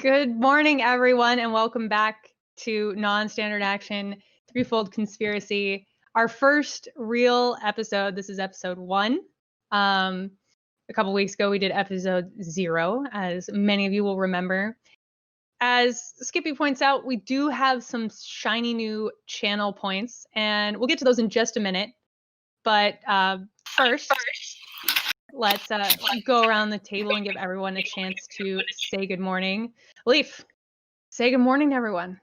Good morning, everyone, and welcome back to Non-Standard Action Threefold Conspiracy. Our first real episode. This is episode 1. A couple weeks ago, we did episode 0, as many of you will remember. As Skippy points out, we do have some shiny new channel points, and we'll get to those in just a minute. But first, let's go around the table and give everyone a chance to say good morning. Leaf, say good morning to everyone.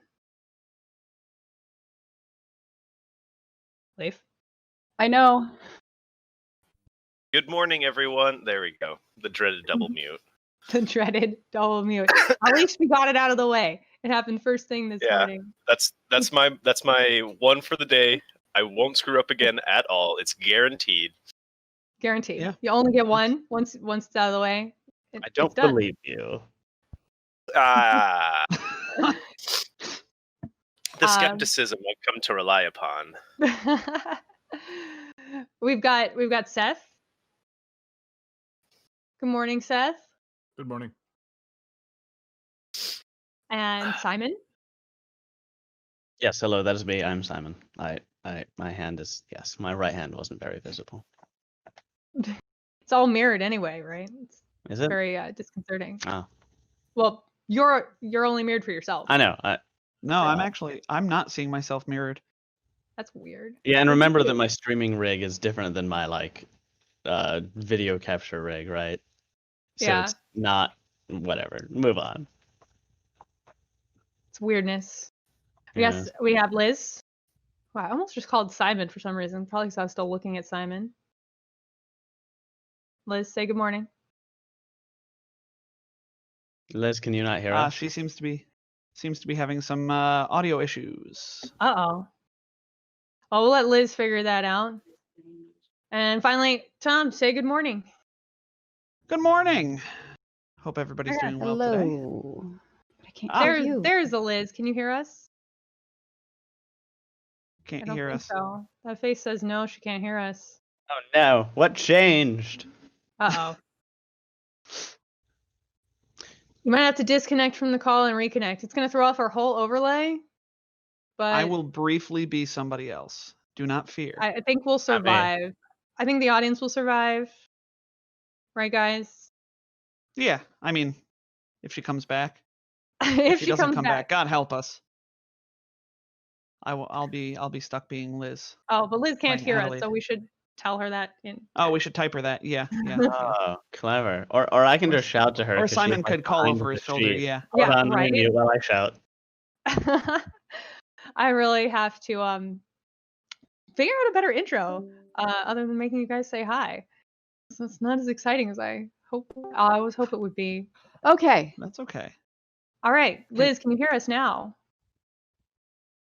Leaf? I know. Good morning, everyone. There we go. The dreaded double mute. The dreaded double mute. At least we got it out of the way. It happened first thing this morning. That's my one for the day. I won't screw up again at all. It's guaranteed. Guaranteed. Yeah. You only get one once it's out of the way. I don't believe you. The skepticism I've come to rely upon. We've got Seth. Good morning, Seth. Good morning. And Simon. Yes, hello, that is me. I'm Simon. My hand is, yes, my right hand wasn't very visible. It's all mirrored anyway, right? It's Is it? very disconcerting. Oh. Well, you're only mirrored for yourself. I know. No, I'm not seeing myself mirrored. That's weird. Yeah, and remember that my streaming rig is different than my video capture rig, right? So Yeah. it's not whatever. Move on. It's weirdness. Yeah. Yes, we have Liz. Wow, I almost just called Simon for some reason. Probably because I was still looking at Simon. Liz, say good morning. Liz, can you not hear us? She seems to be having some audio issues. Uh-oh. Well, we'll let Liz figure that out. And finally, Tom, say good morning. Good morning. Hope everybody's doing well today. Hello. But I can't hear you. There's the Liz. Can you hear us? I Can't don't hear think us. so. That face says no, she can't hear us. Oh no, what changed? Uh-oh. You might have to disconnect from the call and reconnect. It's going to throw off our whole overlay. But I will briefly be somebody else. Do not fear. I think we'll survive. I think the audience will survive. Right, guys? Yeah, I mean, if she comes back. If she she doesn't comes come back. God help us. I'll be stuck being Liz. Oh, but Liz can't Playing hear us, Adelaide. so we should tell her that. Oh, we should type her that. Yeah. Oh, clever. Or I can just shout to her. Or 'cause she's, Simon like, could call behind over the his shoulder. sheet. Yeah. Yeah, Hold on, let right. me mute while I shout. I really have to figure out a better intro other than making you guys say hi. So it's not as exciting as I always hope it would be. Okay. That's okay. All right, Liz, can you hear us now?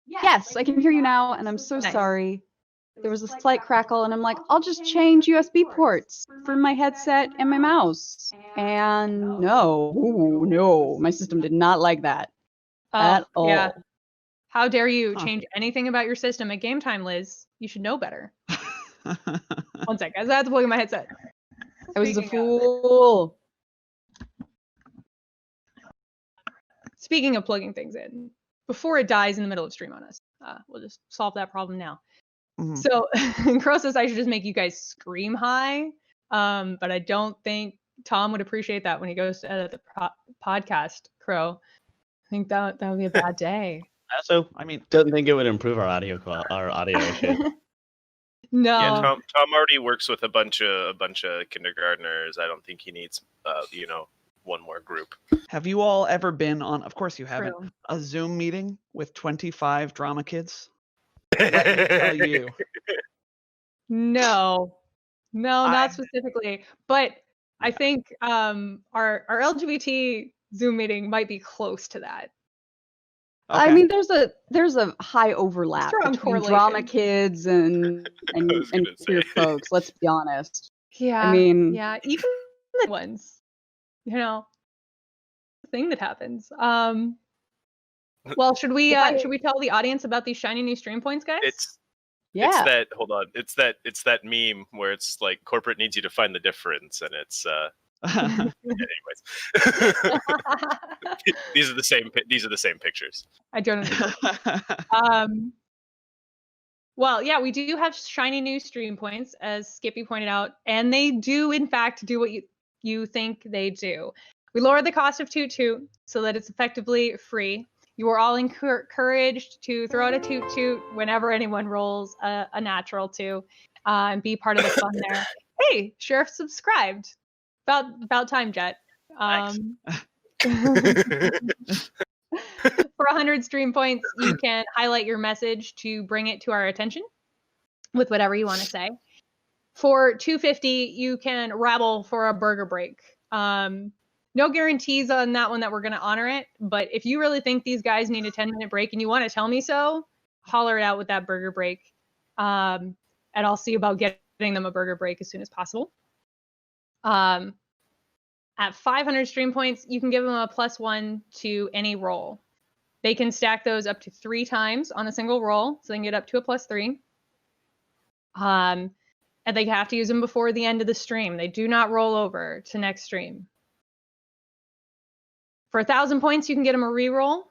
Yes, I can hear you now, and I'm so Nice. sorry. There was a slight crackle, and I'm like, I'll just change USB ports for my headset and my mouse. And no, my system did not like that at all. Yeah. How dare you Huh. change anything about your system at game time, Liz? You should know better. One sec, guys. I have to plug in my headset. I was a Speaking of- fool. Speaking of plugging things in, before it dies in the middle of stream on us, we'll just solve that problem now. Mhm. So, Crow says I should just make you guys scream high, but I don't think Tom would appreciate that when he goes to edit the podcast, Crow. I think that would be a bad day. Also, I mean, don't think it would improve our audio issues. No. Yeah, Tom already works with a bunch of kindergartners. I don't think he needs one more group. have you all ever been on? Of course you haven't. True. A Zoom meeting with 25 drama kids. Let me tell you. No, not I- specifically. But I think our LGBT Zoom meeting might be close to that. I Okay. mean, there's a high overlap Strong between drama correlation. kids and was gonna queer say. folks. Let's be honest. Yeah. I mean, yeah, even the ones, the thing that happens. Well, should we tell the audience about these shiny new stream points, guys? It's yeah. that meme where it's like corporate needs you to find the difference, and it's Anyways, these are the same. These are the same pictures. I don't understand. Well, yeah, we do have shiny new stream points, as Skippy pointed out, and they do, in fact, do what you think they do. We lowered the cost of Toot Toot so that it's effectively free. You are all encouraged to throw out a Toot Toot whenever anyone rolls a natural 2 and be part of the fun there. Hey, Sheriff subscribed. About time, Jet. For 100 stream points, you can highlight your message to bring it to our attention with whatever you want to say. For 250, you can rabble for a burger break. No guarantees on that one that we're going to honor it, but if you really think these guys need a 10-minute break and you want to tell me so, holler it out with that burger break. And I'll see about getting them a burger break as soon as possible. At 500 stream points, you can give them a +1 to any roll. They can stack those up to 3 times on a single roll, so they can get up to a +3. And they have to use them before the end of the stream. They do not roll over to next stream. For 1,000 points, you can get them a reroll.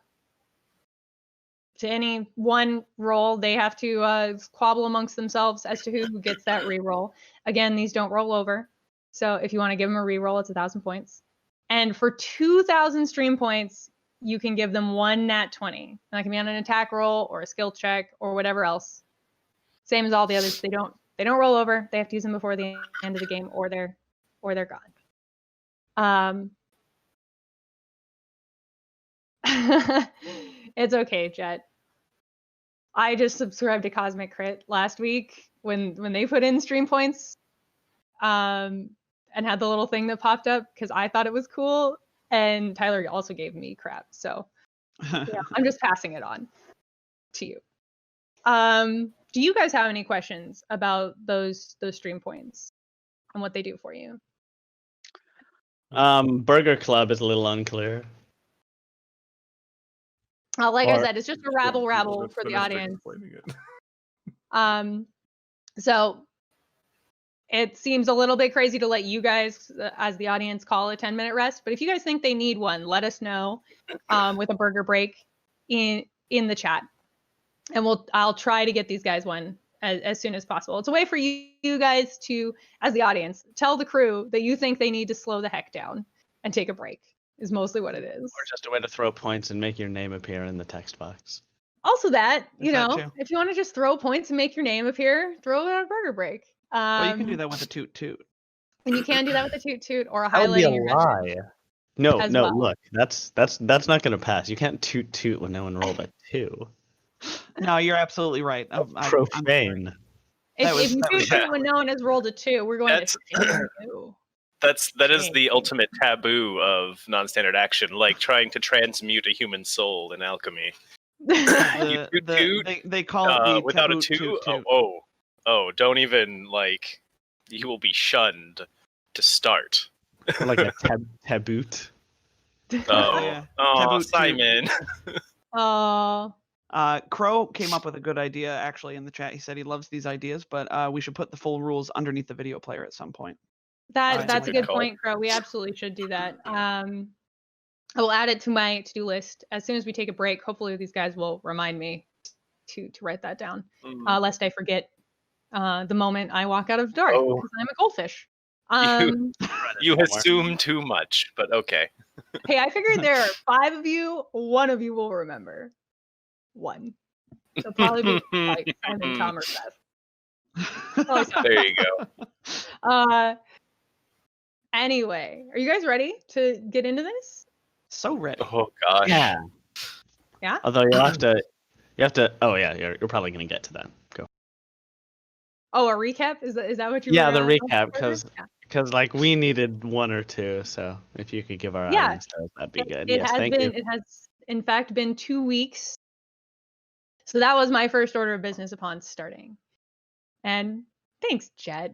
To any one roll, they have to squabble amongst themselves as to who gets that reroll. Again, these don't roll over. So if you want to give them a reroll, it's 1,000 points. And for 2,000 stream points, you can give them 1 nat 20. That can be on an attack roll or a skill check or whatever else. Same as all the others. They don't roll over. They have to use them before the end of the game, or they're gone. It's okay, Jet. I just subscribed to Cosmic Crit last week when they put in stream points. And had the little thing that popped up because I thought it was cool, and Tyler also gave me crap. So yeah, I'm just passing it on to you. Do you guys have any questions about those stream points and what they do for you? Burger Club is a little unclear. Like I said, it's just a rabble for the audience. So it seems a little bit crazy to let you guys, as the audience, call a 10-minute rest. But if you guys think they need one, let us know with a burger break in the chat, and I'll try to get these guys one as soon as possible. It's a way for you guys to, as the audience, tell the crew that you think they need to slow the heck down and take a break. Is mostly what it is. Or just a way to throw points and make your name appear in the text box. Also, that Is that too? if you want to just throw points and make your name appear, throw it on a burger break. Well, you can do that with a Toot Toot. And you can do that with a Toot Toot or a That would be a highlighting your lie. message. No, as no, well. look, that's not gonna pass. You can't toot toot when no one rolled a 2. No, you're absolutely right. I'm Profane. If you Toot Toot when no one has rolled a 2, we're going to shame you. That is the ultimate taboo of non-standard action, like trying to transmute a human soul in alchemy. You toot, they call it the without a taboo 2. toot toot. Oh! Don't even you will be shunned to start. Or like a taboot. Oh, Yeah. oh, Taboo toot. Simon. Oh, Crow came up with a good idea actually in the chat. He said he loves these ideas, but we should put the full rules underneath the video player at some point. that's a good call. point, Crow. We absolutely should do that. I will add it to my to-do list as soon as we take a break. Hopefully, these guys will remind me to write that down, lest I forget the moment I walk out of dark because I'm a goldfish. You assume too much, but okay. Hey, I figured there are 5 of you. 1 of you will remember. 1. So probably be like Simon, Tom, or Seth. There you go. Anyway, are you guys ready to get into this? So ready. Oh gosh. Yeah. Yeah? Although you have to. Oh yeah, you're probably gonna get to that. Go. Oh, a recap? Is that what you? Yeah, were, the recap yeah. because like we needed 1 or 2, so if you could give our audience those, that'd be good. It Yes, has thank been. you. It has in fact been 2 weeks. So that was my first order of business upon starting. And thanks, Jet.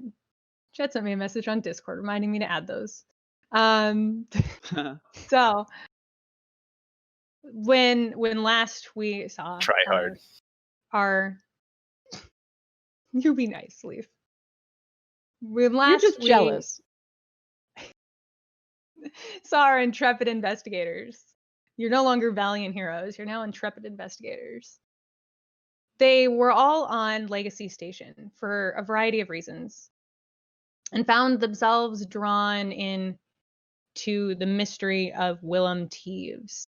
Jet sent me a message on Discord reminding me to add those. So when last we saw Try hard. our you be nice, Leaf. When You're last just jealous. saw our intrepid investigators. You're no longer valiant heroes. You're now intrepid investigators. They were all on Legacy Station for a variety of reasons and found themselves drawn in to the mystery of Willem Teves.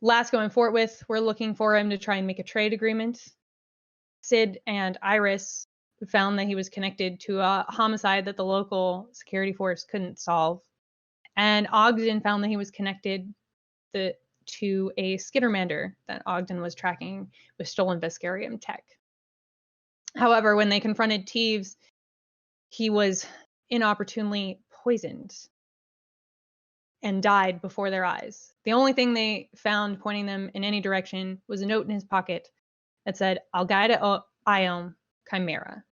Lasco and Fortwith were looking for him to try and make a trade agreement. Sid and Iris found that he was connected to a homicide that the local security force couldn't solve. And Ogden found that he was connected to a Skittermander that Ogden was tracking with stolen Vesperium tech. However, when they confronted Teves, he was inopportunely poisoned and died before their eyes. The only thing they found pointing them in any direction was a note in his pocket that said, Al-Qaeda Iom Chimera.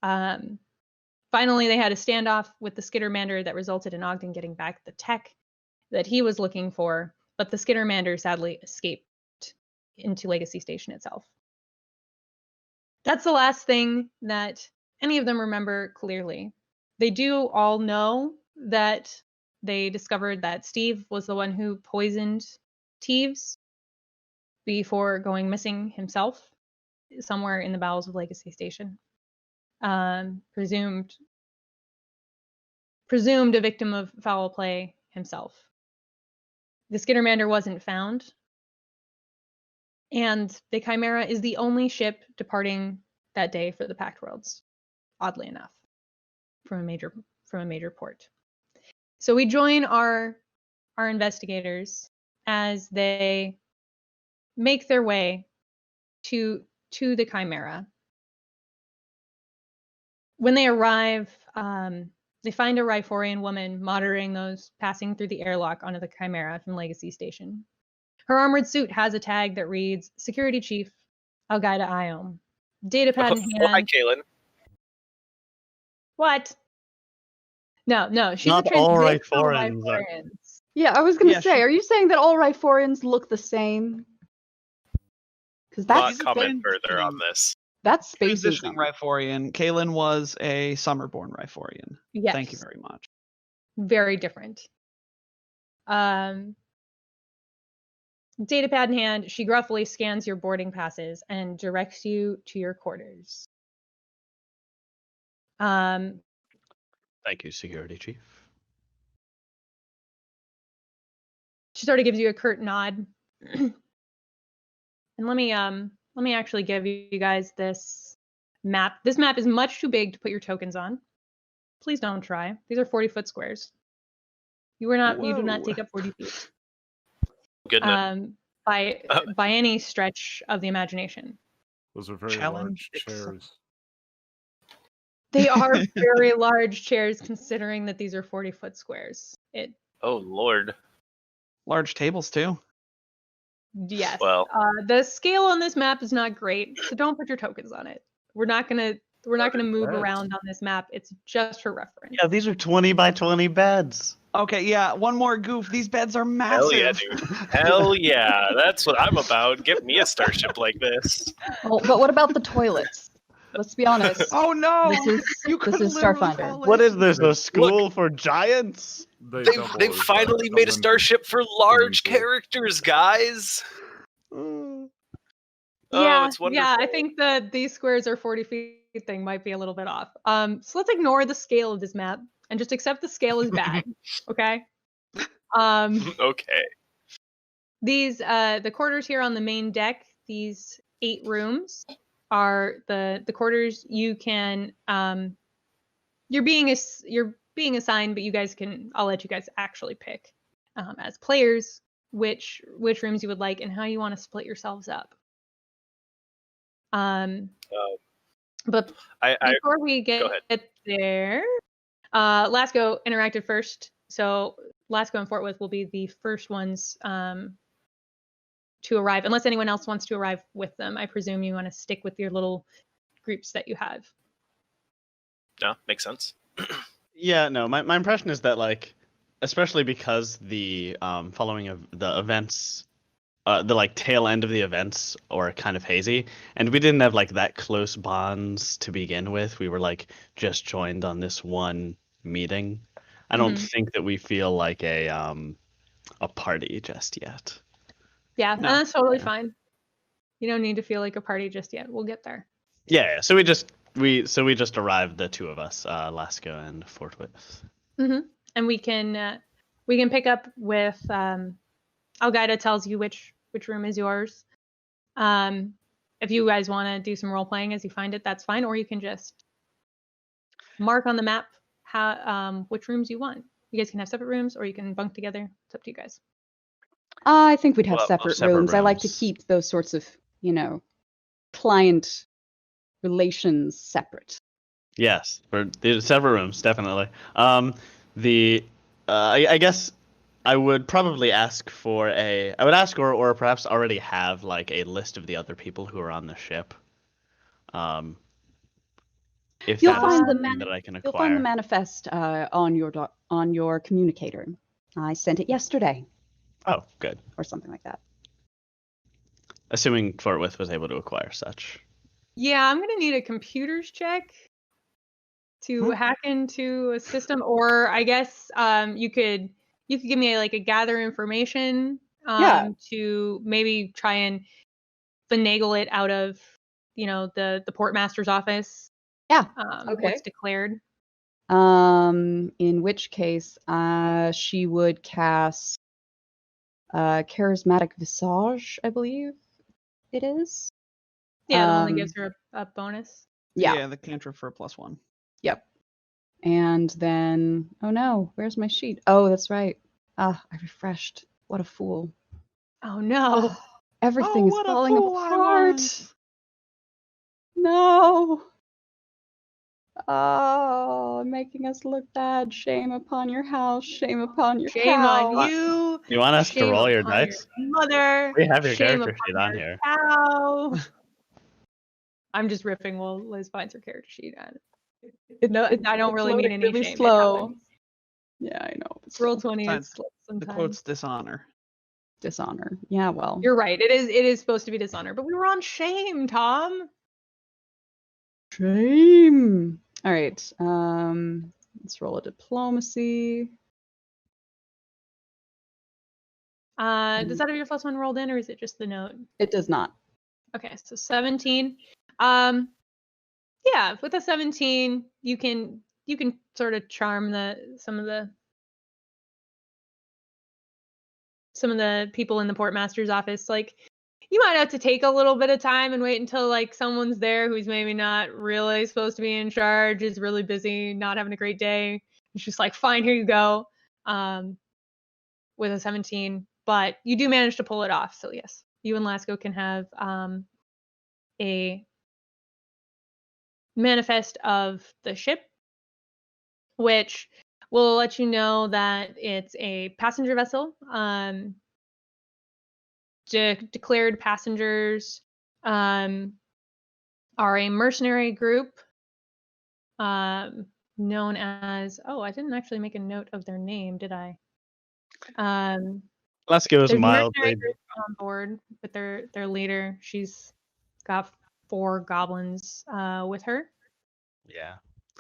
Finally, they had a standoff with the Skittermander that resulted in Ogden getting back the tech that he was looking for, but the Skittermander sadly escaped into Legacy Station itself. That's the last thing that any of them remember clearly. They do all know that they discovered that Steve was the one who poisoned Teves before going missing himself somewhere in the bowels of Legacy Station. Presumed a victim of foul play himself. The Skittermander wasn't found, and the Chimera is the only ship departing that day for the Pact Worlds, oddly enough, from a major port. So we join our investigators as they make their way to the Chimera. When they arrive, they find a Riforian woman monitoring those passing through the airlock onto the Chimera from Legacy Station. Her armored suit has a tag that reads, Security Chief, Al-Qaeda Iom. Datapad in hand. Hi, Kaylin. What? No, she's Not a all Riforians. Yeah, I was gonna Yeah, say, are you saying that all Riforians look the same? Because Not that's comment further on this. that's Transitioning spacism. Riforian. Kaylin was a Summerborn Riforian. Yes. Thank you very much. Very different. Datapad in hand, she gruffly scans your boarding passes and directs you to your quarters. Thank you, Security Chief. She sort of gives you a curt nod. And let me actually give you guys this map. This map is much too big to put your tokens on. Please don't try. These are 40-foot squares. You do not take up 40 feet. Goodness. By any stretch of the imagination. Those are very Challenge large chairs. They are very large chairs considering that these are 40-foot squares. Oh, Lord. Large tables too. Yes. Well. The scale on this map is not great, so don't put your tokens on it. We're not gonna move around on this map. It's just for reference. Yeah, these are 20 by 20 beds. Okay, yeah, one more goof. These beds are massive. Hell yeah, dude. Hell yeah. That's what I'm about. Get me a starship like this. Well, but what about the toilets? Let's be honest. Oh no! This is Starfinder. What is this, a school for giants? They've finally made a starship for large characters, guys. Oh, it's wonderful. Yeah, I think that these squares are 40 feet thing might be a little bit off. So let's ignore the scale of this map and just accept the scale is bad. Okay. Okay. These the quarters here on the main deck, these 8 rooms are the quarters you can you're being assigned, but you guys can, I'll let you guys actually pick as players which rooms you would like and how you want to split yourselves up. But before we get there, Lasco interacted first, so Lasco and Fortwith will be the first ones to arrive, unless anyone else wants to arrive with them. I presume you want to stick with your little groups that you have. Yeah, makes sense. Yeah, no, my impression is that, like, especially because the following of the events, the like tail end of the events are kind of hazy, and we didn't have like that close bonds to begin with. We were like just joined on this one meeting. I don't think that we feel like a party just yet. Yeah, No. and that's totally Yeah. fine. You don't need to feel like a party just yet. We'll get there. Yeah. So we just arrived, the two of us, Lasco and Fort Worth. And we can pick up with Algaida tells you which room is yours. If you guys want to do some role playing as you find it, that's fine. Or you can just mark on the map how which rooms you want. You guys can have separate rooms, or you can bunk together. It's up to you guys. I think we'd have Well, separate rooms. I like to keep those sorts of, client relations separate. Yes, for the separate rooms, definitely. I guess I would probably ask or perhaps already have like a list of the other people who are on the ship. If You'll that's find the something that I can acquire. You'll find the manifest on your communicator. I sent it yesterday. Oh, good. Or something like that. Assuming Fort Worth was able to acquire such. Yeah, I'm gonna need a computers check to hack into a system, or I guess you could give me a gather information to maybe try and finagle it out of the portmaster's office. Yeah. What's declared. In which case, she would cast Charismatic Visage, I believe it is. Yeah, the one that gives her a bonus. Yeah. The cantrip for a +1. Yep. And then, oh no, where's my sheet? Oh, that's right. I refreshed. What a fool. Oh no. Everything is falling apart. No. Oh, making us look bad. Shame upon your house. Shame upon your Shame house. on you. You want us to Shame roll your upon dice? your mother. We have your Shame character upon sheet on your here. cow. I'm just riffing while Liz finds her character sheet. No, I don't really mean any really shame. slow. Yeah, I know. Roll 20 Sometimes is slow The sometimes. quote's dishonor. Dishonor. Yeah, well. You're right. It is supposed to be dishonor, but we were on shame, Tom. Shame. All right. Let's roll a diplomacy. Does that have your +1 rolled in, or is it just the note? It does not. Okay, so 17. Yeah, with a 17, you can sort of charm some of the people in the portmaster's office. Like, you might have to take a little bit of time and wait until someone's there who's maybe not really supposed to be in charge, is really busy, not having a great day. It's just like, fine, here you go. With a 17, but you do manage to pull it off. So yes, you and Lasco can have a manifest of the ship, which will let you know that it's a passenger vessel. Declared passengers are a mercenary group known as, I didn't actually make a note of their name, did I? Let's give us There's mildly. mercenary group on board with their leader. She's got 4 goblins with her. Yeah.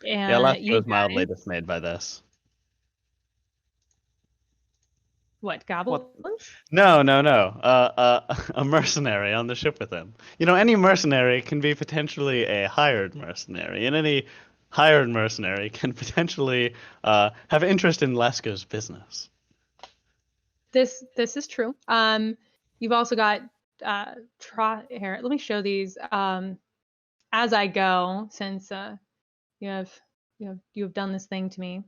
And Let's you was mildly guys, dismayed by this. what, goblins? No. A mercenary on the ship with him. Any mercenary can be potentially a hired mercenary, and any hired mercenary can potentially have interest in Lasco's business. This is true. You've also got here. Let me show these as I go, since you have done this thing to me.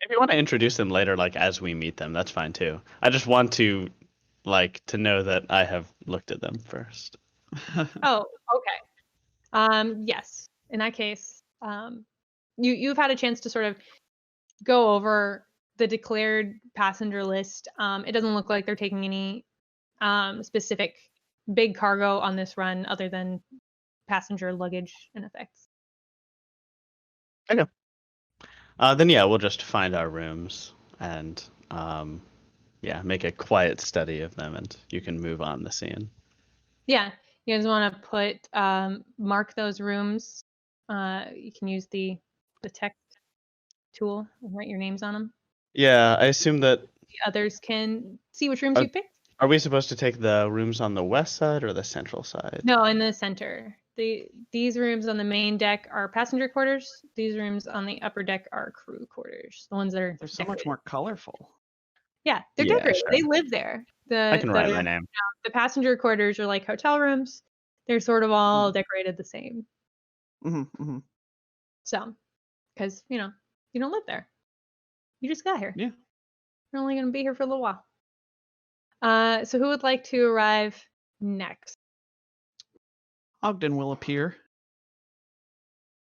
If you want to introduce them later, as we meet them, that's fine too. I just want to know that I have looked at them first. Oh, okay. Yes. In that case, you've had a chance to sort of go over the declared passenger list. It doesn't look like they're taking any specific big cargo on this run other than passenger luggage and effects. Okay. Then we'll just find our rooms and make a quiet study of them, and you can move on the scene. Yeah, you guys want to put mark those rooms. You can use the text tool and write your names on them. Yeah, I assume that. The others can see which rooms you picked. Are we supposed to take the rooms on the west side or the central side? No, in the center. These rooms on the main deck are passenger quarters. These rooms on the upper deck are crew quarters. The ones that are They're so much decorated. more colorful. Yeah, they're Yeah, decorated. sure. They live there. I can write my name. The passenger quarters are like hotel rooms. They're sort of all decorated the same. Mm-hmm. So, because you don't live there. You just got here. Yeah. You're only going to be here for a little while. So who would like to arrive next? Ogden will appear.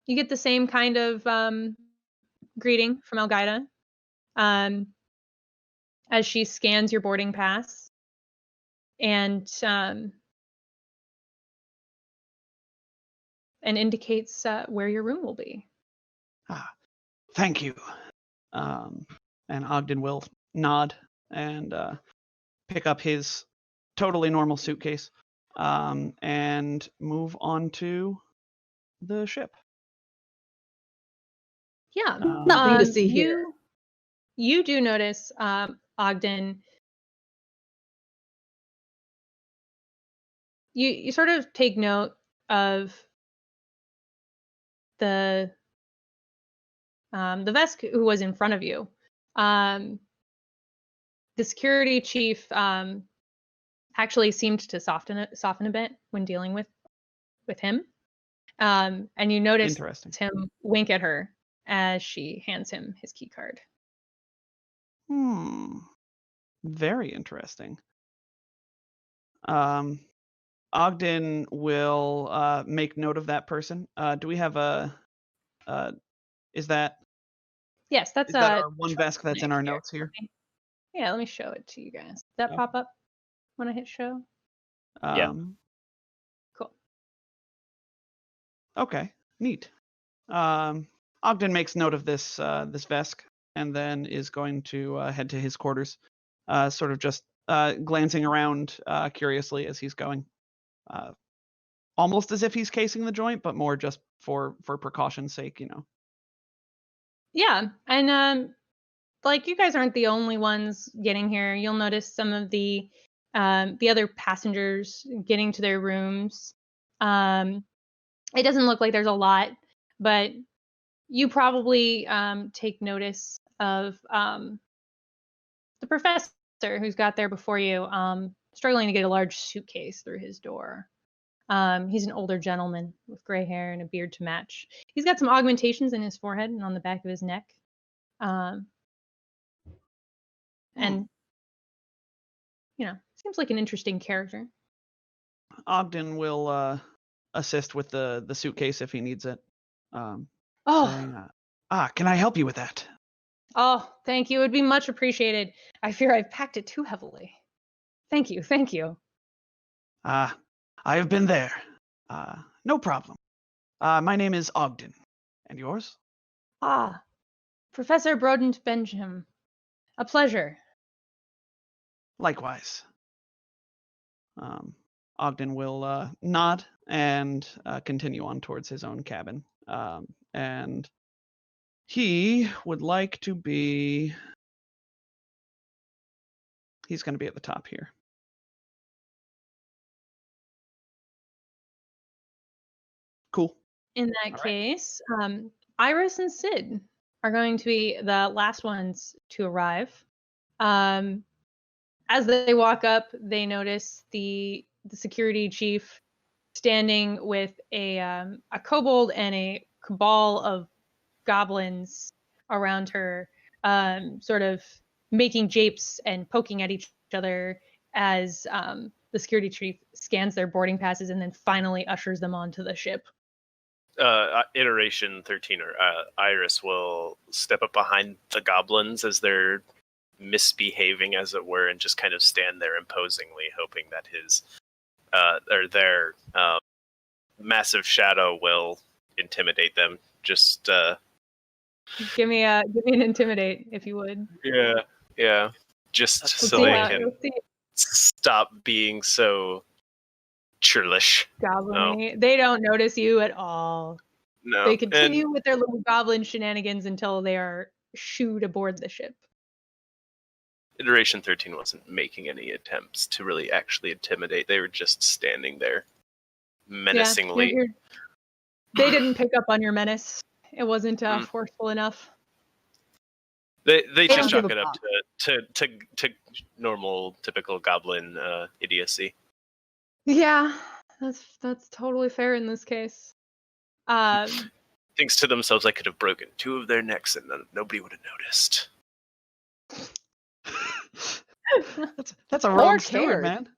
You get the same kind of greeting from Elgaida as she scans your boarding pass and indicates where your room will be. Thank you. And Ogden will nod and pick up his totally normal suitcase and move on to the ship. Yeah. Nothing to see here. You do notice, Ogden, you sort of take note of the Vesk who was in front of you. The security chief actually seemed to soften a bit when dealing with him. And you notice him wink at her as she hands him his key card. Very interesting. Ogden will make note of that person. Do we have is that? Yes, that's our one Vesk that's in our notes here. Yeah, let me show it to you guys. Does that pop up when I hit show? Yeah. Cool. Okay, neat. Ogden makes note of this Vesk and then is going to head to his quarters, sort of just glancing around curiously as he's going. Almost as if he's casing the joint, but more just for precaution's sake, Yeah, and like you guys aren't the only ones getting here. You'll notice some of the other passengers getting to their rooms. It doesn't look like there's a lot, but you probably take notice of the professor who's got there before you, struggling to get a large suitcase through his door. He's an older gentleman with gray hair and a beard to match. He's got some augmentations in his forehead and on the back of his neck. And, seems like an interesting character. Ogden will assist with the suitcase if he needs it. Can I help you with that? Oh, thank you. It would be much appreciated. I fear I've packed it too heavily. Thank you. I have been there. No problem. My name is Ogden. And yours? Professor Brodent Benjamin. A pleasure. Likewise. Ogden will nod and continue on towards his own cabin. And he would like to be... He's going to be at the top here. Cool. In that case, Iris and Sid are going to be the last ones to arrive. As they walk up, they notice the security chief standing with a kobold and a cabal of goblins around her, sort of making japes and poking at each other as the security chief scans their boarding passes and then finally ushers them onto the ship. Iteration 13, or Iris will step up behind the goblins as they're misbehaving, as it were, and just kind of stand there imposingly, hoping that their massive shadow will intimidate them. Just give me an intimidate, if you would. Yeah. Just so they can stop being so churlish. Goblin-y. They don't notice you at all. No. They continue with their little goblin shenanigans until they are shoot aboard the ship. Iteration 13 wasn't making any attempts to really actually intimidate. They were just standing there menacingly. Yeah, they didn't pick up on your menace. It wasn't forceful enough. They don't just give chalk a it up to normal, typical goblin idiocy. Yeah, that's totally fair in this case. Thinks to themselves, I could have broken 2 of their necks and nobody would have noticed. That's a Or rogue steward, cared. man.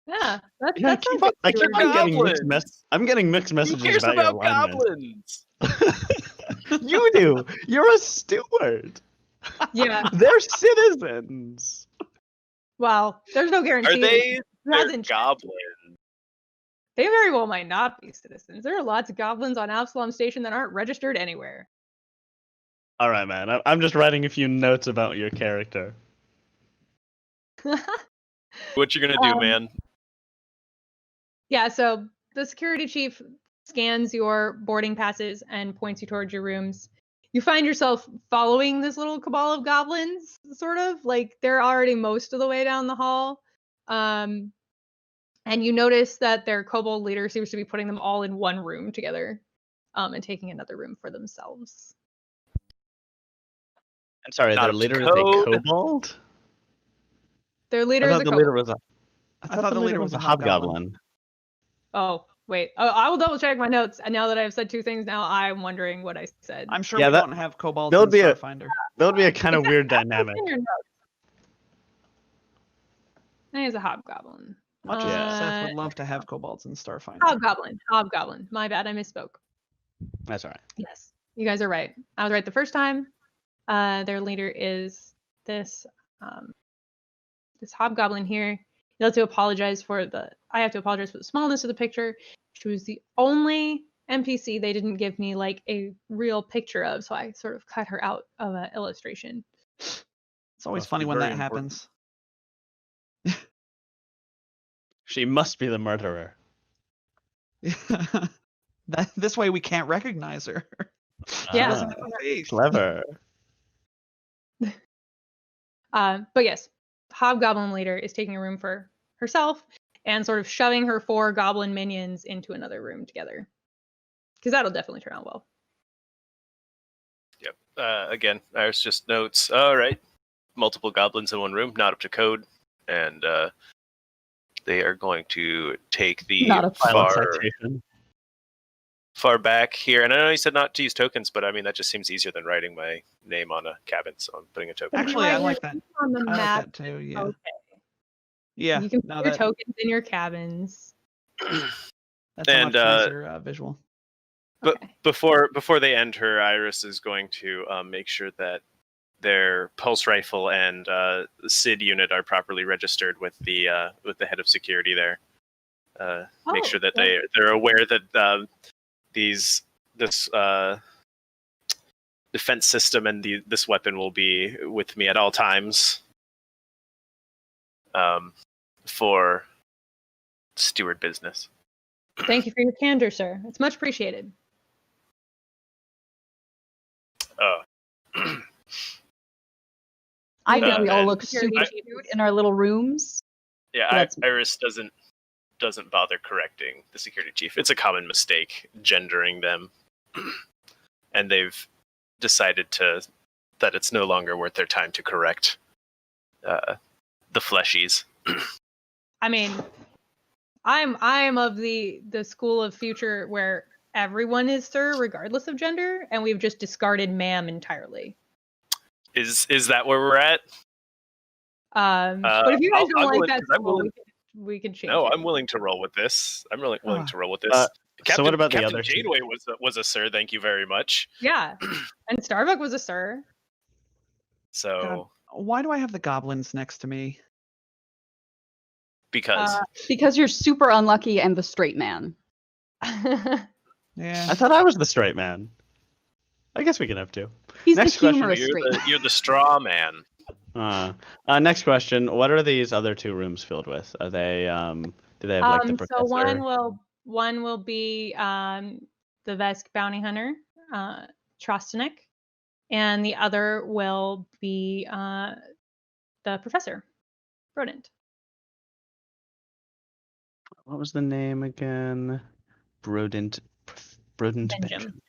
Yeah, that Yeah, sounds like I keep on getting mixed Goblins. I'm getting mixed Who messages cares about your about alignment. goblins? You do. You're a steward. Yeah. They're citizens. Well, there's no guarantee. Are they? They're Hasn't checked. goblins. They very well might not be citizens. There are lots of goblins on Absalom Station that aren't registered anywhere. All right, man. I'm just writing a few notes about your character. What you gonna do, man? Yeah, so the security chief scans your boarding passes and points you towards your rooms. You find yourself following this little cabal of goblins, sort of. Like, they're already most of the way down the hall. And you notice that their kobold leader seems to be putting them all in one room together, and taking another room for themselves. I'm sorry, Not their up to leader is a code. kobold? Their leader I is thought a the kobold. leader was a I thought the leader was a hobgoblin. Oh, wait. Oh, I will double check my notes. And now that I've said 2 things, now I'm wondering what I said. I'm sure Yeah, we that- don't have kobolds that would in be a- Starfinder. That would be a kind of It's weird That's dynamic. in your notes. I think it's a hobgoblin. Much Yeah. as Seth would love to have kobolds in Starfinder. Hobgoblin. My bad, I misspoke. That's all right. Yes, you guys are right. I was right the first time. Their leader is this hobgoblin here. I have to apologize for the smallness of the picture. She was the only NPC they didn't give me like a real picture of, so I sort of cut her out of an illustration. It's always Must funny be when very that important. happens. She must be the murderer. This way we can't recognize her. Yeah. Doesn't have a face. Clever. But yes, hobgoblin leader is taking a room for herself and sort of shoving her 4 goblin minions into another room together, because that'll definitely turn out well. Yep. Again, there's just notes. All right. Multiple goblins in one room, not up to code, and they are going to take the Not a far back here. And I know you said not to use tokens, but I mean that just seems easier than writing my name on a cabin, so I'm putting a token. Actually, I like that. On the I like map. that too. Yeah. Okay. Yeah. You can no, put your that, tokens in your cabins. that's a much nicer visual. But Okay. before they end her, Iris is going to make sure that their pulse rifle and SID unit are properly registered with the head of security there. Make sure that they're aware that this defense system and this weapon will be with me at all times. For steward business. Thank you for your candor, sir. It's much appreciated. I think we all and look super cute in our little rooms. Yeah, That's- Iris doesn't bother correcting the security chief. It's a common mistake gendering them, and they've decided that it's no longer worth their time to correct the fleshies. I mean, I'm of the school of future where everyone is sir, regardless of gender, and we've just discarded ma'am entirely. Is that where we're at? But if you guys don't like that, I'm willing- we can change. No, it. I'm willing to roll with this. I'm really willing to roll with this. So what about the Captain other? Janeway was a sir. Thank you very much. Yeah, and Starbuck was a sir. So Why do I have the goblins next to me? because Because you're super unlucky and the straight man. Yeah. I thought I was the straight man. I guess we can have 2. He's Next the question, humorous straight man. you're the straw man. Next question. What are these other 2 rooms filled with? Are they do they have like the professor? So one will be the Vesk bounty hunter, Trostanek, and the other will be the professor, Rodent. What was the name again? Brodent Benjamin. Benjamin.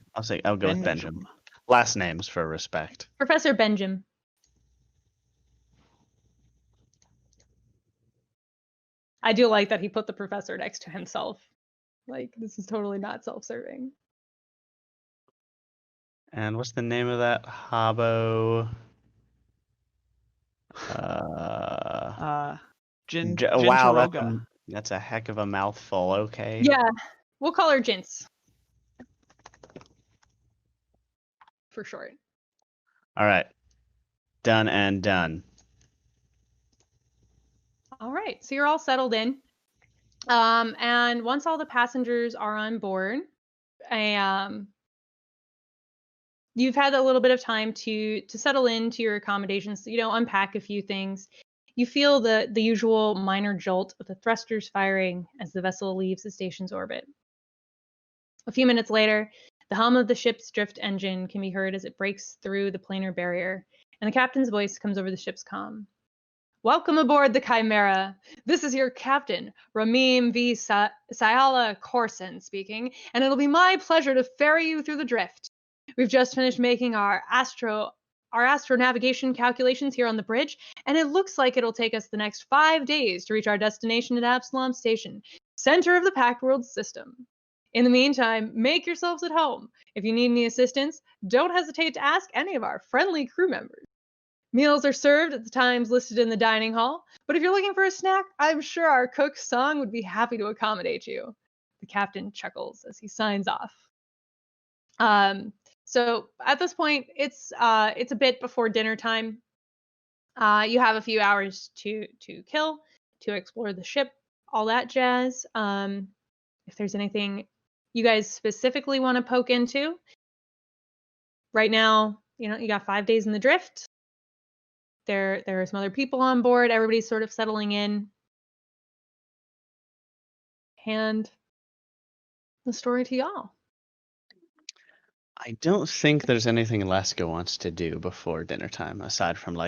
I'll go with Benjamin. Last names for respect. Professor Benjamin. I do like that he put the professor next to himself. Like, this is totally not self-serving. And what's the name of that hobo? Wow, that's a heck of a mouthful. Okay. Yeah, we'll call her Jinx. For short. All right. Done and done. All right, so you're all settled in. And once all the passengers are on board, you've had a little bit of time to settle into your accommodations, unpack a few things. You feel the usual minor jolt of the thrusters firing as the vessel leaves the station's orbit. A few minutes later, the hum of the ship's drift engine can be heard as it breaks through the planar barrier, and the captain's voice comes over the ship's comm. Welcome aboard the Chimera. This is your captain, Ramim V. Sayala Corson speaking, and it'll be my pleasure to ferry you through the drift. We've just finished making our astronavigation calculations here on the bridge, and it looks like it'll take us the next 5 days to reach our destination at Absalom Station, center of the Packed World system. In the meantime, make yourselves at home. If you need any assistance, don't hesitate to ask any of our friendly crew members. Meals are served at the times listed in the dining hall, but if you're looking for a snack, I'm sure our cook Song would be happy to accommodate you. The captain chuckles as he signs off. So at this point, it's a bit before dinner time. You have a few hours to kill, to explore the ship, all that jazz. If there's anything you guys specifically want to poke into, right now, you got 5 days in the drift. There are some other people on board. Everybody's sort of settling in. Hand the story to y'all. I don't think there's anything Alaska wants to do before dinner time, aside from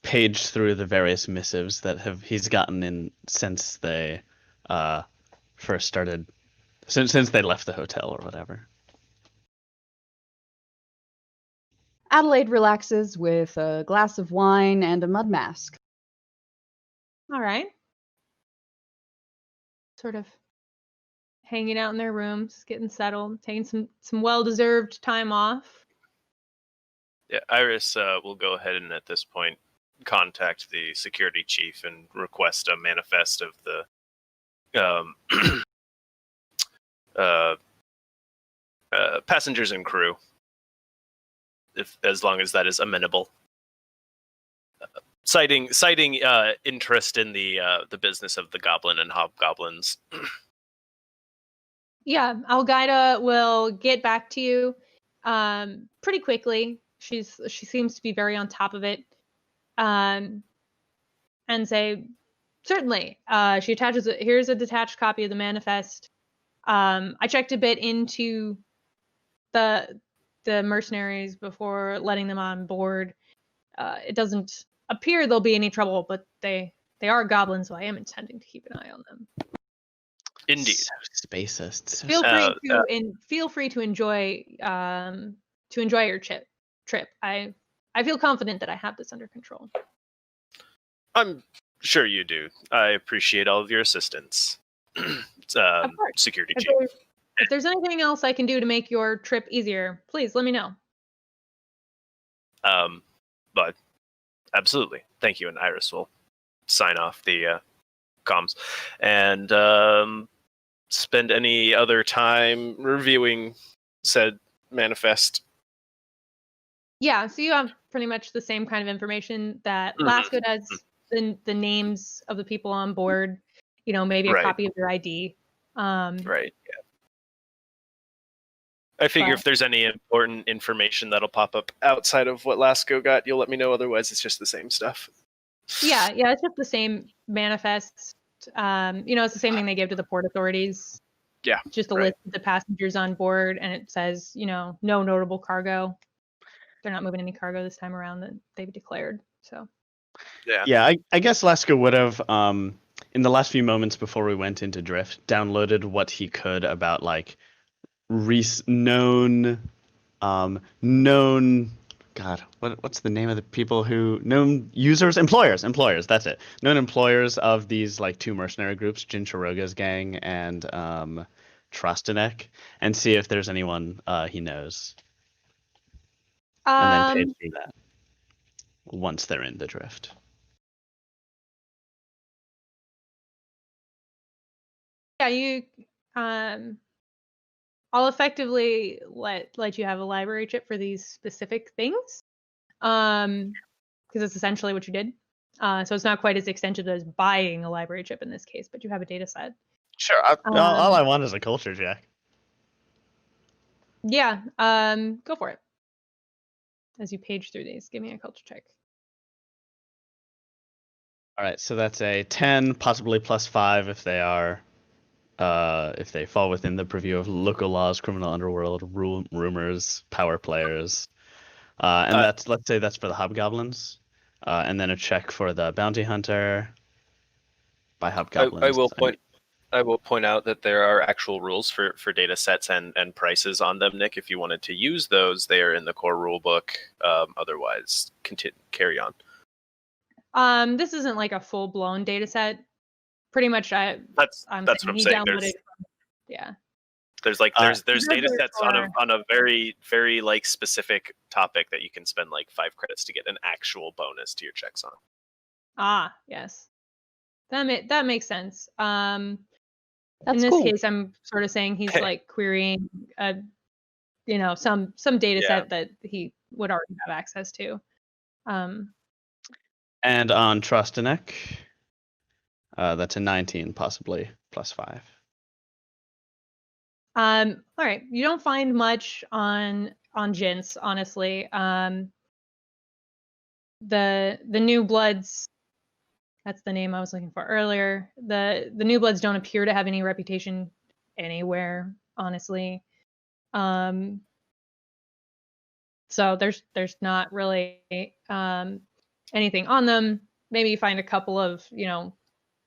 page through the various missives that he's gotten in since they first started, since they left the hotel or whatever. Adelaide relaxes with a glass of wine and a mud mask. All right. Sort of hanging out in their rooms, getting settled, taking some well-deserved time off. Yeah, Iris will go ahead and at this point contact the security chief and request a manifest of the passengers and crew, as long as that is amenable. Citing interest in the business of the goblin and hobgoblins. Yeah, Algaida will get back to you pretty quickly. She seems to be very on top of it, and say, certainly. She attaches here's a detached copy of the manifest. I checked a bit into the mercenaries before letting them on board. It doesn't appear there'll be any trouble, but they are goblins, so I am intending to keep an eye on them. Indeed. So spacist. Feel free to enjoy your trip. I feel confident that I have this under control. I'm sure you do. I appreciate all of your assistance. Security chief. If there's anything else I can do to make your trip easier, please let me know. But absolutely, thank you. And Iris will sign off the comms and spend any other time reviewing said manifest. Yeah, so you have pretty much the same kind of information that Lasco does. The names of the people on board, maybe a copy of their ID. Right. Yeah. I figure if there's any important information that'll pop up outside of what Lasco got, you'll let me know. Otherwise, it's just the same stuff. Yeah, it's just the same manifest. It's the same thing they give to the port authorities. Yeah. Just a list of the passengers on board, and it says, no notable cargo. they're not moving any cargo this time around that they've declared. So Yeah, I guess Laska would have, in the last few moments before we went into Drift, downloaded what he could about like known, God, what's the name of the people who known users, employers? That's it. Known employers of these like two mercenary groups, Jincharoga's gang and Trostanek, and see if there's anyone he knows, and then page through that once they're in the Drift. Yeah, you I'll effectively let you have a library chip for these specific things. Because it's essentially what you did. So it's not quite as extensive as buying a library chip in this case, but you have a data set. Sure. All I want is a culture check. Yeah. Go for it. As you page through these, give me a culture check. All right, so that's a 10, possibly +5 if they are, if they fall within the purview of local laws, criminal underworld, rumors, power players, and let's say that's for the hobgoblins, and then a check for the bounty hunter. By hobgoblins, I will point out that there are actual rules for data sets and prices on them, Nick. If you wanted to use those, they are in the core rulebook. Otherwise, carry on. This isn't like a full-blown data set. Pretty much, that's what I'm saying. Yeah. There's data sets on a very, very like specific topic that you can spend like 5 credits to get an actual bonus to your checks on. Ah, yes. That makes sense. That's in this cool. case, I'm sort of saying he's like querying some data set that he would already have access to. And on Trostanek, that's a 19, possibly +5. All right. You don't find much on Jinx, honestly. The New Bloods, that's the name I was looking for earlier. The New Bloods don't appear to have any reputation anywhere, honestly. So there's not really anything on them. Maybe you find a couple of,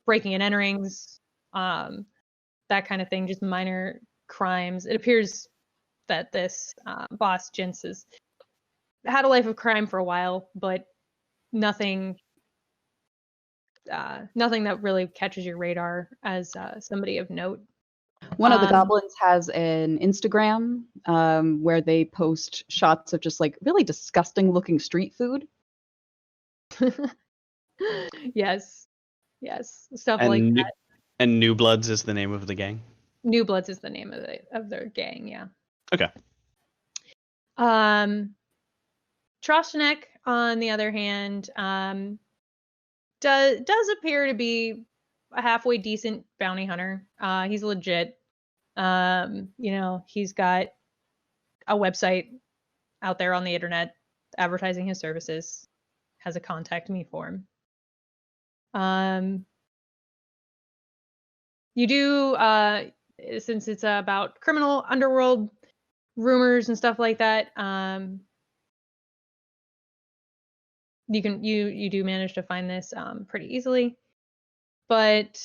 breaking and enterings, that kind of thing, just minor crimes. It appears that this boss Jinx has had a life of crime for a while, but nothing that really catches your radar as somebody of note. One of the goblins has an Instagram where they post shots of just like really disgusting looking street food. Yes, stuff like that. And New Bloods is the name of the gang? New Bloods is the name of their gang, yeah. Okay. Trostanek, on the other hand, does appear to be a halfway decent bounty hunter. He's legit. He's got a website out there on the internet advertising his services. Has a contact me form. You do, since it's about criminal underworld rumors and stuff like that, you do manage to find this pretty easily, but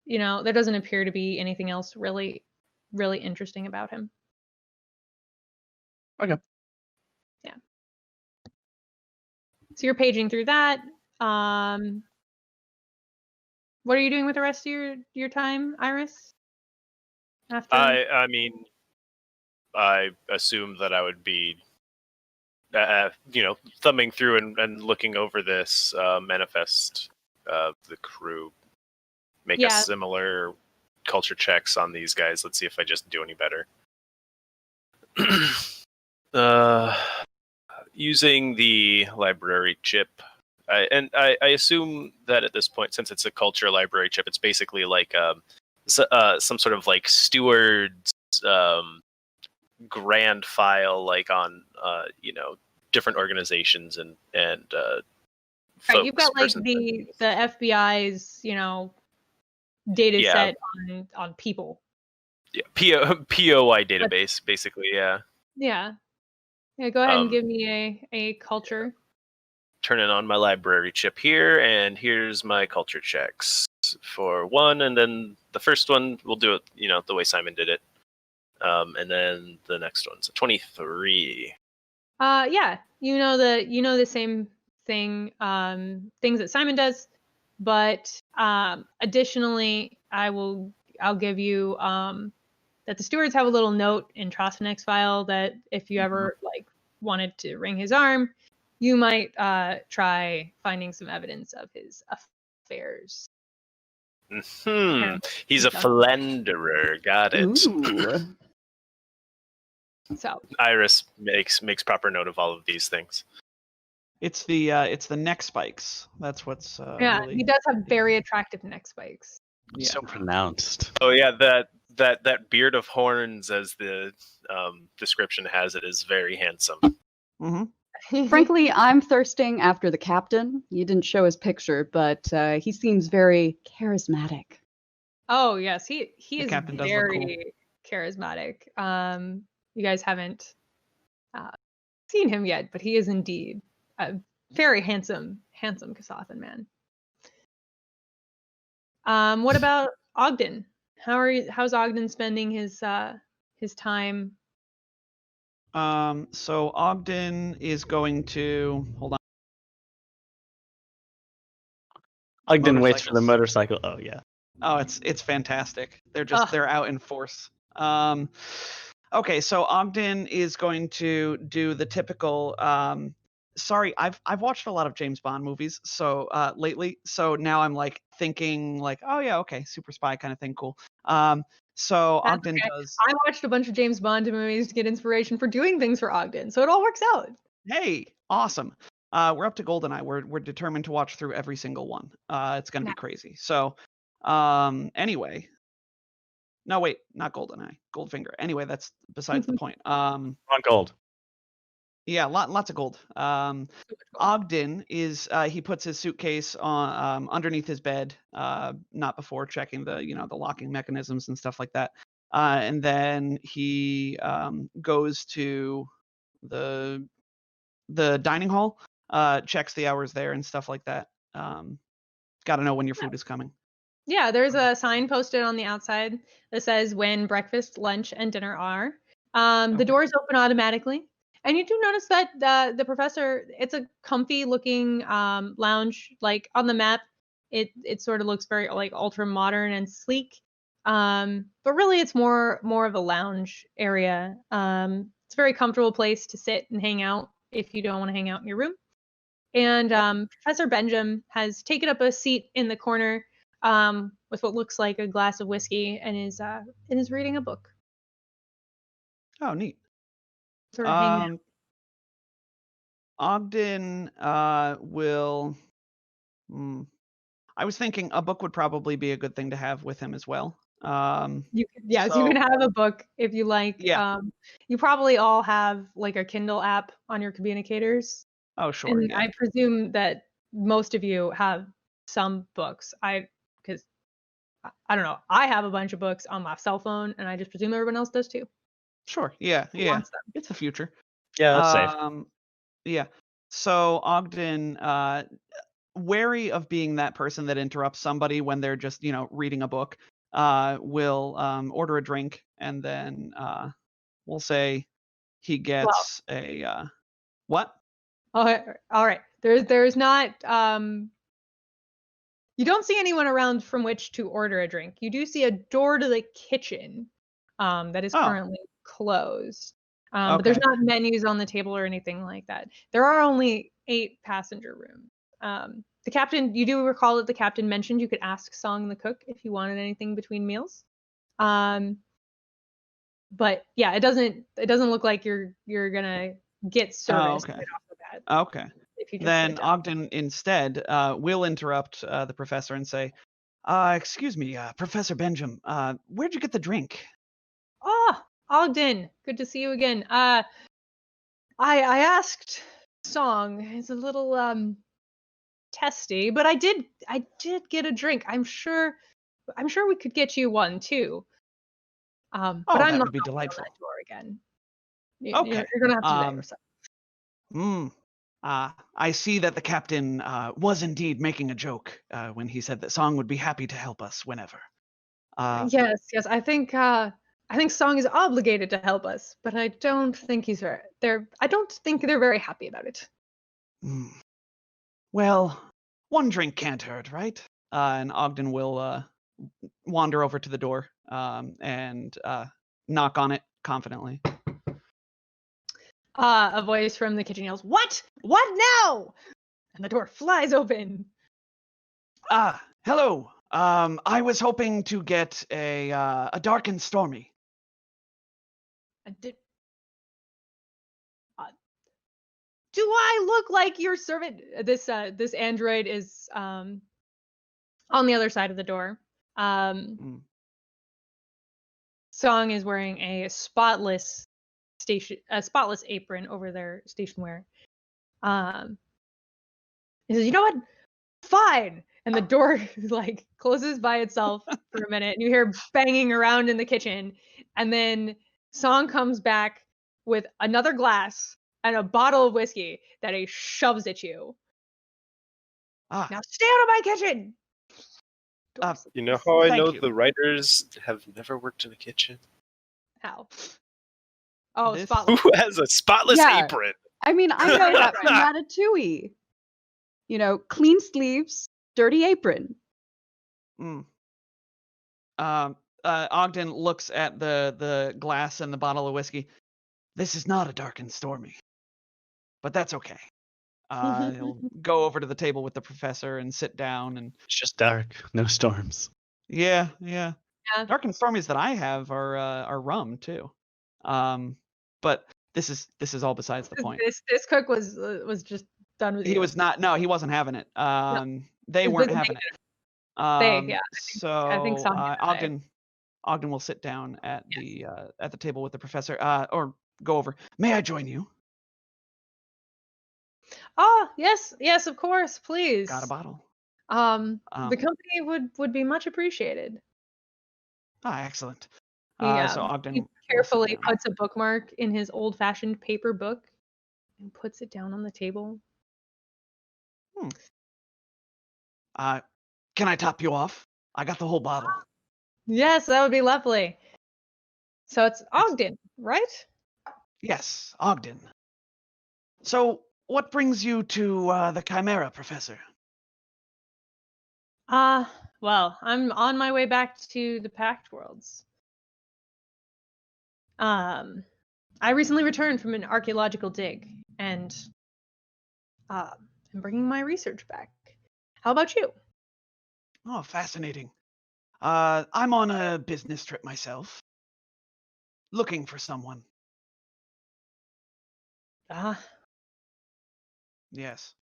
there doesn't appear to be anything else really, really interesting about him. Okay. Yeah. So you're paging through that. What are you doing with the rest of your time, Iris? After I mean, I assume that I would be, thumbing through and looking over this manifest of the crew. Make a similar culture checks on these guys. Let's see if I just do any better. Using the library chip. I assume that at this point, since it's a culture library chip, it's basically like some sort of like steward's grand file, like on different organizations and right, you've got like the FBI's data set on people. Yeah, POI database, basically. Yeah. Yeah. Yeah, go ahead and Um, give me a culture. Turning on my library chip here, and here's my culture checks for 1, and then the first one we'll do it, the way Simon did it, and then the next one's a 23. Yeah, you know the same thing, things that Simon does, but additionally, I'll give you that the stewards have a little note in Trostenek's file that if you ever wanted to wring his arm, you might try finding some evidence of his affairs. He's a philanderer. Got it. Ooh. So Iris makes proper note of all of these things. It's the neck spikes. That's what's yeah, really... he does have very attractive neck spikes. Yeah. So pronounced. Oh yeah, that beard of horns, as the description has it, is very handsome. Mm-hmm. Frankly, I'm thirsting after the captain. You didn't show his picture, but he seems very charismatic. Oh yes, he The is captain does look cool. very charismatic. You guys haven't seen him yet, but he is indeed a very handsome Kasathan man. What about Ogden? How's Ogden spending his time? So Ogden is going to hold on. Ogden waits for the motorcycle. Oh yeah. Oh, it's fantastic. They're out in force. Okay, so Ogden is going to do the typical. Sorry, I've watched a lot of James Bond movies lately. So now I'm thinking oh yeah, okay, super spy kind of thing, cool. So That's Ogden okay. does. I watched a bunch of James Bond movies to get inspiration for doing things for Ogden, so it all works out. Hey, awesome. We're up to GoldenEye. We're determined to watch through every single one. It's gonna be crazy. So, anyway. No, wait, not GoldenEye. Goldfinger. Anyway, that's besides the point. On gold. Yeah, lots of gold. Ogden is he puts his suitcase on underneath his bed, not before checking the the locking mechanisms and stuff like that. And then he goes to the dining hall, checks the hours there and stuff like that. Got to know when your food is coming. Yeah, there's a sign posted on the outside that says when breakfast, lunch, and dinner are. The doors open automatically. And you do notice that the professor, it's a comfy looking lounge. Like on the map, it sort of looks very ultra modern and sleek. But really it's more of a lounge area. It's a very comfortable place to sit and hang out if you don't want to hang out in your room. And Professor Benjamin has taken up a seat in the corner with what looks like a glass of whiskey and is reading a book. Oh, neat. Sort of hanging out. Ogden will. I was thinking a book would probably be a good thing to have with him as well. You can have a book if you like. Yeah. You probably all have a Kindle app on your communicators. Oh, sure. And Yeah. I presume that most of you have some books. Because I don't know. I have a bunch of books on my cell phone, and I just presume everyone else does too. Sure. Yeah. Who Yeah. wants them? It's the future. Yeah, that's safe. Yeah. So Ogden, wary of being that person that interrupts somebody when they're just, reading a book, will order a drink, and then we'll say he gets a what? Oh, all right. There's not you don't see anyone around from which to order a drink. You do see a door to the kitchen that is currently closed. But there's not menus on the table or anything like that. There are only 8 passenger rooms. The captain, you do recall that the captain mentioned you could ask Song the cook if you wanted anything between meals. But yeah, it doesn't look like you're gonna get service right off the bat. Okay. Then Ogden instead will interrupt the professor and say, excuse me, Professor Benjamin, where'd you get the drink? Oh, Ogden, good to see you again. I asked Song. It's a little testy, but I did get a drink. I'm sure we could get you one too. But I'm that not would be knocking on delightful. that door again. Okay. You're gonna have to stay or something. I see that the captain was indeed making a joke when he said that Song would be happy to help us whenever. Yes. I think Song is obligated to help us, but I don't think he's very. I don't think they're very happy about it. Well, one drink can't hurt, right? And Ogden will wander over to the door and knock on it confidently. A voice from the kitchen yells, "What? What now?" And the door flies open. Hello. I was hoping to get a dark and stormy. Do I look like your servant? This android is on the other side of the door. Song is wearing a spotless apron over their station wear. He says, "You know what? Fine." And the door like closes by itself for a minute, and you hear banging around in the kitchen, and then Song comes back with another glass and a bottle of whiskey that he shoves at you. Now stay out of my kitchen. You know how I know you. the writers have never worked in a kitchen? How? Oh, This- spotless. Who has a spotless Yeah. apron? I mean, I know that from Ratatouille. You know, clean sleeves, dirty apron. Ogden looks at the glass and the bottle of whiskey. This is not a dark and stormy, but that's okay. He'll go over to the table with the professor and sit down and. It's just dark, no storms. Yeah. Yeah. Dark and stormies that I have are rum too. But this is all besides the point. This cook was just done with He you. was not. No, he wasn't having it. They He's weren't been having taking it. yeah, So I think Song did it. Ogden will sit down at the table with the professor. Or go over. May I join you? Oh, yes, of course, please. Got a bottle. The company would be much appreciated. Excellent. So Ogden He will carefully sit down. puts a bookmark in his old-fashioned paper book and puts it down on the table. Can I top you off? I got the whole bottle. Yes, that would be lovely. So it's Ogden, right? Yes, Ogden. So, what brings you to the Chimera, Professor? Well, I'm on my way back to the Pact Worlds. I recently returned from an archaeological dig, and I'm bringing my research back. How about you? Oh, fascinating. I'm on a business trip myself. Looking for someone. Yes.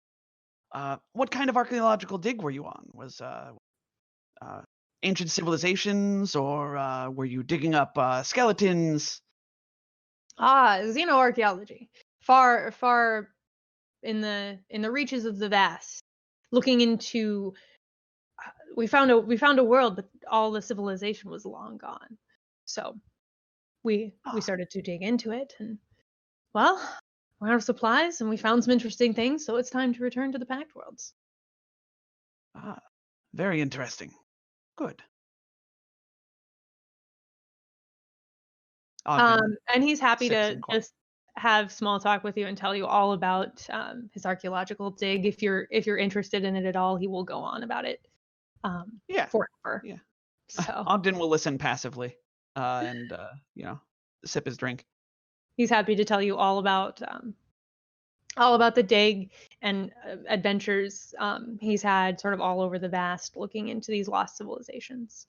What kind of archaeological dig were you on? Was ancient civilizations, or were you digging up skeletons? Xenoarchaeology. Far in the reaches of the vast. Looking into we found a world, but all the civilization was long gone. So we started to dig into it, and well, we're out of supplies, and we found some interesting things, so it's time to return to the Pact Worlds. Very interesting. Good. Ogden And he's happy sips to and quaffs. just have small talk with you and tell you all about his archaeological dig. If you're interested in it at all, he will go on about it. Yeah. Forever. Yeah. So Ogden will listen passively, and sip his drink. he's happy to tell you all about the dig and adventures he's had sort of all over the vast, looking into these lost civilizations.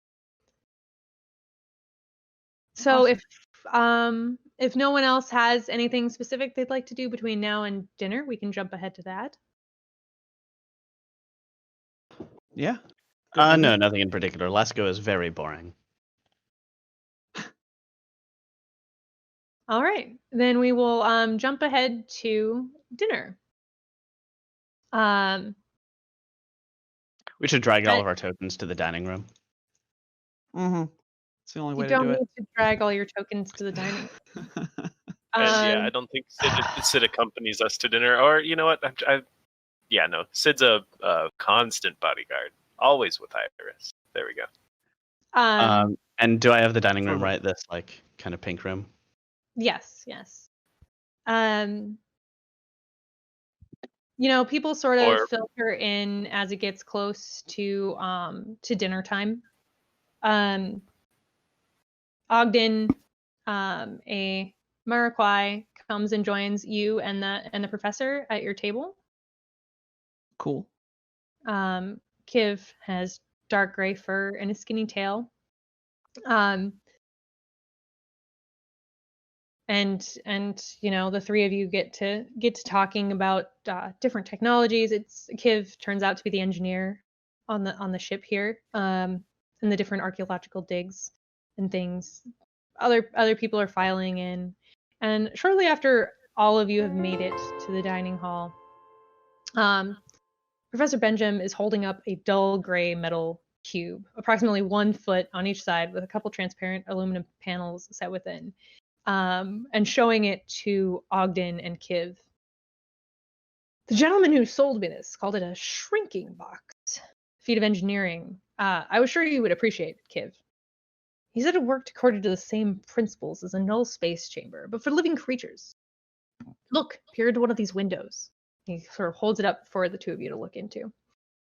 So if no one else has anything specific they'd like to do between now and dinner, we can jump ahead to that. Yeah. No, nothing in particular. Lasco is very boring. All right, then we will jump ahead to dinner. We should drag all of our tokens to the dining room. Mm-hmm. It's the only way You to don't do it. need to drag all your tokens to the dining room. I don't think Sid accompanies us to dinner. Or you know what? No. Sid's a constant bodyguard, always with Iris. There we go. And do I have the dining room Totally. right? This like kind of pink room. Yes. People sort of filter in as it gets close to dinner time. Ogden, a Maraquai, comes and joins you and the professor at your table. Cool. Kiv has dark gray fur and a skinny tail. And the three of you get to talking about different technologies. Kiv turns out to be the engineer on the ship here, and the different archaeological digs and things. Other people are filing in, and shortly after all of you have made it to the dining hall, Professor Benjamin is holding up a dull gray metal cube, approximately 1 foot on each side, with a couple transparent aluminum panels set within, and showing it to Ogden and Kiv. The gentleman who sold me this called it a shrinking box. Feat of engineering. I was sure you would appreciate it, Kiv. He said it worked according to the same principles as a null space chamber, but for living creatures. Look, peer into one of these windows. He sort of holds it up for the two of you to look into.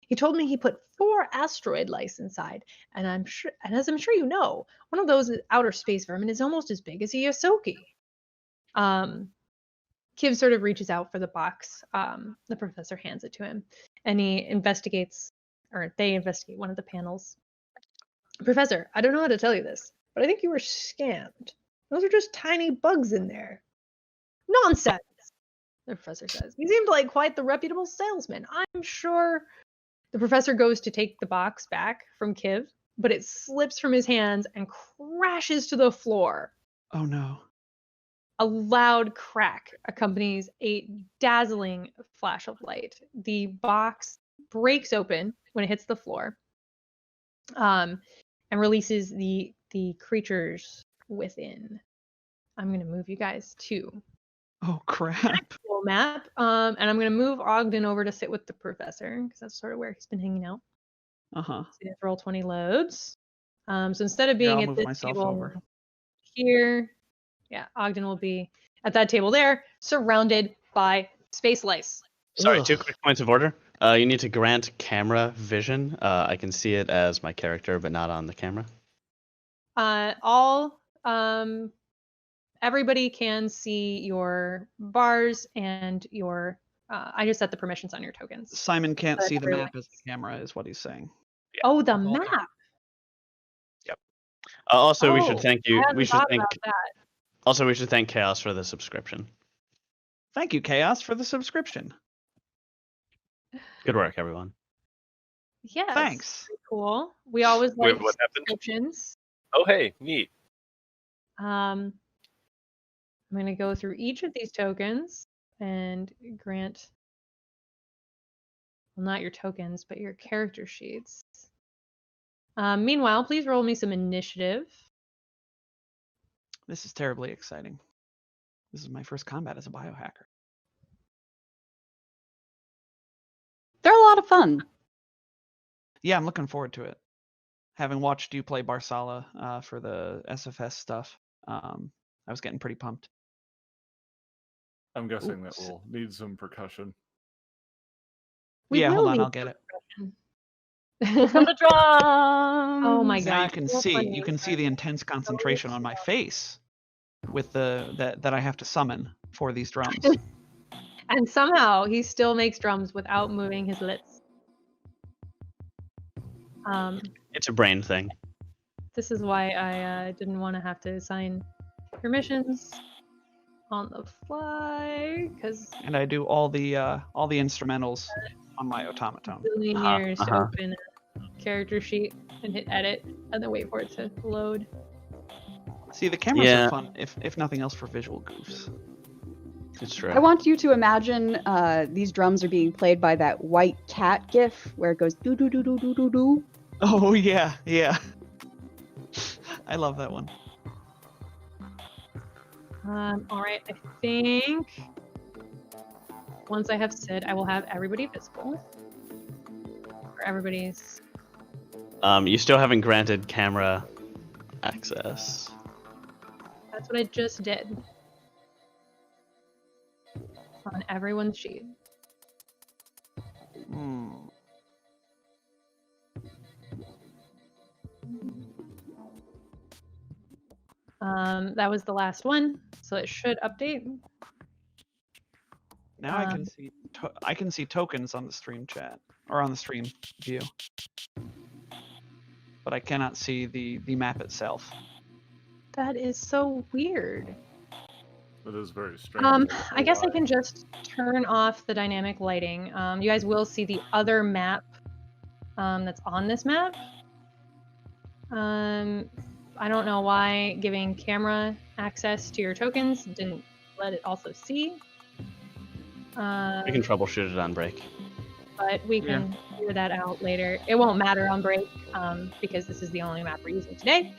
He told me he put 4 asteroid lice inside, and as I'm sure you know, one of those outer space vermin is almost as big as a Yosoki. Kiv sort of reaches out for the box. The professor hands it to him, and they investigate one of the panels. Professor, I don't know how to tell you this, but I think you were scammed. Those are just tiny bugs in there. Nonsense, the professor says. He seemed like quite the reputable salesman. I'm sure. The professor goes to take the box back from Kiv, but it slips from his hands and crashes to the floor. Oh no. A loud crack accompanies a dazzling flash of light. The box breaks open when it hits the floor, and releases the creatures within. I'm going to move you guys to Oh crap. actual map, and I'm going to move Ogden over to sit with the professor, because that's sort of where he's been hanging out. Uh-huh. So roll 20 loads. So instead of Here, being I'll at move this myself table over. here, Ogden will be at that table there, surrounded by space lice. Sorry, Ugh. 2 quick points of order. You need to grant camera vision. I can see it as my character, but not on the camera. Everybody can see your bars and your. I just set the permissions on your tokens. Simon can't But see the everyone- map as the camera is what he's saying. Oh, the All map. done. Also, we should Oh, thank you. I hadn't thought about that. Also, we should thank Chaos for the subscription. Thank you, Chaos, for the subscription. Good work, everyone. Yes. Thanks. Pretty cool. We always Wait, like what happened? subscriptions. Oh, hey, neat. I'm going to go through each of these tokens and grant, well, not your tokens, but your character sheets. Meanwhile, please roll me some initiative. This is terribly exciting. This is my first combat as a biohacker. They're a lot of fun. Yeah, I'm looking forward to it. Having watched you play Barsala for the SFS stuff, I was getting pretty pumped. I'm guessing Oops. that will need some percussion. We Yeah, will hold on, need I'll get it. From the drums. Oh my Now god. you can see the intense concentration on my face with that I have to summon for these drums. And somehow he still makes drums without moving his lips. It's a brain thing. This is why I didn't want to have to assign permissions on the fly, because And I do all the instrumentals on my automaton. billion years to uh-huh. open a character sheet and hit edit and then wait for it to load. See, the cameras Yeah. are fun, if nothing else, for visual goofs. It's true. I want you to imagine these drums are being played by that white cat gif where it goes doo doo doo doo doo doo doo. Oh yeah, yeah. I love that one. All right, I think once I have Sid, I will have everybody visible. Or everybody's. You still haven't granted camera access. That's what I just did. On everyone's sheet. Hmm. That was the last one, so it should update. Now I can see tokens on the stream chat or on the stream view, but I cannot see the map itself. That is so weird. It is very strange. I guess I can just turn off the dynamic lighting. You guys will see the other map that's on this map. I don't know why giving camera access to your tokens didn't let it also see. We can troubleshoot it on break. But we can figure that out later. It won't matter on break because this is the only map we're using today.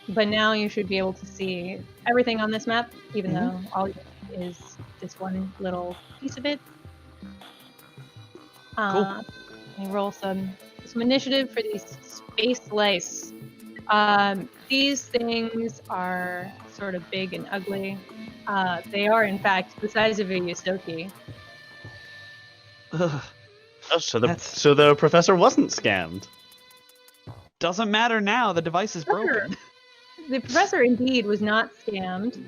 But now you should be able to see everything on this map, even though all you get is this one little piece of it. Cool. Let me roll some initiative for these space lice. These things are sort of big and ugly. They are, in fact, the size of a Yusoki. Ugh. Oh, so the professor wasn't scammed. Doesn't matter now. The device is broken. The professor indeed was not scammed.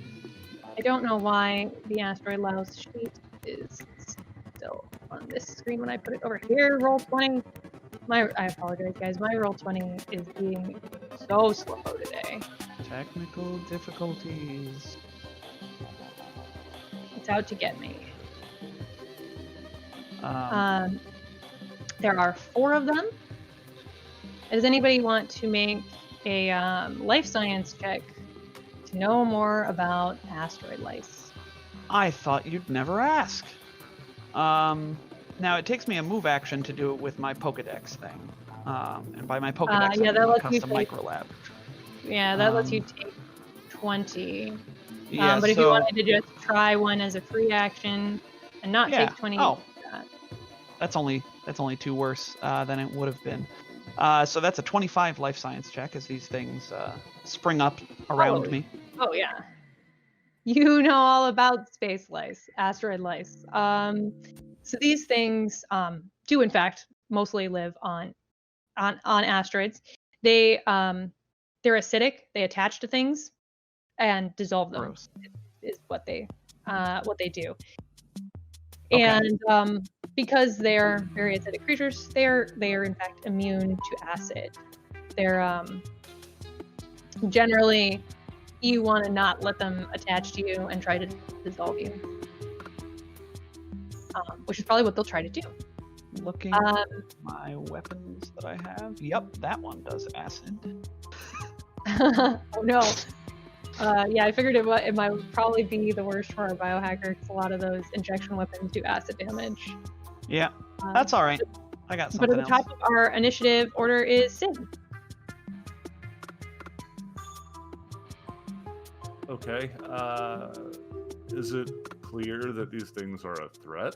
I don't know why the asteroid louse sheet is still on this screen when I put it over here. Roll 20. I apologize, guys. My roll 20 is being so slow today. Technical difficulties. It's out to get me. There are 4 of them. Does anybody want to make a life science check to know more about asteroid lice? I thought you'd never ask. Now it takes me a move action to do it with my Pokedex thing. And by my Pokedex, I mean lets my you custom take- microlab. Yeah, that lets you take 20. Yeah, but if you wanted to just try one as a free action and not take 20, you Oh. can do that. That's only 2 worse than it would have been. So that's a 25 life science check as these things spring up around me. Oh yeah. You know all about space lice, asteroid lice. So these things do in fact mostly live on asteroids. They're acidic. They attach to things and dissolve them. Gross. Is what they do. Okay. And because they're very acidic creatures, they are in fact immune to acid. They're generally, you want to not let them attach to you and try to dissolve you, which is probably what they'll try to do. Looking at my weapons that I have. Yep, that one does acid. Oh no. Yeah, I figured it might probably be the worst for our biohacker because a lot of those injection weapons do acid damage. Yeah, that's all right. I got something But at the top of our initiative order is Sid. Okay. Is it clear that these things are a threat?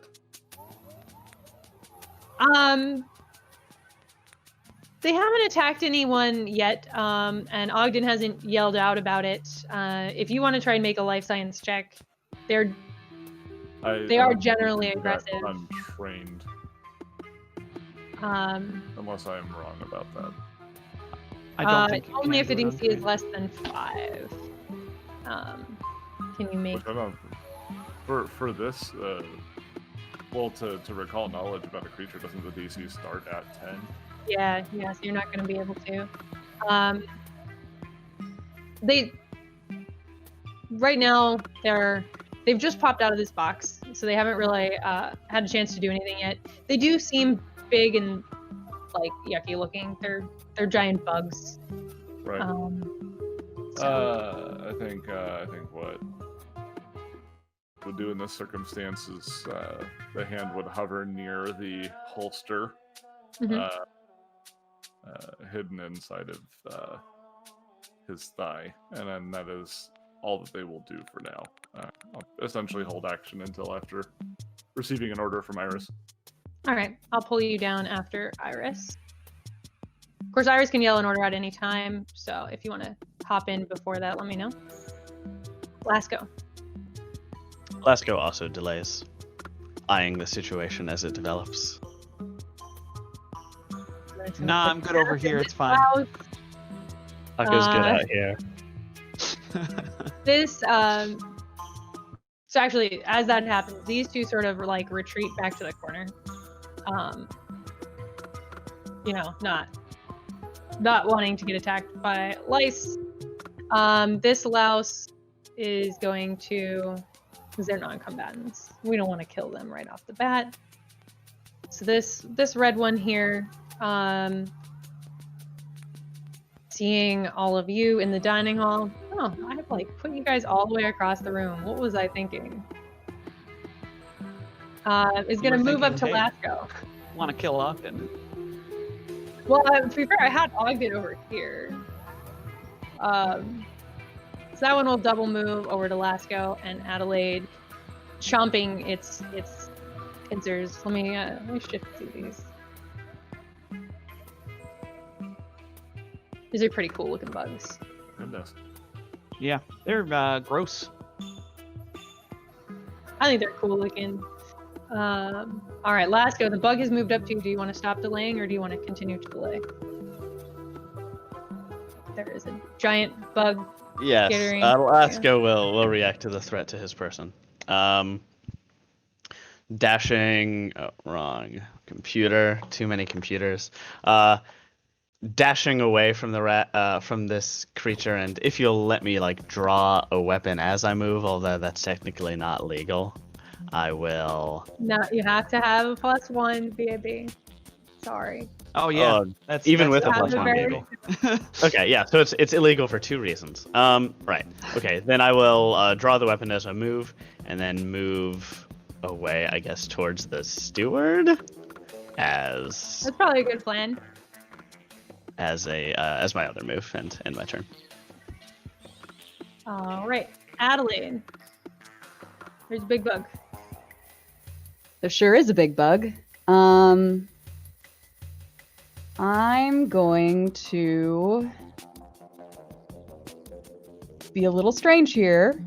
They haven't attacked anyone yet, and Ogden hasn't yelled out about it. If you want to try and make a life science check, they are generally aggressive. Untrained. Unless I am wrong about that. I don't think you only can if the do it DC is untrained. less than 5. Can you make? Which I don't, for this, well, to recall knowledge about a creature, doesn't the DC start at 10? Yeah, so you're not going to be able to. Right now they've just popped out of this box, so they haven't really had a chance to do anything yet. They do seem big and like yucky looking. They're giant bugs. Right. So. I think what would do in this circumstance is the hand would hover near the holster. Mhm. hidden inside of his thigh, and then that is all that they will do for now. I'll essentially hold action until after receiving an order from Iris. All right, I'll pull you down after Iris. Of course, Iris can yell an order at any time, so if you want to hop in before that, let me know. Lasco. Lasco also delays, eyeing the situation as it develops. Nah, I'm good over here. It's fine. Lasco's good out here. This, so actually, as that happens, these two sort of like retreat back to the corner. Not wanting to get attacked by lice. This louse is going to, because they're non-combatants, we don't want to kill them right off the bat. So this red one here, seeing all of you in the dining hall. Oh, I've like put you guys all the way across the room. What was I thinking? Is going to move up to Lasco. Want to kill Ogden? Well, to be fair, I had Ogden over here. So that one will double move over to Lasco, and Adelaide chomping its pincers. Let me shift through these. These are pretty cool looking bugs. Goodness. Yeah, they're gross. I think they're cool looking. All right, Lasco, the bug has moved up to you. Do you want to stop delaying, or do you want to continue to delay? There is a giant bug. Yes, skittering. Lasco will react to the threat to his person. Dashing, wrong computer. Too many computers. Dashing away from the from this creature, and if you'll let me like draw a weapon as I move, although that's technically not legal, I will. No, you have to have a +1 BAB. Sorry. Oh yeah, that's even with a +1 illegal. Okay, yeah, so it's illegal for 2 reasons. Right. Okay, then I will draw the weapon as I move, and then move away, I guess, towards the steward, That's probably a good plan. as my other move and end my turn. All right, Adelaide. There's a big bug. There sure is a big bug. I'm going to be a little strange here.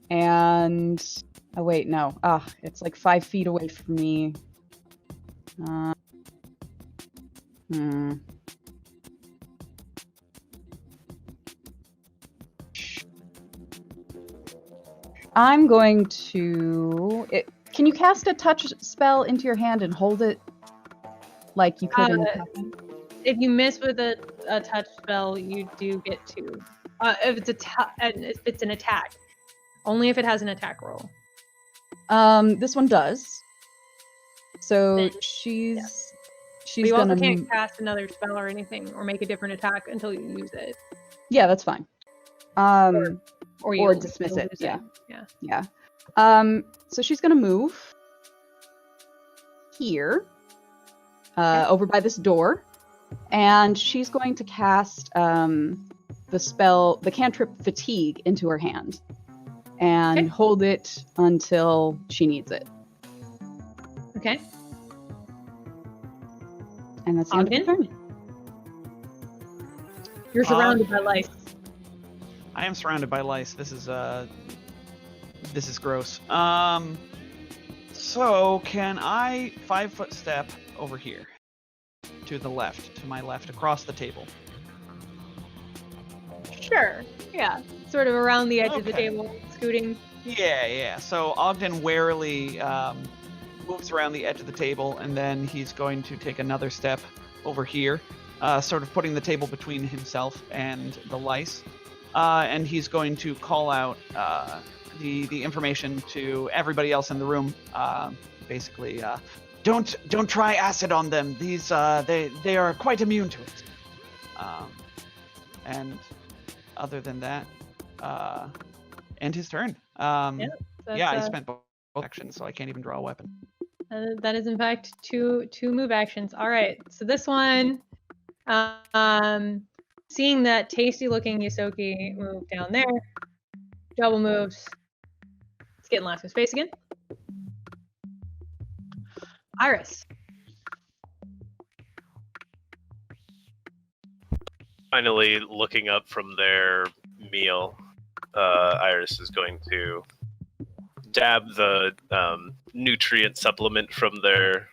And oh wait, no. It's like 5 feet away from me. I'm going to. Can you cast a touch spell into your hand and hold it like you could in If you miss with a touch spell, you do get 2. If it's an attack, only if it has an attack roll. This one does. So Then, she's But you gonna. also can't cast another spell or anything, or make a different attack until you use it. Yeah, that's fine. Or dismiss it. Yeah. Yeah. So she's gonna move here, over by this door, and she's going to cast the cantrip Fatigue into her hand, and hold it until she needs it. Okay. And that's the end of the turn. You're surrounded by lice. I am surrounded by lice. This is gross. So can I 5-foot step over here to the left, to my left, across the table? Sure. Yeah. Sort of around the edge of the Okay. table, scooting. Yeah. So Ogden warily moves around the edge of the table, and then he's going to take another step over here, sort of putting the table between himself and the lice. And he's going to call out the information to everybody else in the room. Basically, don't try acid on them. These they are quite immune to it. And other than that, end his turn. I spent both actions, so I can't even draw a weapon. That is in fact two move actions. All right. So this one Seeing that tasty-looking Yosoki move down there, double moves. Let's get in Lasco's space again. Iris. Finally, looking up from their meal, Iris is going to dab the nutrient supplement from their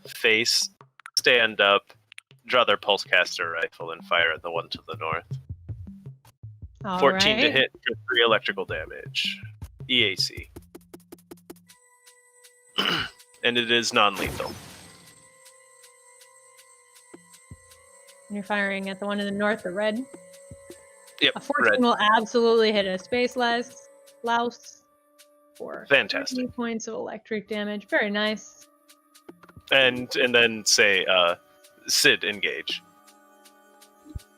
face, stand up, draw their pulsecaster rifle, and fire at the one to the north. All 14 to right. hit for 3 electrical damage. EAC. And it is non-lethal. And you're firing at the one in the north, the red. Yep, A 14 red. will absolutely hit a space louse for Fantastic. 30 points of electric damage. Very nice. And then say, Sid, engage.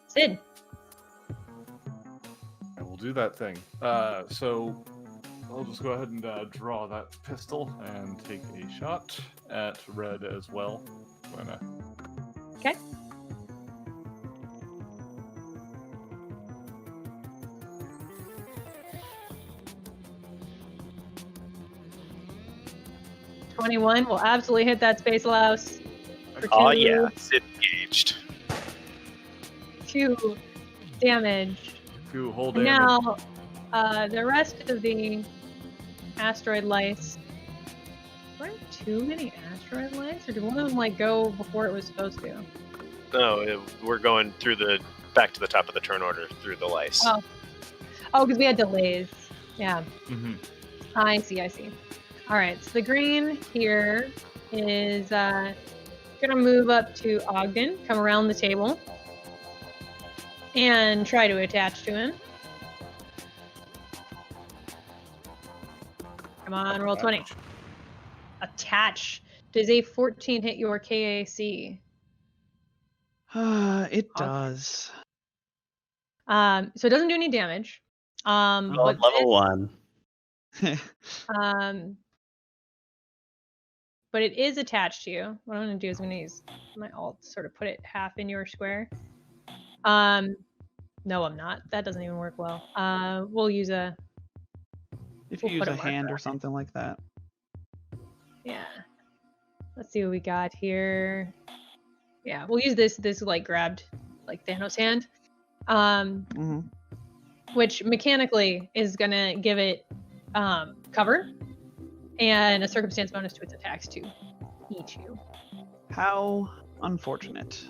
Sid. I will do that thing. So I'll just go ahead and draw that pistol and take a shot at red as well. Okay. $21 will absolutely hit that space louse. For Oh two- yeah, Sid engaged. 2 damage. Two whole And damage. now, the rest of the asteroid lice. Were there too many asteroid lice, or did one of them like go before it was supposed to? No, we're going through back to the top of the turn order through the lice. Oh, because we had delays. Yeah. Mm-hmm. I see. All right, so the green here is gonna move up to Ogden, come around the table, and try to attach to him. Come on, roll 20. Attach. Does a 14 hit your KAC? It Awesome. does. So it doesn't do any damage. But Level 1. but it is attached to you. What I'm gonna do is I'm gonna use my alt to sort of put it half in your square. No, I'm not. That doesn't even work well. We'll use a If We'll you use put a a marker hand on or it. something like that. yeah. Let's see what we got here. Yeah, we'll use this like grabbed like Thanos hand. Mm-hmm. Which mechanically is gonna give it cover and a circumstance bonus to its attacks to eat you. How unfortunate.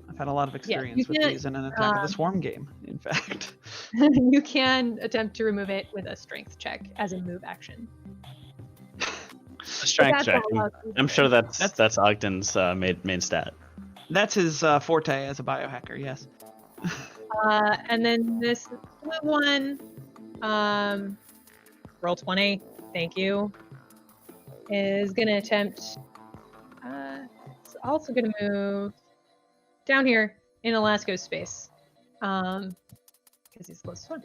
I've had a lot of experience with can't, these in an Attack of the Swarm game, in fact. You can attempt to remove it with a strength check as a move action. Strength But check. all allowed to- I'm sure that's Ogden's main stat. That's his forte as a biohacker, yes. And then this blue one, roll 20, thank you, is going to attempt, it's also going to move down here in Alasko's space, because he's the closest one.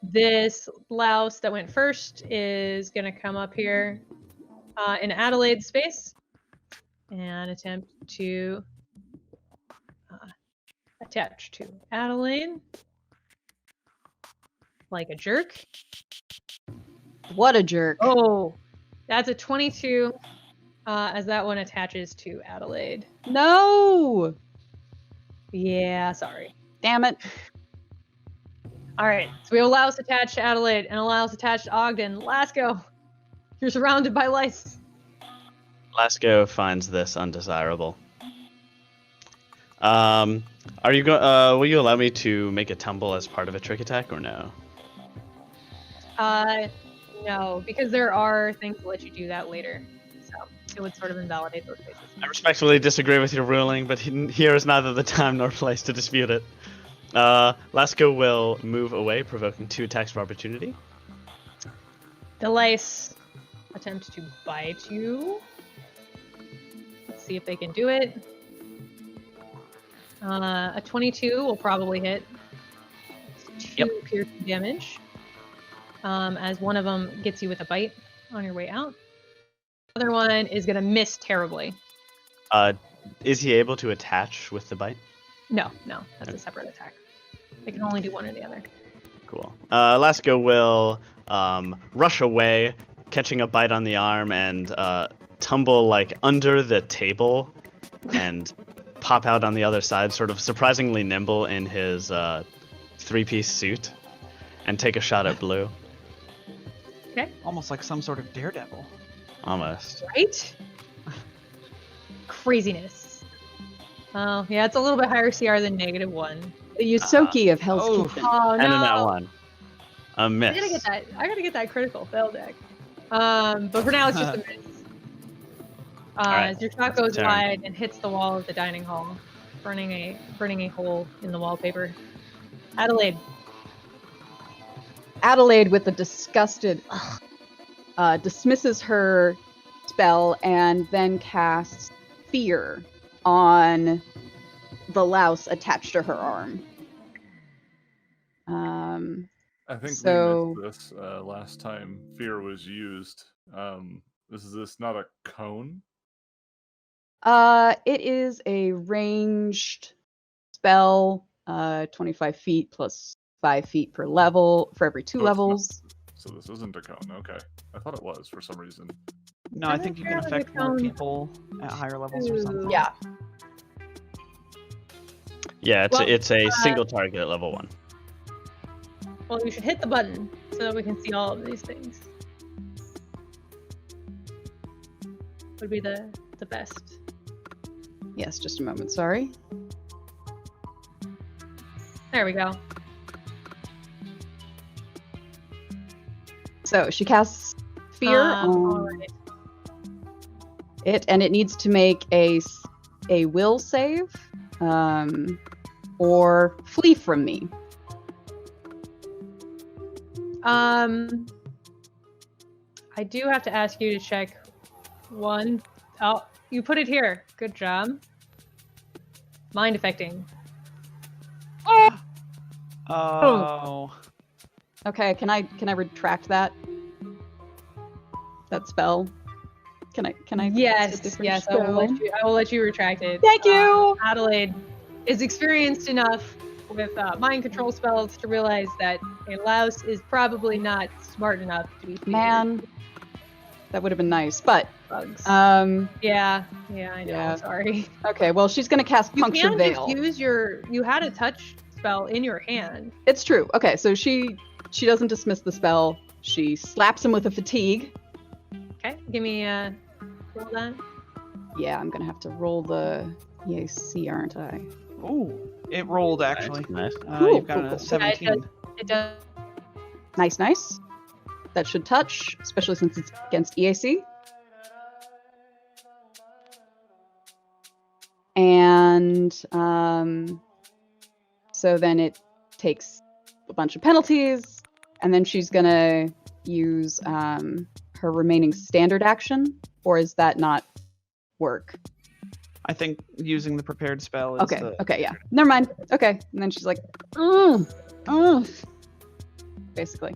This louse that went first is going to come up here in Adelaide's space and attempt to attach to Adelaide like a jerk. What a jerk. Oh, that's a 22 as that one attaches to Adelaide. No! Yeah, sorry. Damn it. All right, so we allow us attached to Adelaide and allow us attached to Ogden. Lasco, you're surrounded by lice. Lasco finds this undesirable. Are you will you allow me to make a tumble as part of a trick attack or no? No, because there are things that let you do that later. So it would sort of invalidate those cases. I respectfully disagree with your ruling, but here is neither the time nor place to dispute it. Lasco will move away, provoking 2 attacks of opportunity. The lice attempt to bite you. Let's see if they can do it. A 22 will probably hit. It's 2 piercing damage. As one of them gets you with a bite on your way out. The other one is going to miss terribly. Is he able to attach with the bite? No, that's a separate attack. They can only do one or the other. Cool. Lasco will rush away, catching a bite on the arm, and tumble like under the table, and pop out on the other side, sort of surprisingly nimble in his three-piece suit, and take a shot at Blue. Okay. Almost like some sort of daredevil. Almost. Right? Craziness. Oh, yeah, it's a little bit higher CR than -1. The Yosoki of Hell's oh. Kitchen. Oh, no. And in that one. A I miss. gotta get that critical fail deck. But for now, it's just a miss. Alright, As your shot goes turn. wide and hits the wall of the dining hall, burning a hole in the wallpaper. Adelaide. Adelaide, with a disgusted, dismisses her spell and then casts Fear on the louse attached to her arm. I think So- we missed this last time fear was used. Is this not a cone? It is a ranged spell, 25 feet plus 5 feet per level for every 2 Oh, it's not- levels. So this isn't a cone. Okay, I thought it was for some reason. No, I I think you can don't have affect a more cone. people at higher levels or something. Yeah. Yeah, it's Well, it's a single target at level 1. Well, you should hit the button so that we can see all of these things. Would be the best. Yes, just a moment, sorry. There we go. So she casts Fear on Alright. it, and it needs to make a will save, or flee from me. I do have to ask you to check one. Oh, you put it here. Good job. Mind affecting. Oh. Okay, can I retract that spell? Can I? It's a Yes, different yes. I will let you retract it. Thank you. Adelaide is experienced enough with mind control spells to realize that a louse is probably not smart enough to be feared. Man, that would have been nice, but Bugs. yeah. Yeah, I know. yeah. Sorry. Okay, well she's gonna cast You Puncture can Veil. just use you had a touch spell in your hand. It's true. Okay, so she doesn't dismiss the spell. She slaps him with a fatigue. Okay, give me roll that. Yeah, I'm gonna have to roll the EAC, aren't I? Ooh, it rolled actually. Nice. Cool, You've got cool, a cool. 17. It does. Nice. That should touch, especially since it's against EAC. And so then it takes a bunch of penalties, and then she's gonna use her remaining standard action, or is that not work? I think using the prepared spell is Okay, the... okay, yeah. Never mind. Okay. And then she's like, basically.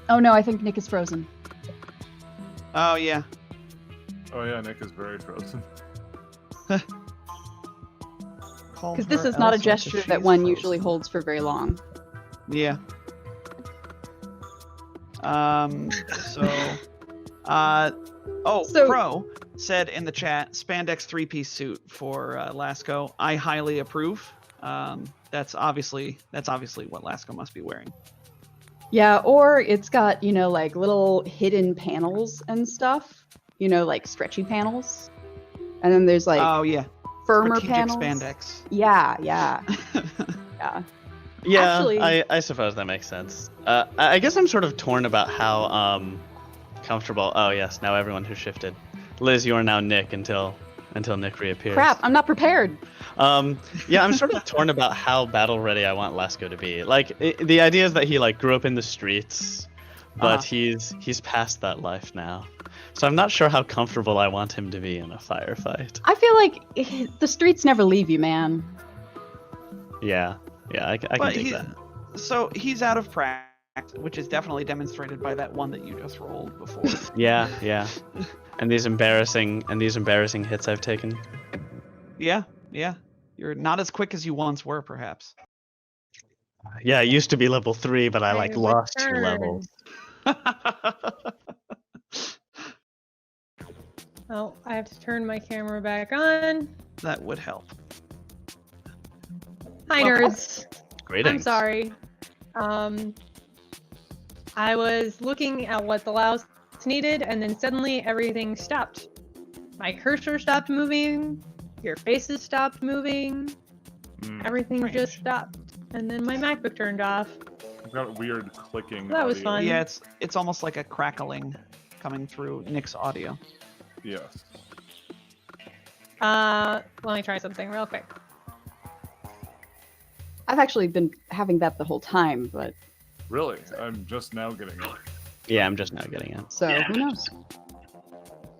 Oh no, I think Nick is frozen. Oh, yeah. Oh yeah, Nick is very frozen. Because this is not a gesture that one usually holds for very long. Yeah. So, So- Pro said in the chat, spandex 3-piece suit for Lasco. I highly approve. That's obviously what Lasco must be wearing. Yeah, or it's got, like little hidden panels and stuff. Like stretchy panels. And then there's like Oh yeah, firmer strategic panels. spandex. Yeah. Yeah. Yeah, Actually- I suppose that makes sense. I guess I'm sort of torn about how comfortable. Oh yes, now everyone who shifted. Liz, you are now Nick until Nick reappears. Crap, I'm not prepared. Yeah, I'm sort of torn about how battle ready I want Lasco to be. Like the idea is that he like grew up in the streets, but he's past that life now. So I'm not sure how comfortable I want him to be in a firefight. I feel like the streets never leave you, man. Yeah, I can But dig he, that. so he's out of practice. which is definitely demonstrated by that one that you just rolled before. Yeah, yeah. And these embarrassing hits I've taken. Yeah. You're not as quick as you once were, perhaps. Yeah, I used to be level 3, but I like lost 2 returned. levels. Oh, I have to turn my camera back on. That would help. Hi, Welcome. nerds. Greetings. I'm sorry. I was looking at what the louse needed, and then suddenly everything stopped. My cursor stopped moving. Your faces stopped moving. Everything strange. just stopped, and then my MacBook turned off. I've got weird clicking. That was audio. fun. Yeah, it's almost like a crackling coming through Nick's audio. Yes. Let me try something real quick. I've actually been having that the whole time, but Really? I'm just now getting it. Yeah, I'm just now getting it. so who knows?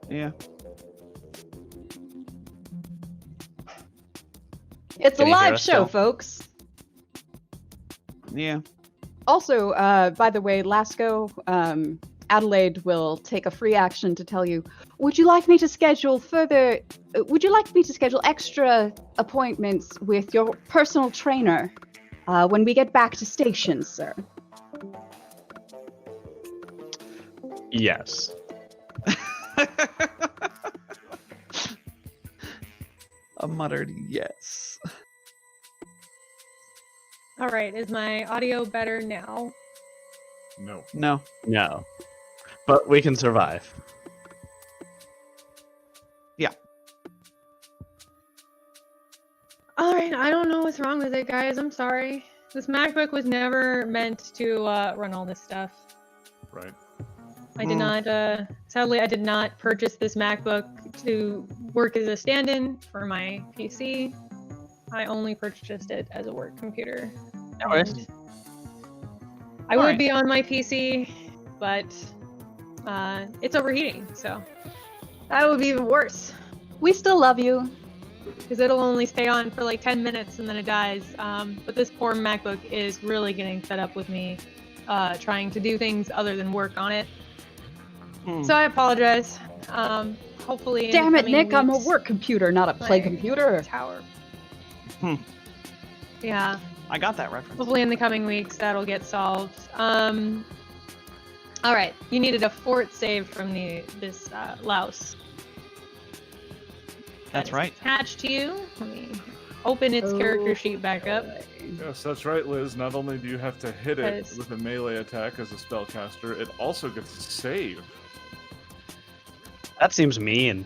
Yeah. It's Can a you hear live us show, still? folks. Yeah. Also, by the way, Lasco, Adelaide will take a free action to tell you, would you like me to schedule extra appointments with your personal trainer when we get back to station, sir? Yes. A muttered yes. All right, is my audio better now? No. No. No. But we can survive. All right, I don't know what's wrong with it, guys. I'm sorry. This MacBook was never meant to run all this stuff. Right. I did not, sadly, I did not purchase this MacBook to work as a stand-in for my PC. I only purchased it as a work computer. Alright. And I would be on my PC, but it's overheating, so that would be even worse. We still love you. Because it'll only stay on for like 10 minutes and then it dies. But this poor MacBook is really getting fed up with me trying to do things other than work on it. So I apologize. Hopefully, in Damn the it, coming Nick, I'm a weeks, work computer, not a play my computer. Tower. Hmm. Yeah. I got that reference. Hopefully, in the coming weeks, that'll get solved. All right, you needed a fort save from this louse. That's That is right. attached to you. Let me open its character sheet back up. Yes, that's right, Liz. Not only do you have to hit it Because- with a melee attack as a spellcaster, it also gets to save. That seems mean.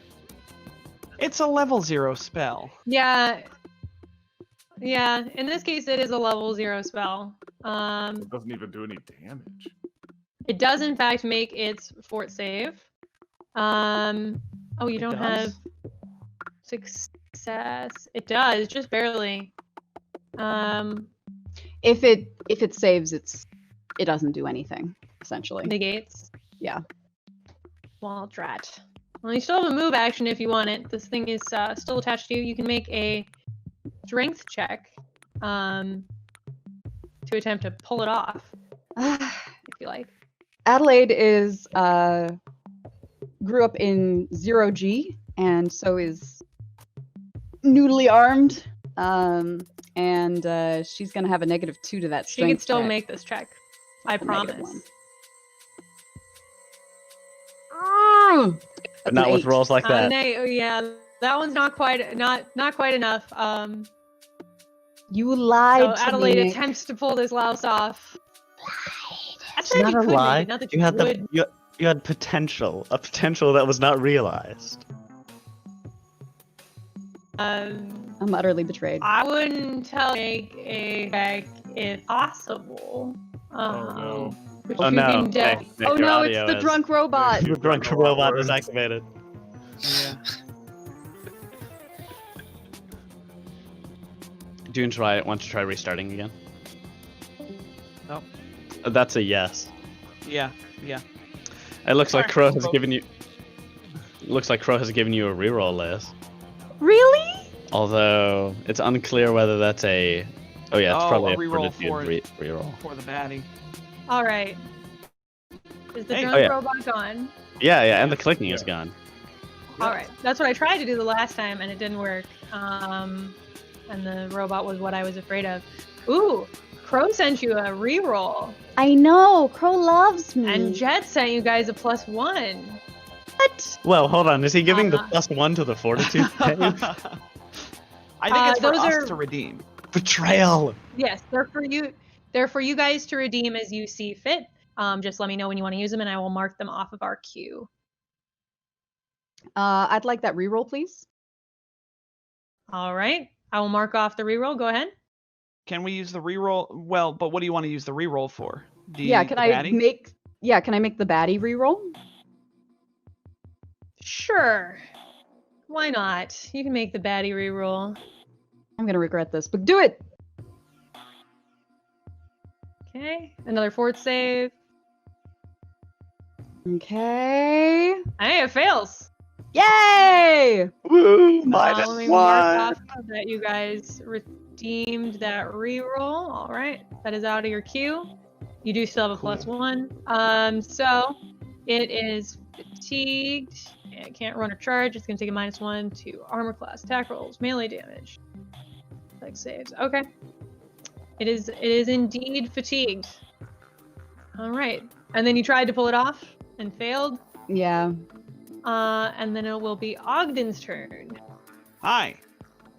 It's a level 0 spell. Yeah. Yeah, in this case, it is a level 0 spell. It doesn't even do any damage. It does, in fact, make its fort save. Oh, you don't have success. It does, just barely. If it saves, it doesn't do anything, essentially. Negates. Yeah. Well, drat. Well, you still have a move action if you want it. This thing is still attached to you. You can make a strength check to attempt to pull it off, if you like. Adelaide is grew up in 0G, and so is newly armed. And she's gonna have a -2 to that She strength can still check. make this check. I A -1. promise. But That's not an with 8. rolls like that. Yeah, that one's not quite enough. You lied So to Adelaide me. Nick. attempts to pull this louse off. It's Actually, not you a could make lie. it, not that You had would. you had potential, a potential that was not realized. I'm utterly betrayed. I wouldn't tell make a check if possible. no. Which Oh you no! can de- Nick, Oh your no, it's audio the is- drunk robot. The drunk robot is activated. Yeah. Do you want to try restarting again? Nope. That's a yes. Yeah. It looks like Alright, Crow has well- given you. Looks like Crow has given you a reroll, Liz. Really? Although it's unclear whether that's a. Oh yeah, it's Oh, probably a a reroll fortitude for- reroll. For the baddie. All right. Is the Hey. drunk Oh, yeah. robot gone? Yeah, and the clicking is gone. All right. That's what I tried to do the last time, and it didn't work. And the robot was what I was afraid of. Ooh, Crow sent you a reroll, I know. Crow loves me. and Jet sent you guys a +1. What? Well, hold on. Is he giving the Uh-huh. +1 to the fortitude save? I think it's for those us are- to redeem. Betrayal. Yes, they're for you. They're for you guys to redeem as you see fit. Just let me know when you want to use them, and I will mark them off of our queue. I'd like that reroll, please. All right. I will mark off the reroll. Go ahead. Can we use the reroll? Well, but what do you want to use the reroll for? Yeah, can the I baddie? make? Yeah, can I make the baddie reroll? Sure. Why not? You can make the baddie reroll. I'm gonna regret this, but do it. Okay. Another fort save. Okay. Hey, it fails. Yay! Woo! Let me mark off that you guys redeemed that reroll. All right. That is out of your queue. You do still have a Cool. +1. So it is fatigued. It can't run or charge. It's going to take a -1 to armor class, attack rolls, melee damage, like saves. Okay. It is indeed fatigued. All right. And then you tried to pull it off and failed. Yeah. And then it will be Ogden's turn. Hi.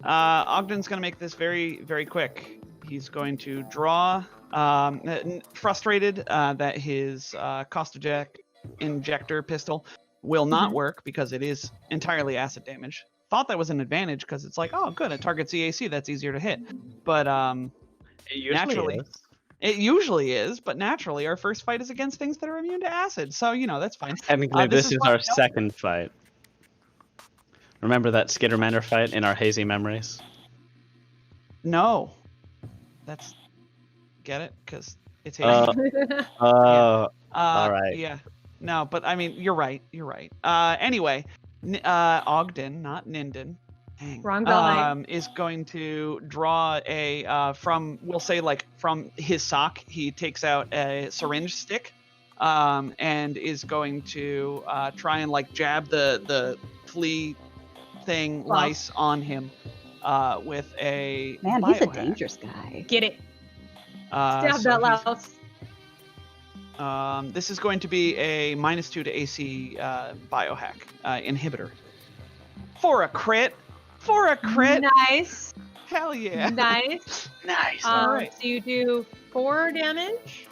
Ogden's going to make this very, very quick. He's going to draw, frustrated that his Costa injector pistol will not work because it is entirely acid damage. Thought that was an advantage because it's like, oh, good, it targets EAC, that's easier to hit. But It usually naturally, is. it usually is, but naturally, our first fight is against things that are immune to acid. So, that's fine. Technically, this is what- our second fight. Remember that Skittermander fight in our hazy memories? No. That's. Get it? Because it's hazy. All right. Yeah. No, but I mean, you're right. You're right. Anyway, Ogden, not Ninden. Dang. Wrong guy. Is going to draw a from we'll say like from his sock. He takes out a syringe stick, and is going to try and like jab the flea thing Wow. lice on him, with a Man, he's a biohack. dangerous guy. Get it. So Stab that he's- louse. This is going to be a -2 to AC biohack inhibitor. For a crit! For a crit! Nice. Hell yeah! Nice. Nice. Alright. So you do 4 damage.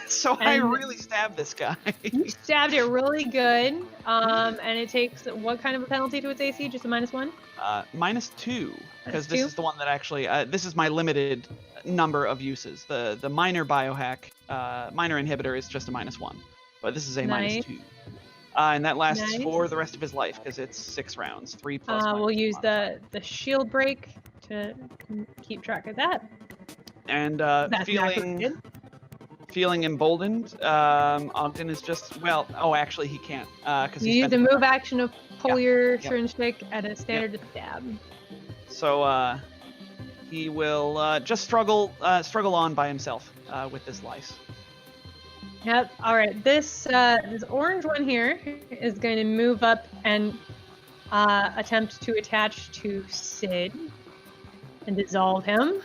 So I And- really stabbed this guy. You stabbed it really good. And it takes what kind of a penalty to its AC? Just a -1? -2, because this -2? is the one that actually. This is my limited number of uses. The minor biohack, minor inhibitor is just a -1, but this is a Nice. -2. And that lasts Nice. for the rest of his life because it's 6 rounds, 3 plus. We'll minus use modifier. the shield break to keep track of that. And That's not feeling good. feeling emboldened, Ogden is just actually he can't because You he use the spent move action to pull your yeah. syringe stick at a standard to stab. so he will just struggle on by himself with this lice. Yep. All right. This orange one here is going to move up and attempt to attach to Sid and dissolve him.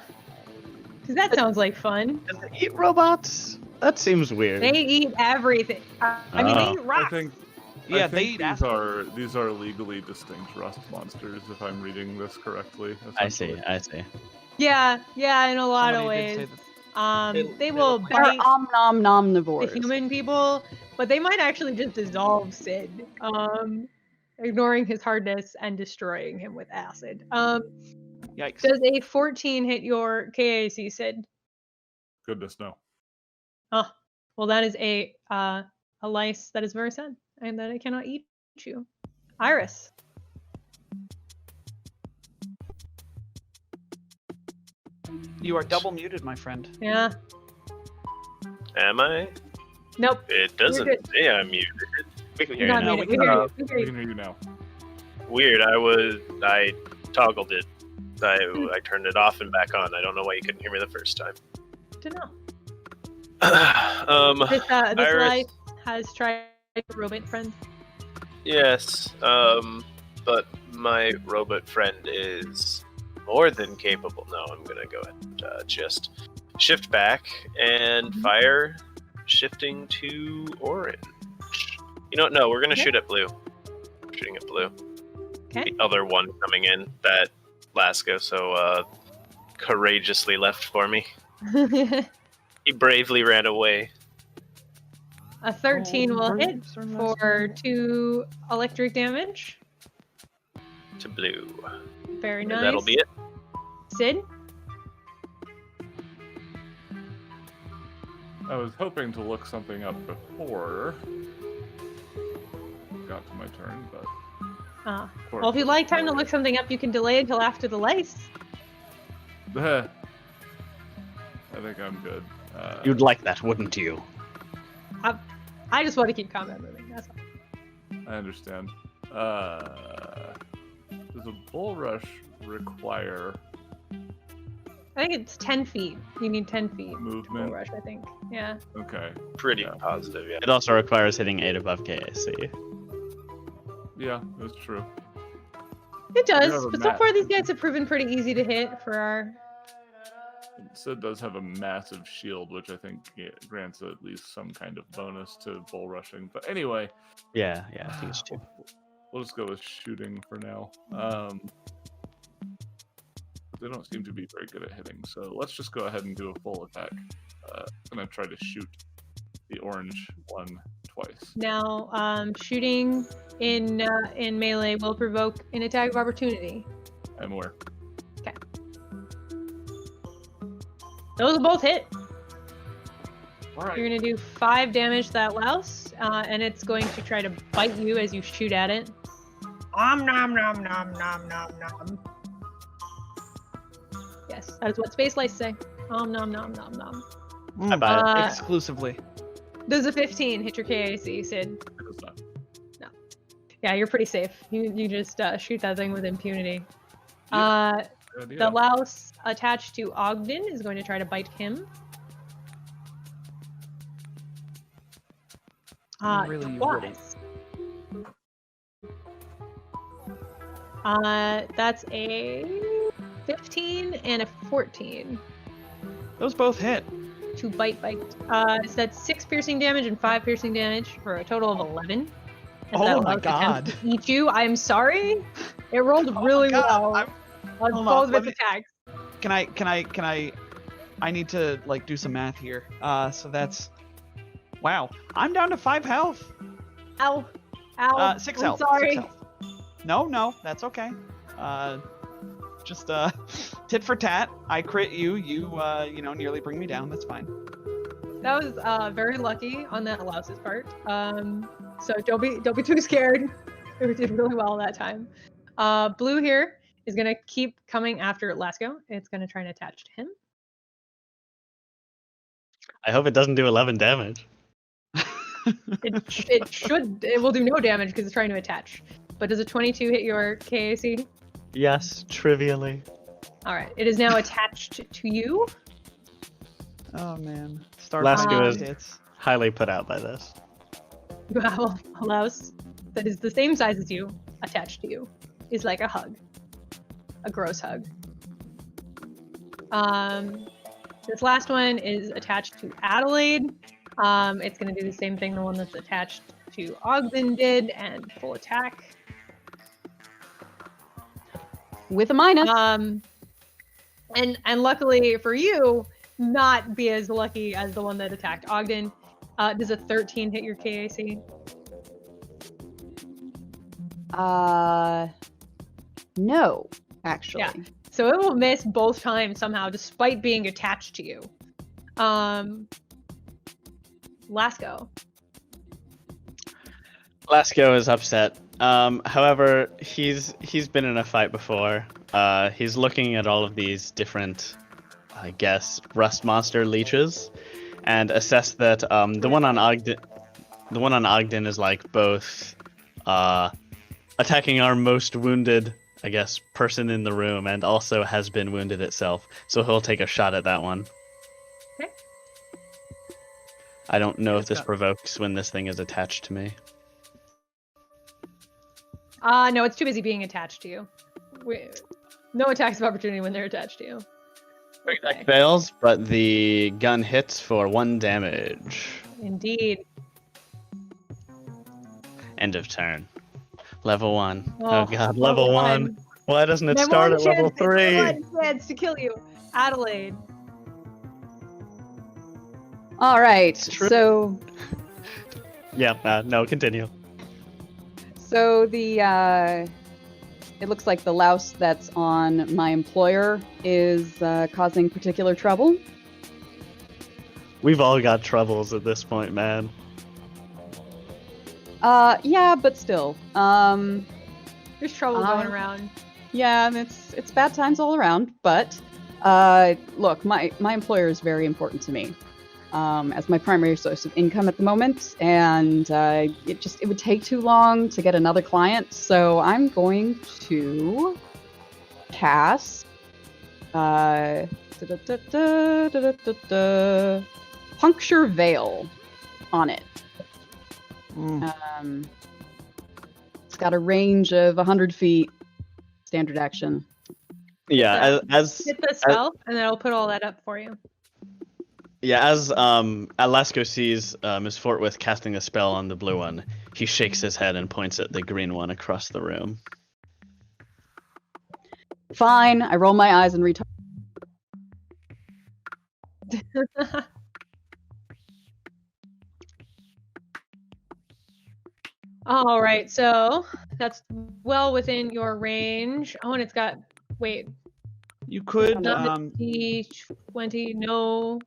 Because that sounds like fun. Does it eat robots? That seems weird. They eat everything. I mean, they eat I rocks. think Yeah, I they think eat these acid. these are legally distinct rust monsters, if I'm reading this correctly. I see. essentially. I see. Yeah, in a lot of Somebody did ways. say that They they will look like- They're bite omnivores. the human people, but they might actually just dissolve Sid, ignoring his hardness and destroying him with acid. Yikes. Does a 14 hit your KAC, Sid? Goodness no. Oh, well, that is a lice that is very sad, and that I cannot eat you. Iris. You are double muted, my friend. Yeah. Am I? Nope. It doesn't good. say I'm muted. We can You're hear you not now. muted. we We hear can- you. We hear We you. can hear you now. Weird. I toggled it. I turned it off and back on. I don't know why you couldn't hear me the first time. Don't know. This Iris, life has tried robot friend. yes, but my robot friend is more than capable. No, I'm gonna go ahead and just shift back and fire, shifting to orange. You know what? No, we're gonna shoot at blue. Shooting at blue. Okay. The other one coming in, that Lasco, so courageously left for me. He bravely ran away. A 13 will hit for 2 electric damage. To blue. Very And nice. that'll be it. Sid? I was hoping to look something up before it got to my turn, but Ah. of course. Well, if you'd like time to look something up, you can delay until after the lice. I think I'm good. You'd like that, wouldn't you? I just want to keep combat moving. That's all. I understand. Does a bull rush require I think it's 10 feet. You need 10 feet. to movement? Bull rush, I think. Yeah. Okay. Pretty Yeah. positive, yeah. It also requires hitting 8 above KAC. Yeah, that's true. It does, have a but so map. far these guys have proven pretty easy to hit for our... Sid does have a massive shield, which I think grants at least some kind of bonus to bull rushing. But anyway, Yeah, I think it's 2. we'll just go with shooting for now. They don't seem to be very good at hitting, so let's just go ahead and do a full attack. I'm gonna try to shoot the orange one twice. Now, shooting in melee will provoke an attack of opportunity. I'm aware. Those will both hit. All right. You're going to do 5 damage to that louse, and it's going to try to bite you as you shoot at it. Nom nom nom nom nom nom nom. Yes, that is what space lice say. Nom nom nom nom nom. I buy it. Exclusively. Does a 15 hit your KAC, Sid? It does not. Yeah, you're pretty safe. You just shoot that thing with impunity. Good idea. The louse attached to Ogden is going to try to bite him. Really Twice. That's a 15 and a 14 Those both hit. to bite. So that's 6 piercing damage and 5 piercing damage for a total of 11. As Oh that my louse attempts God. to eat you. I'm sorry. It rolled really well on hold on, both of let its attacks. I need to like do some math here. So that's wow. I'm down to 5 health. Ow. Ow. 6 I'm health. sorry. 6 health. No, that's okay. Just tit for tat. I crit you. You nearly bring me down. That's fine. That was very lucky on that louse's part. So don't be too scared. It did really well that time. Blue here is gonna keep coming after Lasco. It's gonna try and attach to him. I hope it doesn't do 11 damage. It will do no damage because it's trying to attach. But does a 22 hit your KAC? Yes, trivially. All right. It is now attached to you. Oh man. Start Lasco with is hits. highly put out by this. You have a louse that is the same size as you, attached to you. Is like a hug. A gross hug. This last one is attached to Adelaide. It's going to do the same thing the one that's attached to Ogden did, and full attack. With a minus. And luckily for you, not be as lucky as the one that attacked Ogden. Does a 13 hit your KAC? No, actually. Yeah. So it will miss both times somehow, despite being attached to you. Lasco. Lasco is upset. However, he's been in a fight before. He's looking at all of these different, I guess, rust monster leeches, and assessed that the one on Ogden is like both attacking our most wounded, I guess, person in the room, and also has been wounded itself. So he'll take a shot at that one. Okay. I don't know if It's this got- provokes when this thing is attached to me. No, it's too busy being attached to you. No attacks of opportunity when they're attached to you. Okay. Fails, but the gun hits for 1 damage. Indeed. End of turn. Level 1. Oh, Oh, god, level 1. Why doesn't it My start one at level chance- my 3? one chance to kill you, Adelaide. All right. True. So Yeah, no, continue. the it looks like the louse that's on my employer is causing particular trouble. We've all got troubles at this point, man. Yeah, but still. There's trouble going around. Yeah, and it's bad times all around. But look, my employer is very important to me as my primary source of income at the moment, and it would take too long to get another client. So I'm going to cast Puncture Veil on it. Mm. It's got a range of 100 feet. Standard action. Yeah, as Hit the spell, and then I'll put all that up for you. as Alasko sees Miss Fortwith casting a spell on the blue one, he shakes his head and points at the green one across the room. Fine. I roll my eyes and retard. All right, so that's well within your range. Oh, and it's got wait, You could. not D20. No.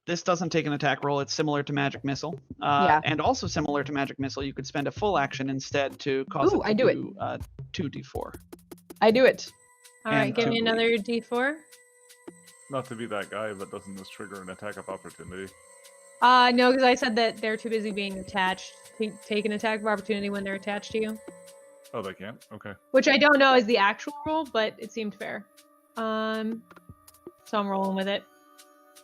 This doesn't take an attack roll. It's similar to Magic Missile. Yeah. And also similar to Magic Missile, you could spend a full action instead to cause Ooh, it to I do it. 2d4. I do it. All right, And give me two another D4. Not to be that guy, but doesn't this trigger an attack of opportunity? No, because I said that they're too busy being attached. Take an attack of opportunity when they're attached to you, Oh, they can't? Okay. which I don't know is the actual rule, but it seemed fair. So I'm rolling with it.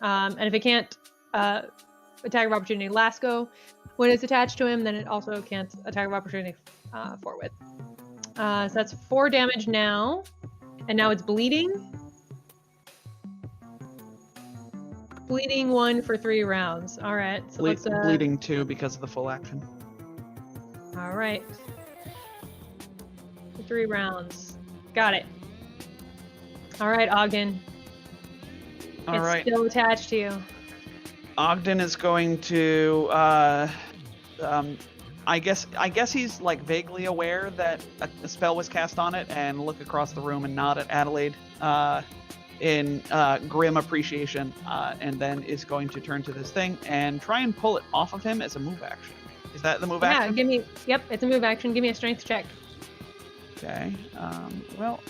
And if it can't attack of opportunity last go when it's attached to him, then it also can't attack of opportunity forward. So that's 4 damage now, and now it's bleeding. Bleeding 1 for 3 rounds. All right, so let's Bleeding 2 because of the full action. All right. 3 rounds. Got it. All right, Ogden. All It's right. still attached to you. Ogden is going to. I guess he's like vaguely aware that a spell was cast on it, and look across the room and nod at Adelaide in grim appreciation, and then is going to turn to this thing and try and pull it off of him as a move action. Is that the move Yeah, action? give me. Yep, it's a move action. Give me a strength check. Okay. Well.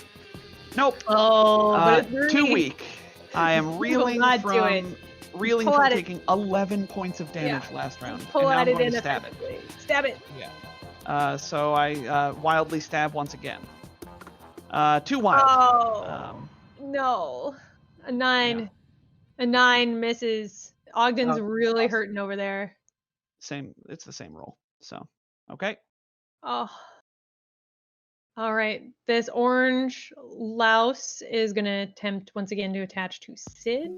Nope. Oh, but it's Too 3. week. I am reeling not do it. from reeling Pull from at it. taking 11 points of damage last round. Pull and now at I'm it going to stab it. ineffectively. Stab it. Yeah. So I wildly stab once again. 2 wild. Oh no, a 9. yeah. A 9 misses. Ogden's Oh, really hurting over there. Same. It's the same roll. So okay. Oh. All right. This orange louse is going to attempt once again to attach to Sid.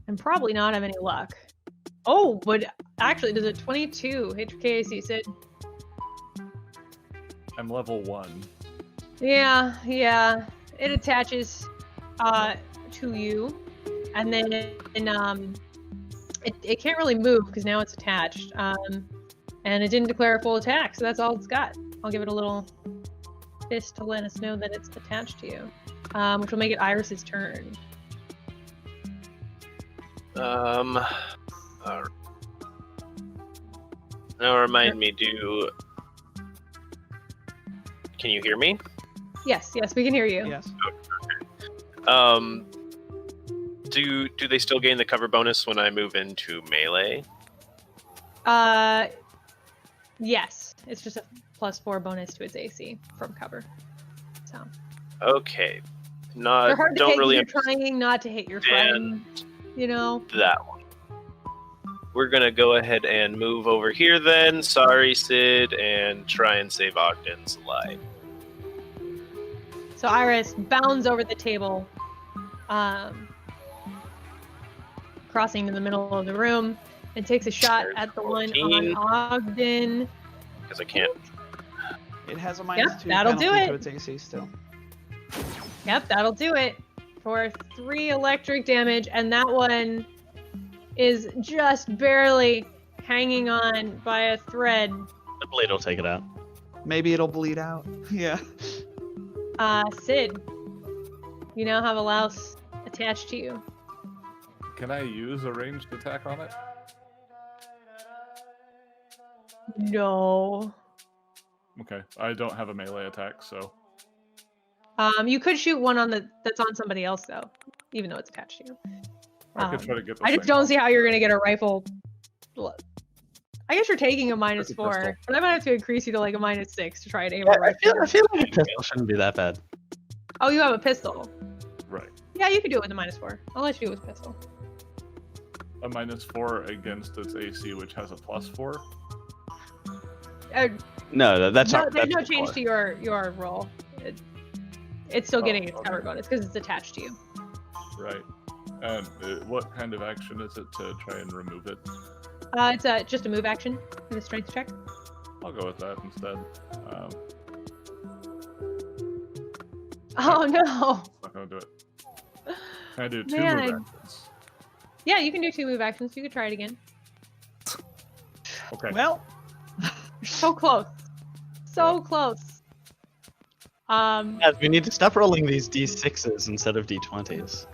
And probably not have any luck. Oh, but actually, does a 22 hit your KAC, Sid? I'm level 1. Yeah. It attaches to you. And then it can't really move because now it's attached. And it didn't declare a full attack, so that's all it's got. I'll give it a little fist to let us know that it's attached to you, which will make it Iris's turn. Now remind me, can you hear me? Yes, we can hear you. Yes. Do they still gain the cover bonus when I move into melee? Yes. It's just a +4 bonus to its AC from cover. So Okay. they're hard to Don't hit. really You're trying not to hit your friend. you know. That one. We're gonna go ahead and move over here then. Sorry, Sid, and try and save Ogden's life. So Iris bounds over the table, crossing to the middle of the room, and takes a shot There's at the 14. one on Ogden. Because I can't. It has a -2 that'll do penalty it. to its AC still. Yep, that'll do it for 3 electric damage, and that one is just barely hanging on by a thread. The blade will take it out. Maybe it'll bleed out. Yeah. Sid, you now have a louse attached to you. Can I use a ranged attack on it? No. Okay, I don't have a melee attack, so You could shoot one that's on somebody else though, even though it's attached to you. I could try to get. I just don't see how you're gonna get a rifle. I guess you're taking a It's a -4, pistol. but I might have to increase you to like a -6 to try and aim Yeah, a rifle. I feel like a pistol shouldn't be that bad. Oh, you have a pistol. Right, Yeah, you could do it with a -4. I'll let you do it with a pistol. a -4 against its AC, which has a +4. No, that's No, not. there's no that's change to your roll. It's still Oh, getting its okay. cover bonus because it's attached to you. Right. And what kind of action is it to try and remove it? It's just a move action and a strength check. I'll go with that instead. Oh no! Not gonna do it. Can I do 2 Man. move actions? Yeah, you can do 2 move actions. You could try it again. Okay. Well, So close. So close. Guys, we need to stop rolling these d6s instead of d20s.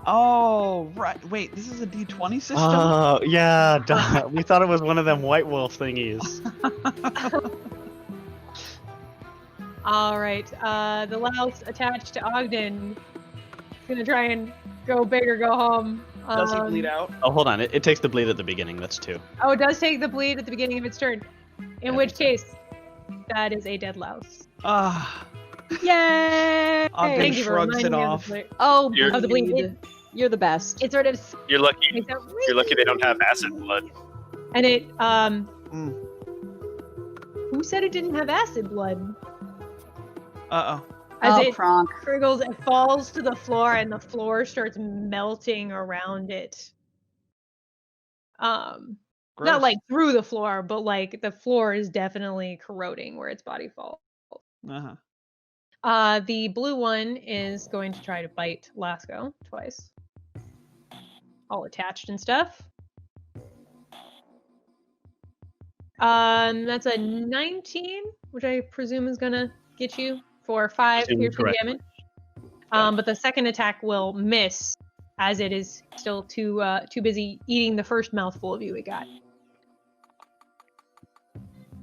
oh right. Wait, this is a D20 system. Oh, yeah, duh. We thought it was one of them White Wolf thingies. All right. The louse attached to Ogden is gonna try and go big or go home. Does he bleed out? Oh, hold on. It takes the bleed at the beginning. That's 2. Oh, it does take the bleed at the beginning of its turn. In which case, that is a dead louse. Ah. Yay! Ogden Thank you for shrugs it reminding me of off. the bleed. Oh, You're- Of the bleed. You're the best. It sort of You're lucky. makes a You're lucky they don't have acid blood. And it Mm. who said it didn't have acid blood? Uh-oh. As Oh, it Kronk. triggles, it falls to the floor, and the floor starts melting around it. Not Gross. like through the floor, but like the floor is definitely corroding where its body falls. Uh-huh. The blue one is going to try to bite Lasco twice. All attached and stuff. That's a 19, which I presume is gonna get you for 5 Presume piercing correctly. damage. But the second attack will miss, as it is still too busy eating the first mouthful of you it got.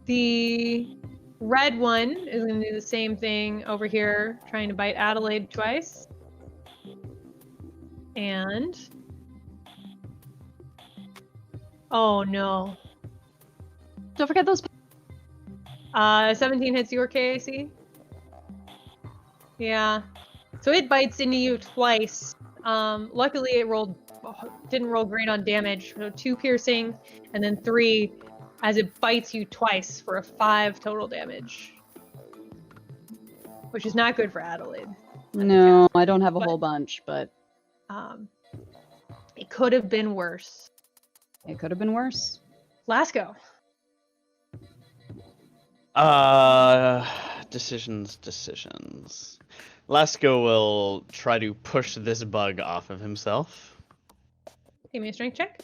The red one is going to do the same thing over here, trying to bite Adelaide twice. And... oh no. Don't forget those. 17 hits your KAC. Yeah. So it bites into you twice. Luckily it didn't roll great on damage. So 2 piercing, and then 3 as it bites you twice for a 5 total damage. Which is not good for Adelaide. No, I don't have a But- whole bunch, but It could have been worse. it could have been worse. Lasco. Decisions. Lasco will try to push this bug off of himself. Give me a strength check.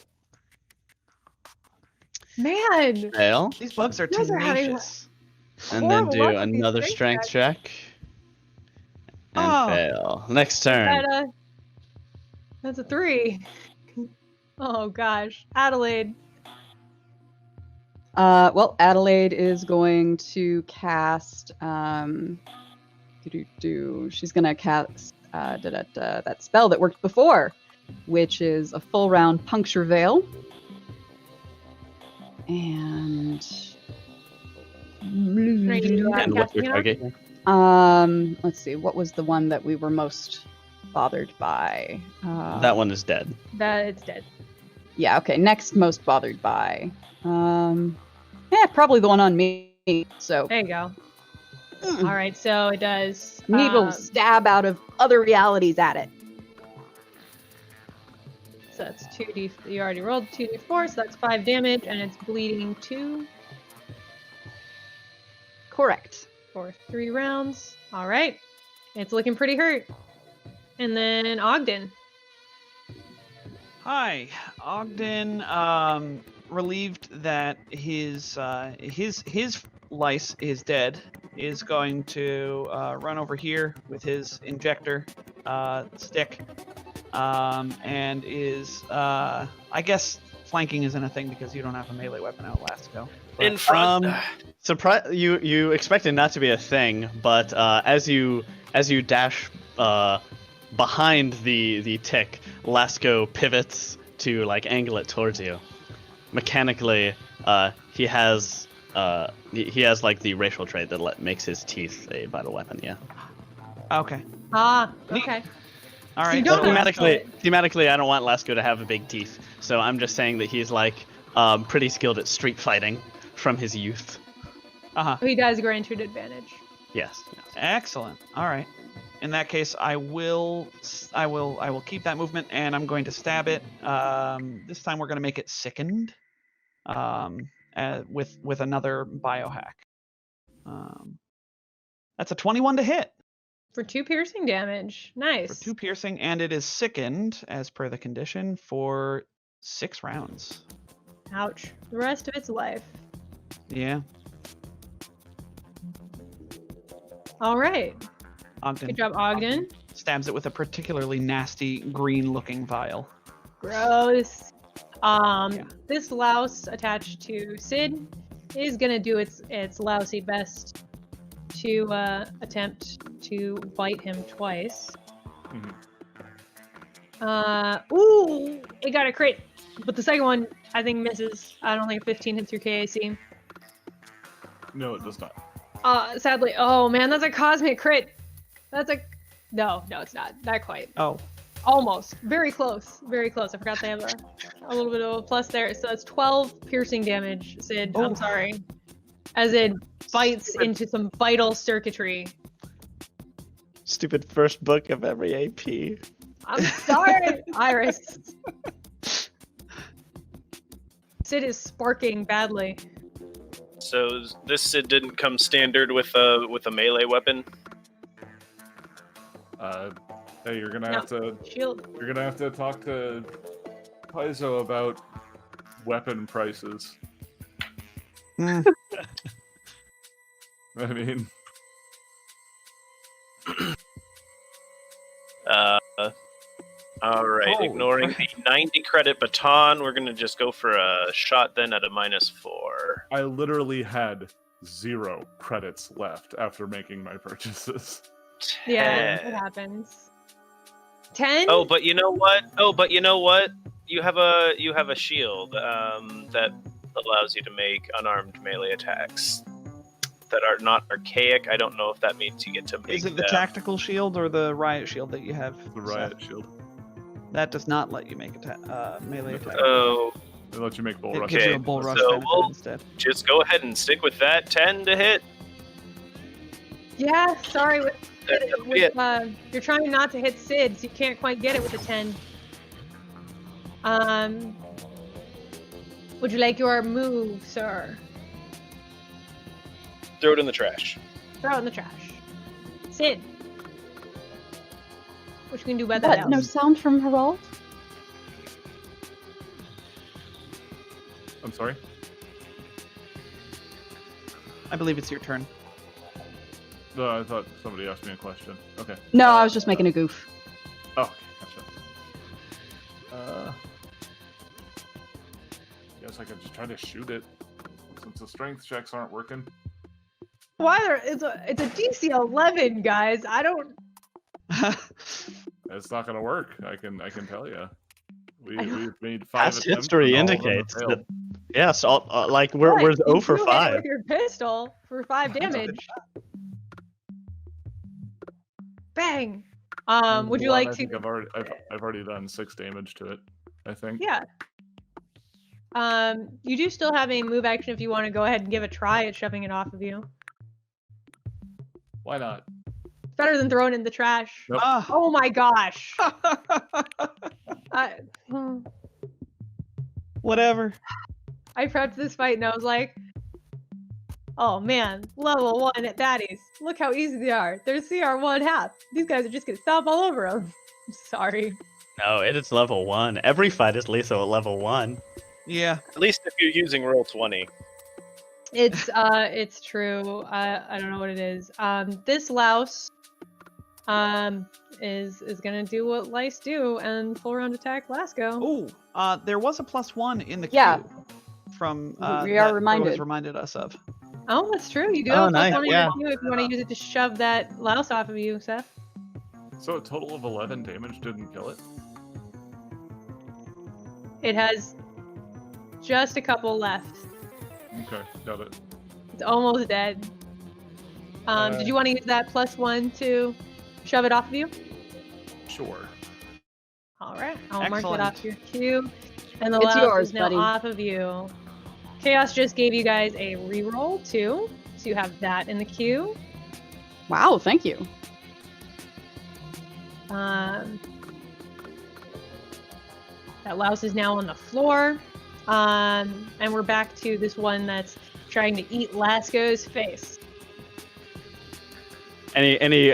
Man! Fail. These bugs are You guys are having tenacious. And then horrible do luck with these another strength check. And Oh. fail. Next turn. That's a 3. Oh gosh. Adelaide. Well, Adelaide is going to cast. She's gonna cast that spell that worked before, which is a full round puncture veil. And Ready to do that And what's your casting it target? let's see, what was the one that we were most bothered by. That one is dead. That it's dead. Yeah, okay. Next most bothered by. Probably the one on me. So There you go. All right, so it does. needle stab out of other realities at it. So that's 2d. You already rolled 2d4, so that's 5 damage, and it's bleeding 2 Correct. for 3 rounds. All right, it's looking pretty hurt. And then Ogden. Hi, Ogden. Relieved that his lice is dead, is going to run over here with his injector stick, and is I guess flanking isn't a thing because you don't have a melee weapon out last go. In front. You expect it not to be a thing, but as you dash behind the tick, Lasco pivots to like angle it towards you. Mechanically, he has like the racial trait that makes his teeth a vital weapon. Yeah. Okay. Okay. All So right. you don't so- have- Thematically, I don't want Lasco to have big teeth, so I'm just saying that he's like pretty skilled at street fighting from his youth. He does grant you an advantage. Yes. Excellent. All right. In that case, I will keep that movement, and I'm going to stab it. This time we're going to make it sickened, with another biohack. That's a 21 to hit For 2 piercing damage. Nice. for 2 piercing, and it is sickened as per the condition for 6 rounds. Ouch. The rest of its life. Yeah. All right. Ogden. Good job, Ogden. Stabs it with a particularly nasty green-looking vial. Gross. Yeah. This louse attached to Sid is gonna do its lousy best to attempt to bite him twice. Ooh, it got a crit, but the second one I think misses. I don't think 15 hits your KAC. No, it does not. Sadly. Oh man, that's a cosmic crit. That's a no, it's not. Not quite. Oh. Almost. Very close. Very close. I forgot they have a little bit of a plus there. So that's 12 piercing damage, Sid. Oh. I'm sorry. As it bites into some vital circuitry. Stupid first book of every AP. I'm sorry, Iris. Sid is sparking badly. So this Sid didn't come standard with a melee weapon. Hey, you're gonna No. have to Shield. you're gonna have to talk to Paizo about weapon prices. Hmm. I mean, All right, Oh, ignoring right. the 90 credit baton, we're gonna just go for a shot then at a -4. I literally had 0 credits left after making my purchases. Yeah, 10. it happens. 10? Oh, but you know what? You have a shield that allows you to make unarmed melee attacks that are not archaic. I don't know if that means you get to make Is it the them. tactical shield or the riot shield that you have? The riot shield. That does not let you make melee attack. Oh, They let you make bull It rush. gives you okay, a bull rush so benefit we'll- instead. just go ahead and stick with that 10 to hit. Yeah, sorry. That'll be it. You're trying not to hit Sid, so you can't quite get it with a 10. Would you like your move, sir? Throw it in the trash. Throw it in the trash. Sid. What you can do about that? What? No sound from Herald? I'm sorry? I believe it's your turn. No, I thought somebody asked me a question. Okay. No, I was just making a goof. Oh, okay, gotcha. Guess I could just try to shoot it. Since the strength checks aren't working. Why? It's a DC 11, guys. I don't. It's not gonna work. I can tell you. I know. We've made 5 Past attempts. history and all of them have indicates failed. that. Yes, like we're What? 0 You for do hit it 5. with your pistol for 5 damage. Bang. Would you One, like I to? think I've already done 6 damage to it. I think. Yeah. You do still have a move action if you want to go ahead and give a try at shoving it off of you. Why not? It's better than throwing it in the trash. Nope. Ah. Oh my gosh. Whatever. I prepped this fight and I was like, oh man, level 1 at baddies. Look how easy they are. They're CR1 half. These guys are just gonna stomp all over them. I'm sorry. No, it is level 1. Every fight is lethal at level 1. Yeah. At least if you're using roll 20. It's true. I don't know what it is. This louse is gonna do what lice do and full round attack Lasco. Oh, there was a +1 in the queue Yeah. from We are that reminded. was reminded us of. Oh, that's true. You do Oh, have nice, +1 yeah. in your queue if you want to use it to shove that louse off of you, Seth. So a total of 11 damage didn't kill it. It has just a couple left. Okay, got it. It's almost dead. Did you want to use that +1 to shove it off of you? Sure. All right, I'll mark Excellent. it off your queue. And the It's louse yours, is now buddy. off of you. Chaos just gave you guys a reroll too, so you have that in the queue. Wow, thank you. That louse is now on the floor. And we're back to this one that's trying to eat Lasco's face. Any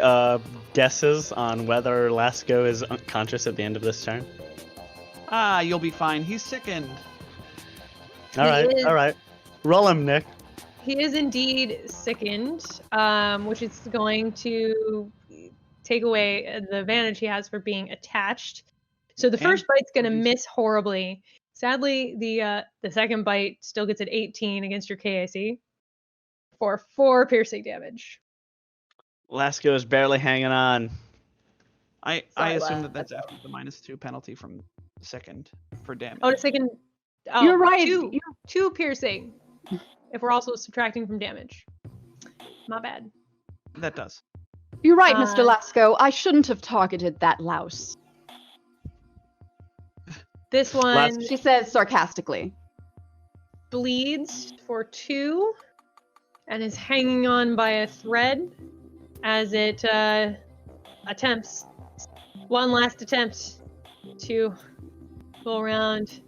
guesses on whether Lasco is unconscious at the end of this turn? Ah, you'll be fine. He's sickened. All right. Roll him, Nick. He is indeed sickened, which is going to take away the advantage he has for being attached. So the first bite's going to miss horribly. Sadly, the second bite still gets an 18 against your KAC for 4 piercing damage. Lasco is barely hanging on. I Sorry, assume lad. that's after the -2 penalty from second for damage. Oh, the second. Oh, You're right. Two piercing. If we're also subtracting from damage. My bad. That does. You're right, Mr. Uh, Lasco. I shouldn't have targeted that louse. This one She says sarcastically. bleeds for 2 and is hanging on by a thread as it attempts one last attempt to go around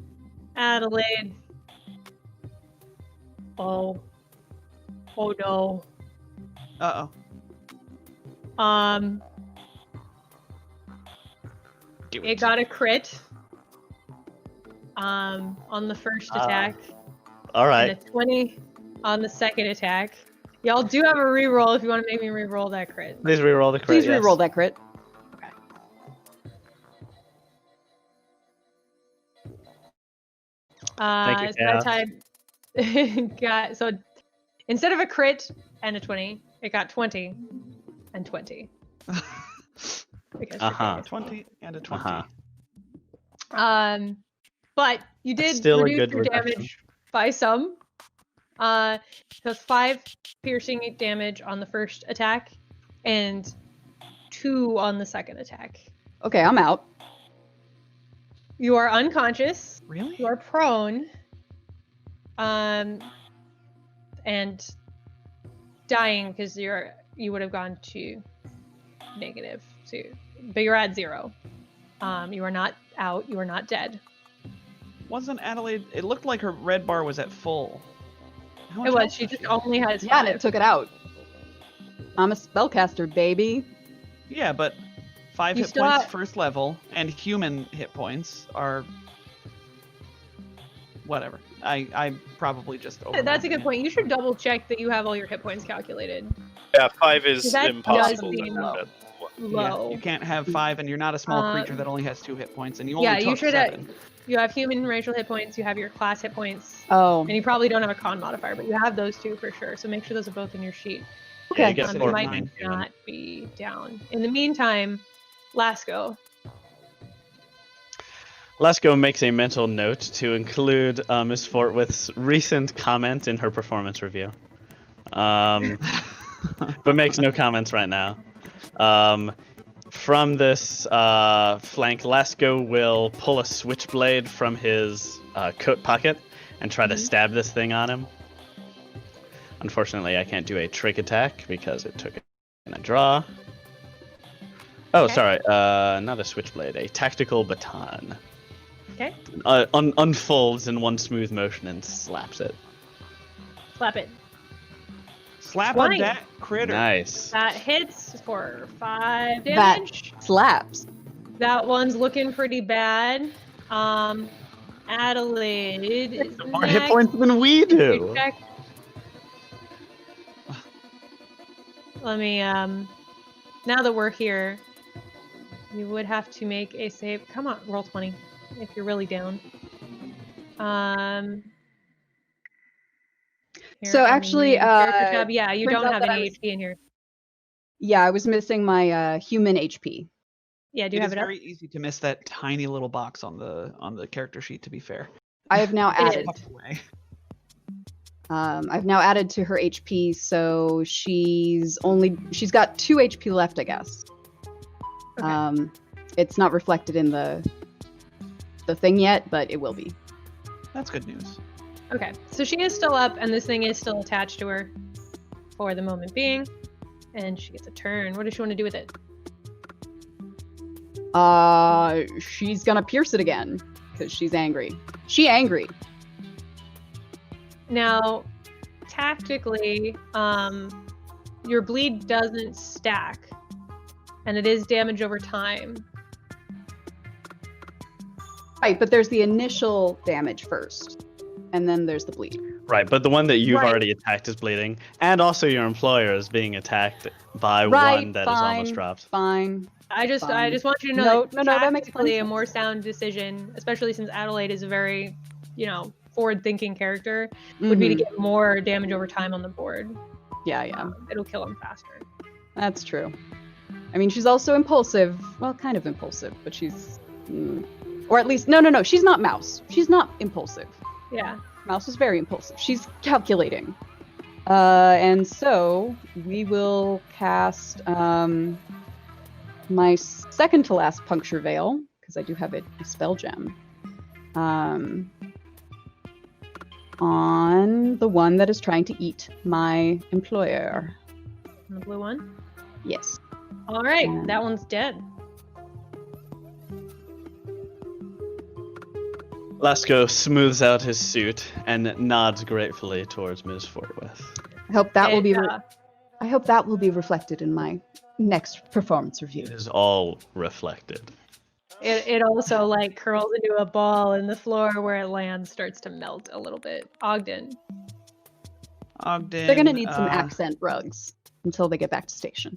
Adelaide. Oh no. Uh-oh. It got a crit on the first attack. All right. And a 20 on the second attack. Y'all do have a reroll if you want to make me reroll that crit. Please reroll the crit. Please yes. reroll that crit. Thank you, So that time got, so instead of a crit and a 20, it got 20 and 20. Because Uh-huh. 20 and a 20. Uh-huh. But you did Still a reduce good your reduction. damage by some. That's 5 piercing damage on the first attack and 2 on the second attack. Okay, I'm out. You are unconscious. Really? You are prone. And dying because you would have gone to negative. But you're at 0. You are not out. You are not dead. Wasn't Adelaide... It looked like her red bar was at full. How much It was. health She does just have? only has Yeah, and 5. it took it out. I'm a spellcaster, baby. Yeah, but 5 You hit still points have- first level, and human hit points are... Whatever. I probably just over. That's a good point. You should double check that you have all your hit points calculated. Yeah, 5 is That impossible. does to seem have low. that. Low. You can't have 5, and you're not a small creature Um, that only has 2 hit points, and you only Yeah, took you should. 7. You have human racial hit points. You have your class hit points, Oh, and you probably don't have a con modifier, but you have those 2 for sure. So make sure those are both in your sheet. Yeah, you okay. get You 4 might from human. not be down. In the meantime, Lasco. Lasco makes a mental note to include Miss Fortwith's recent comment in her performance review, but makes no comments right now. from this flank, Lasco will pull a switchblade from his coat pocket and try to stab this thing on him. Unfortunately, I can't do a trick attack because it took in a draw. Oh, Okay. sorry. Not a switchblade, a tactical baton. Okay. Unfolds in one smooth motion and slaps it. Slap it. Slap 20. on that critter. Nice. That hits for 5 damage. That slaps. That one's looking pretty bad. Adelaide is More hit next. points than we do. Check. Let me now that we're here, you would have to make a save. Come on, roll 20 if you're really down. Here, So I'm in actually, the character tab. Yeah, you turns don't out have that any I was- HP in here. Yeah, I was missing my human HP. Yeah, do you It have is it up? very easy to miss that tiny little box on the character sheet. To be fair, I have now It added. is. away. I've now added to her HP, so she's got 2 HP left, I guess. Okay. It's not reflected in the thing yet, but it will be. That's good news. Okay, so she is still up, and this thing is still attached to her for the moment being. And she gets a turn. What does she want to do with it? She's gonna pierce it again because she's angry. She angry. Now, tactically, your bleed doesn't stack, and it is damage over time. Right, but there's the initial damage first, and then there's the bleed. Right, but the one that you've Right. already attacked is bleeding, and also your employer is being attacked by Right, one that is fine, almost dropped. Fine. I just Fine. want you to know No, that no, that makes tactically plenty a of more sense. sound decision, especially since Adelaide is a very, forward-thinking character, would be to Mhm. get more damage over time on the board. Yeah, It'll kill him faster. that's true. I mean, she's also impulsive. Well, kind of impulsive, but she's, or at least no. She's not Mouse. She's not impulsive. Yeah. Mouse is very impulsive. She's calculating. And so we will cast my second to last Puncture Veil, because I do have a spell gem, on the one that is trying to eat my employer. And the blue one. Yes. All right, Yeah. that one's dead. Lasco smooths out his suit and nods gratefully towards Ms. Fortwith. I hope that will be. And, I hope that will be reflected in my next performance review. It is all reflected. It also like curls into a ball, and the floor where it lands starts to melt a little bit. Ogden. Ogden. They're gonna need some accent rugs until they get back to station.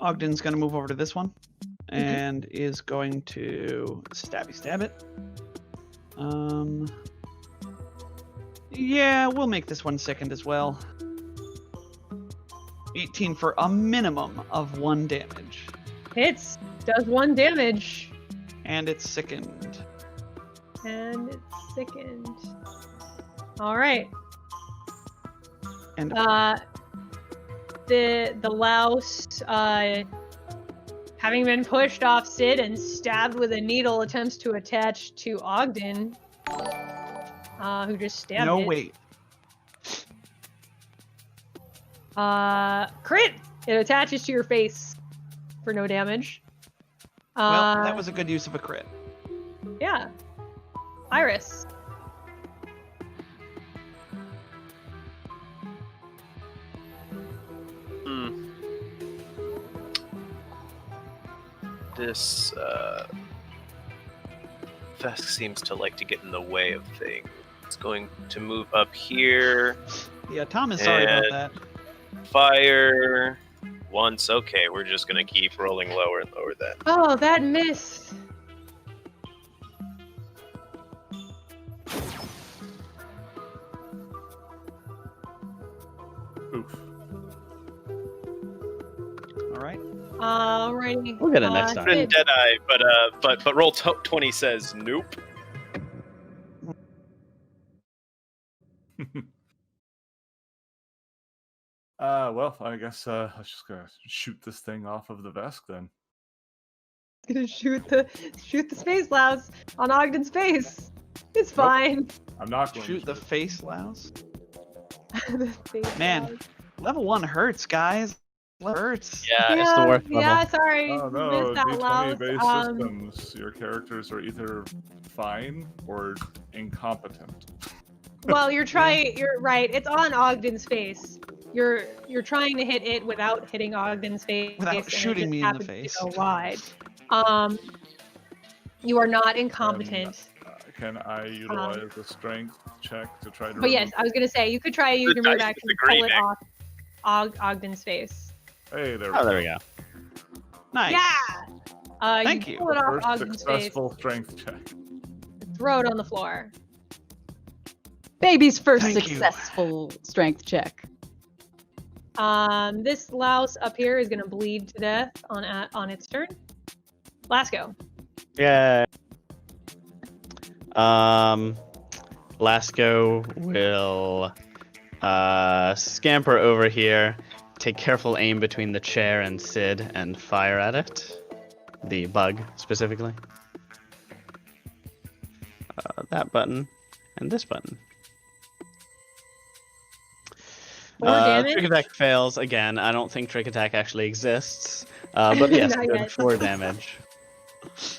Ogden's gonna move over to this one and is going to stab it. Yeah, we'll make this one second as well. 18 for a minimum of 1 damage. Hits. Does 1 damage. And it's sickened. And it's sickened. All right. And The louse, having been pushed off Sid and stabbed with a needle, attempts to attach to Ogden, who just stabbed no, it. wait. Crit! It attaches to your face for no damage. Well, that was a good use of a crit. Yeah. Iris. This Vesk seems to like to get in the way of things. It's going to move up here. Yeah, Tom is sorry about And- that. Fire once. Okay, we're just gonna keep rolling lower and lower then. Oh, that missed. Oof. All right. Alrighty. We'll get it next time. Been Deadeye, but roll 20 says nope. Well, I guess I was just gonna shoot this thing off of the Vesk then. Gonna shoot the space louse on Ogden's face. It's Nope. fine. I'm not going Shoot to. the face louse. The face Man, louse. level 1 hurts, guys. Level hurts. Yeah, it's the worst Yeah, level. sorry. Oh Missed no, that louse. D20-based systems. Your characters are either fine or incompetent. Well, you're right. It's on Ogden's face. You're trying to hit it without hitting Ogden's face. Without and it shooting just me in the happens to face. go wide. You are not incompetent. Can I utilize a strength check to try to? But yes, I was gonna say you could try using your dice action to disagree, pull it Nick. off Ogden's face. Hey, there. Oh, there we go. Nice. Yeah. Thank you you. pull it off First Ogden's face. successful strength check. Throw it on the floor. Baby's first Thank you. successful strength check. This louse up here is gonna bleed to death on its turn. Lasco. Yeah. Lasco will scamper over here, take careful aim between the chair and Sid, and fire at it. The bug, specifically. That button, and this button. Four damage? Trick attack fails again. I don't think trick attack actually exists. But yes, Not good, yet. 4 damage.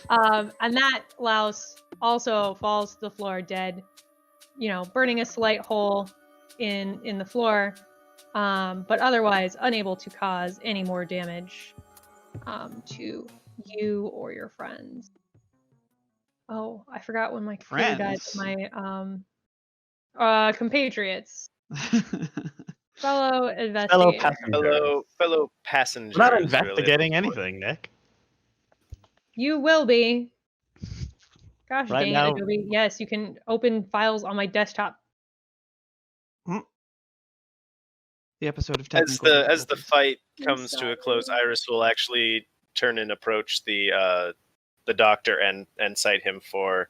And that louse also falls to the floor dead, burning a slight hole in the floor, but otherwise unable to cause any more damage to you or your friends. Oh, I forgot when my computer died. Friends? My compatriots, fellow investigators. Fellow passengers. We're not really. investigating anything, Nick. You will be. Gosh Right dang now- it, Adobe. Yes, you can open files on my desktop. The episode of As technical the difficulties. fight I'm comes to a close, sorry. Iris will actually turn and approach the doctor and cite him for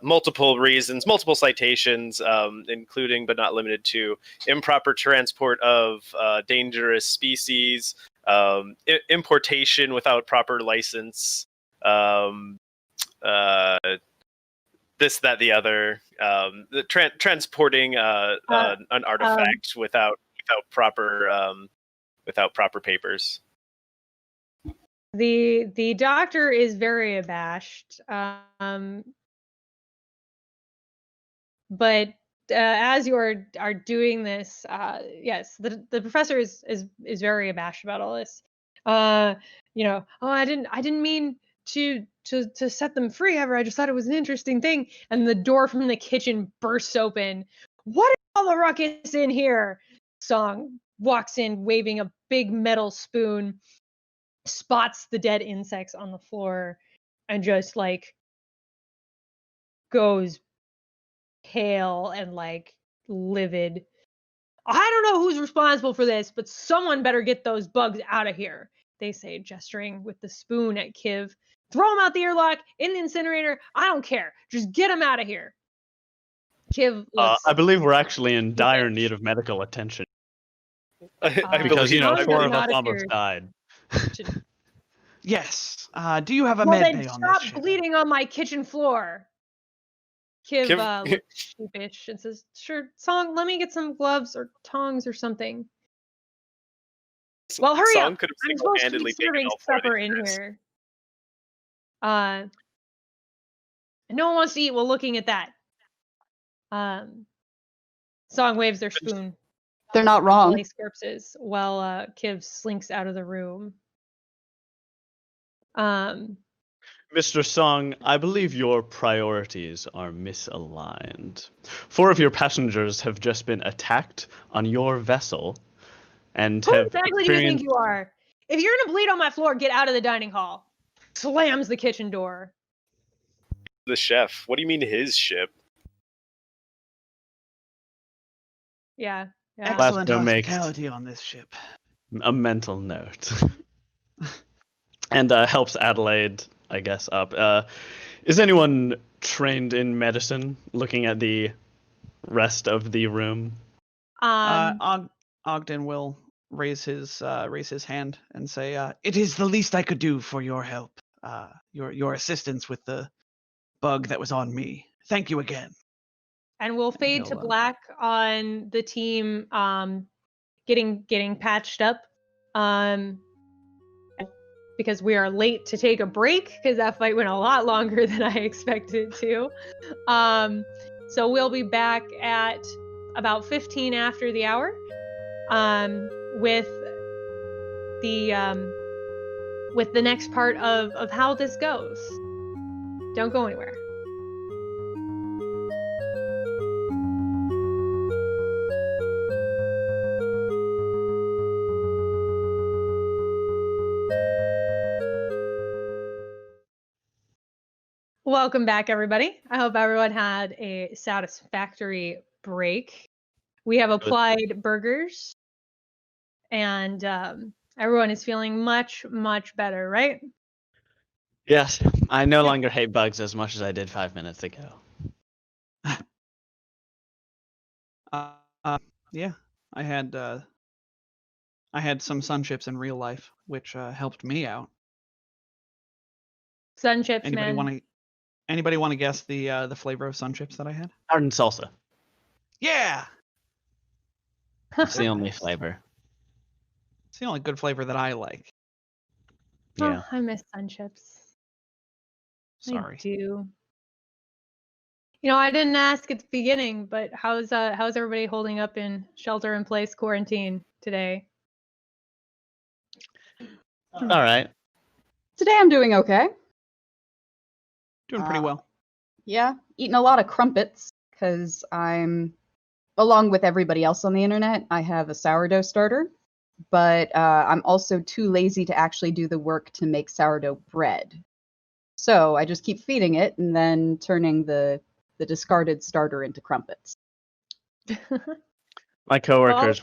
multiple reasons, multiple citations, including but not limited to improper transport of dangerous species, importation without proper license, this, that, the other, transporting an artifact without proper papers. The doctor is very abashed, but as you are doing this, yes, the professor is very abashed about all this. Oh, I didn't mean to set them free ever. I just thought it was an interesting thing. And the door from the kitchen bursts open. What is all the ruckus in here? Song walks in waving a big metal spoon, spots the dead insects on the floor, and just goes pale and livid. I don't know who's responsible for this, but someone better get those bugs out of here, they say, gesturing with the spoon at Kiv. Throw them out the airlock, in the incinerator. I don't care. Just get them out of here. Kiv looks... I believe we're actually in dire need of medical attention. Because, believe 4 of not us if almost you're- died. Yes. Do you have a Well, med then bay on stop this ship? bleeding on my kitchen floor. Kiv Kiv- looks sheepish and says, "Sure, Song, let me get some gloves or tongs or something." Well, hurry Song up. could have I'm supposed to be single-handedly taken serving all 4 of supper these in guys. here. No one wants to eat while looking at that. Song waves their spoon. They're not wrong. Lace corpses while Kiv slinks out of the room. Mr. Song, I believe your priorities are misaligned. 4 of your passengers have just been attacked on your vessel and Who have exactly do you think experienced... you are? If you're gonna bleed on my floor, get out of the dining hall. Slams the kitchen door. The chef. What do you mean his ship? Yeah. Excellent Lasco makes- hospitality on this ship. a mental note. And helps Adelaide, I guess, up. Is anyone trained in medicine looking at the rest of the room? Ogden will raise his hand and say, "It is the least I could do for your help, your assistance with the bug that was on me. Thank you again." And we'll fade to he'll, black on the team getting patched up. Because we are late to take a break because that fight went a lot longer than I expected to. So we'll be back at about 15 after the hour with the next part of how this goes. Don't go anywhere. Welcome back, everybody. I hope everyone had a satisfactory break. We have applied burgers, and everyone is feeling much, much better, right? Yes, I no longer hate bugs as much as I did 5 minutes ago. Yeah, I had some sun chips in real life, which helped me out. Sun chips, Anybody man. want to guess the flavor of sun chips that I had? Ardent salsa. Yeah, It's the only flavor. it's the only good flavor that I like. Yeah. Oh, I miss sun chips. Sorry. I do. You know, I didn't ask at the beginning, but how's everybody holding up in shelter-in-place quarantine today? All right. Today I'm doing okay. Doing pretty well. Yeah, eating a lot of crumpets because I'm, along with everybody else on the internet, I have a sourdough starter, but I'm also too lazy to actually do the work to make sourdough bread. So I just keep feeding it and then turning the discarded starter into crumpets. My coworkers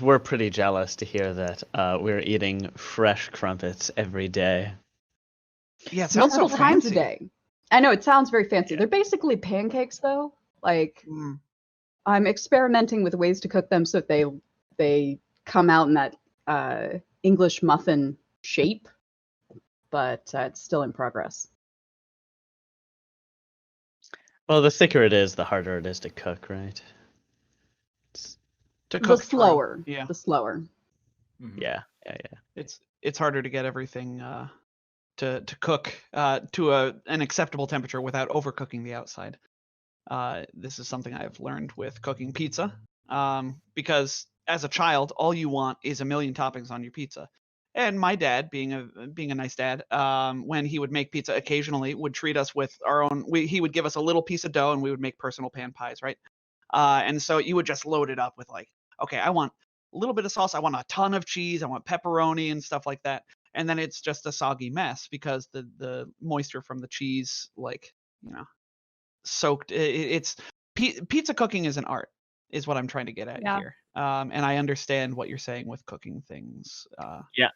were pretty jealous to hear that we're eating fresh crumpets every day. Yeah, it sounds so Multiple times a fancy. day. I know, it sounds very fancy. Yeah. They're basically pancakes, though. Like, Mm. I'm experimenting with ways to cook them so that they come out in that English muffin shape, but it's still in progress. Well, the thicker it is, the harder it is to cook, right? To The cook through. slower. Yeah. The slower. Mhm. Yeah. It's harder to get everything to cook to an acceptable temperature without overcooking the outside. This is something I've learned with cooking pizza, because as a child, all you want is a million toppings on your pizza. And my dad, being a nice dad, when he would make pizza, occasionally would treat us with our own. He would give us a little piece of dough, and we would make personal pan pies, right? And so you would just load it up with like, okay, I want a little bit of sauce, I want a ton of cheese, I want pepperoni and stuff like that. And then it's just a soggy mess because the moisture from the cheese, like, soaked. Pizza cooking is an art, is what I'm trying to get at Yeah. here. And I understand what you're saying with cooking things. Yeah.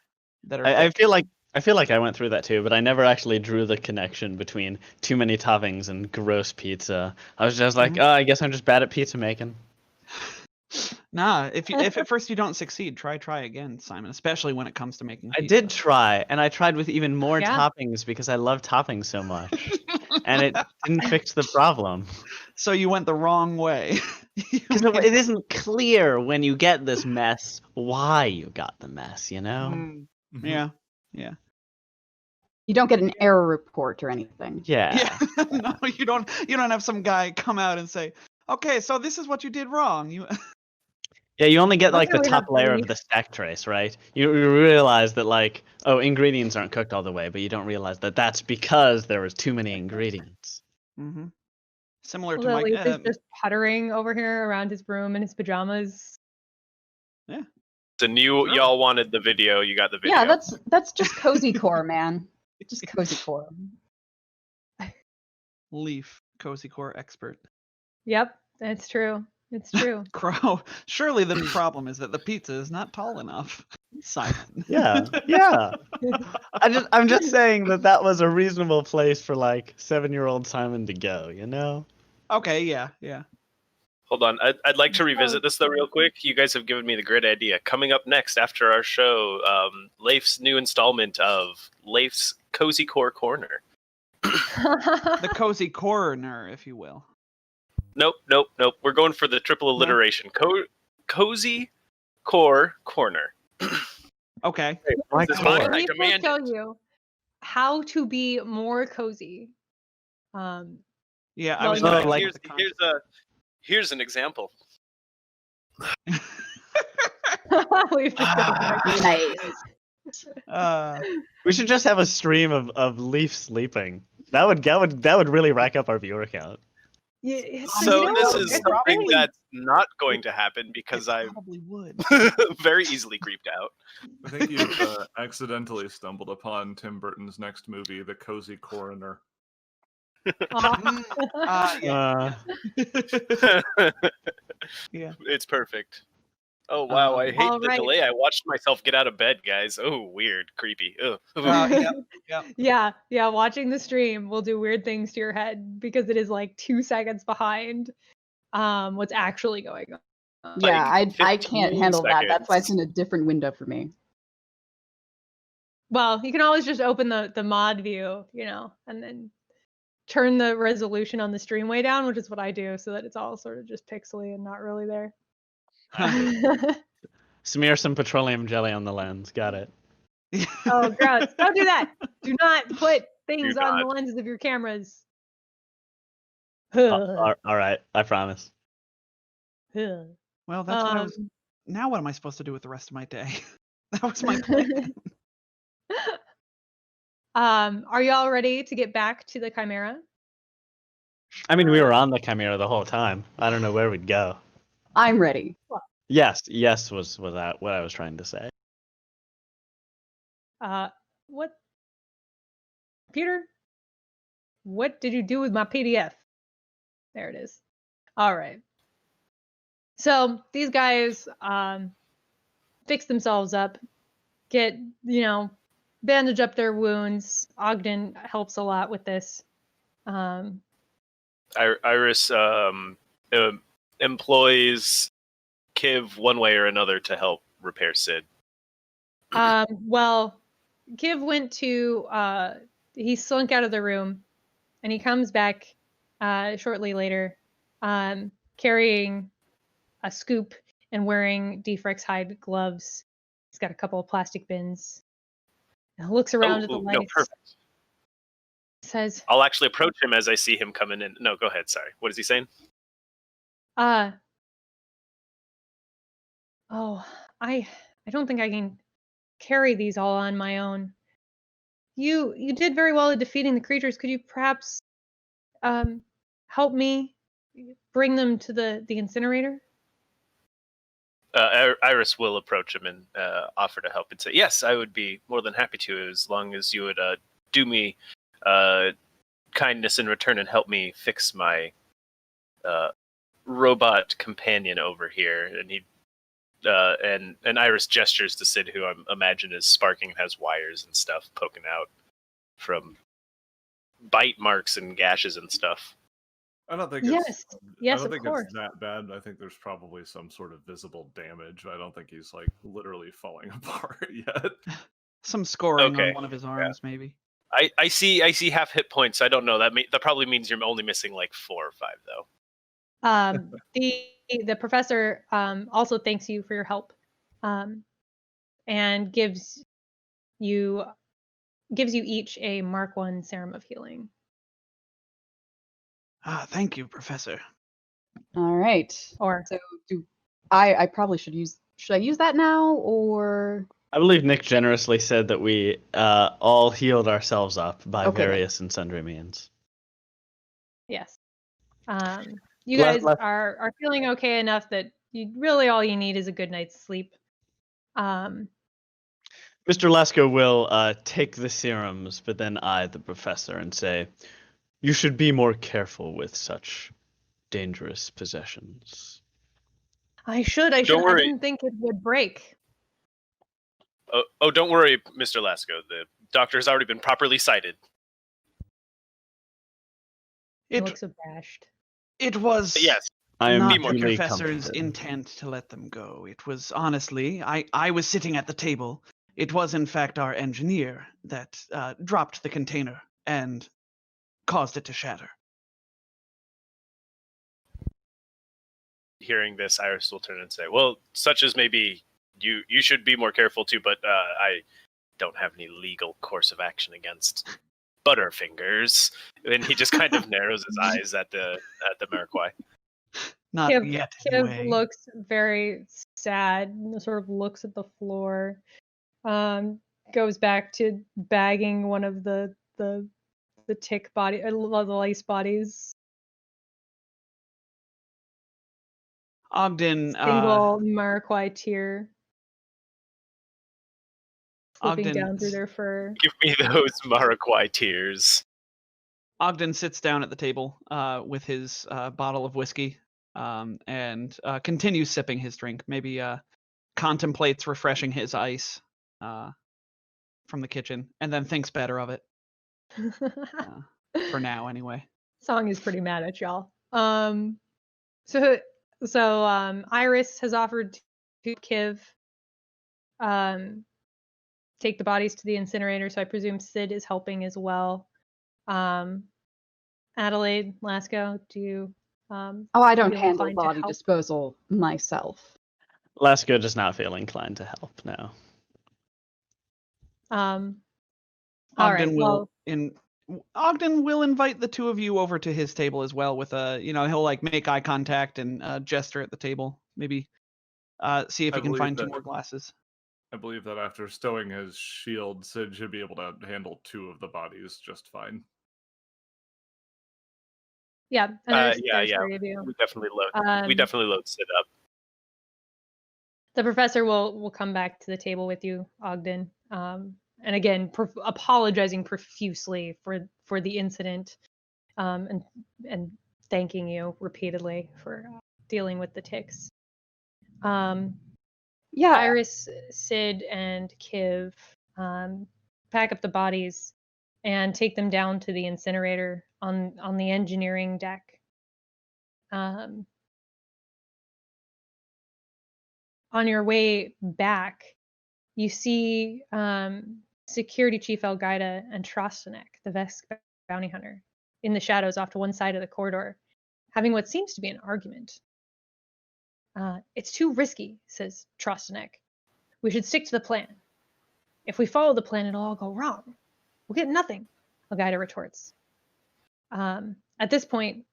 That are. I feel like I went through that too, but I never actually drew the connection between too many toppings and gross pizza. I was just like, Mhm. oh, I guess I'm just bad at pizza making. Nah, if at first you don't succeed, try again, Simon. Especially when it comes to making I pizza. did try, and I tried with even more Yeah. toppings because I love toppings so much, and it didn't fix the problem. So you went the wrong way. Because it isn't clear when you get this mess why you got the mess, you know? Mm, Mhm. yeah. You don't get an error report or anything. Yeah. No, you don't have some guy come out and say, okay, so this is what you did wrong. Yeah, you only get like the Luckily, we top have layer three. of the stack trace, right? You realize that like, oh, ingredients aren't cooked all the way, but you don't realize that that's because there was too many ingredients. Mm-hmm. Similar to Well, my. Leaf is just puttering over here around his room in his pajamas. And y'all wanted the video, you got the video. Yeah, that's just cozy core, man. Just cozy core. Leaf, cozy core expert. Yep, that's true. It's true. Crow. Surely the problem is that the pizza is not tall enough. Simon. Yeah. I'm just saying that was a reasonable place for like 7-year-old Simon to go, you know? Okay, yeah. Hold on. I'd like to revisit this, though, real quick. You guys have given me the great idea. Coming up next after our show, Leif's new installment of Leif's Cozy Core Corner. The cozy corner, if you will. Nope. We're going for the triple alliteration. Cozy Core Corner. Okay. This is mine. I Leif will demand tell it. you how to be more cozy. Yeah, I Well, was you gonna know, like Here's an example. Leif just goes back. Nice. We should just have a stream of Leaf sleeping. That would really rack up our viewer count. Yeah, So you know this what? is something that's not going to happen because it I'm probably would. very easily creeped out. I think you've accidentally stumbled upon Tim Burton's next movie, The Cozy Coroner. Yeah. Yeah. It's perfect. Oh wow, I hate All the right. delay. I watched myself get out of bed, guys. Oh, weird, creepy. Ugh. Yep. Yeah, watching the stream will do weird things to your head because it is like 2 seconds behind what's actually going on. Yeah, Like I can't 15 handle that. That's why it's seconds. in a different window for me. Well, you can always just open the mod view, and then turn the resolution on the stream way down, which is what I do, so that it's all sort of just pixely and not really there. Smear some petroleum jelly on the lens. Got it. Oh, gross. Don't do that. Do not put things Do on the not. lenses of your cameras. All right, I promise. Well, that's what I was. Now, what am I supposed to do with the rest of my day? That was my plan. Are y'all ready to get back to the Chimera? I mean, we were on the Chimera the whole time. I don't know where we'd go. I'm ready. Yes was that what I was trying to say. What? Peter? What did you do with my PDF? There it is. All right. So these guys fix themselves up, get, bandage up their wounds. Ogden helps a lot with this. Iris employs Kiv one way or another to help repair Sid. Well, Kiv went to, he slunk out of the room, and he comes back shortly later, carrying a scoop and wearing Defrex hide gloves. He's got a couple of plastic bins. And looks around at the lights. No, perfect. Says, I'll actually approach him as I see him coming in. No, go ahead. Sorry. What is he saying? I don't think I can carry these all on my own. You did very well at defeating the creatures. Could you perhaps help me bring them to the incinerator? Iris will approach him and offer to help and say, yes, I would be more than happy to, as long as you would do me kindness in return and help me fix my robot companion over here. And he and Iris gestures to Sid, who I imagine is sparking and has wires and stuff poking out from bite marks and gashes and stuff. I don't think Yes, I don't of think course. it's that bad. I think there's probably some sort of visible damage. I don't think he's like literally falling apart yet. Some scoring Okay, on one of his arms, maybe. I see half hit points. I don't know. That probably means you're only missing like 4 or 5 though. The professor also thanks you for your help, and gives you each a Mark 1 Serum of Healing. Thank you, Professor. All right. Or So I probably should I use that now, or I believe Nick generously said that we all healed ourselves up by Okay. various and sundry means. yes, you guys Let- are feeling okay enough that all you need is a good night's sleep. Mr. Lesko will take the serums, but then eye the professor and say, "You should be more careful with such dangerous possessions." I should. Don't I worry. didn't think it would break. Oh, don't worry, Mr. Lasko. The doctor has already been properly cited. He It looks abashed. it was Yes, I am not Be the more truly professor's comforted. intent to let them go. It was honestly, I was sitting at the table. It was in fact our engineer that dropped the container and caused it to shatter. Hearing this, Iris will turn and say, "Well, such as maybe you should be more careful too, but I don't have any legal course of action against Butterfingers." And he just kind of narrows his eyes at the Mariquai. Not yet, Kiv anyway. looks very sad and sort of looks at the floor. Goes back to bagging one of the tick body, the lice bodies. Ogden, Single Mariquai tear slipping Ogden, down through their fur. Give me those Mariquai tears. Ogden sits down at the table with his bottle of whiskey and continues sipping his drink. Maybe contemplates refreshing his ice from the kitchen, and then thinks better of it. For now, anyway. Song is pretty mad at y'all. So Iris has offered to Kiv take the bodies to the incinerator, so I presume Sid is helping as well. Adelaide, Lasco, do you I don't feel handle inclined to body help? disposal myself. Lasco does not feel inclined to help, no. All right. Ogden will invite the two of you over to his table as well with he'll like make eye contact and gesture at the table. Maybe see if he can find 2 more glasses. I believe that after stowing his shield, Sid should be able to handle 2 of the bodies just fine. Yeah, and there's Yeah. 3 of you. We definitely load Sid up. The professor will come back to the table with you, Ogden. And again, apologizing profusely for the incident, and thanking you repeatedly for dealing with the ticks. Yeah. Iris, Sid, and Kiv pack up the bodies and take them down to the incinerator on the engineering deck. On your way back, you see Security Chief Elgaida and Trostanek, the Vesk bounty hunter, in the shadows off to one side of the corridor, having what seems to be an argument. It's too risky, says Trostanek. We should stick to the plan. If we follow the plan, it'll all go wrong. We'll get nothing, Elgaida retorts. At this point,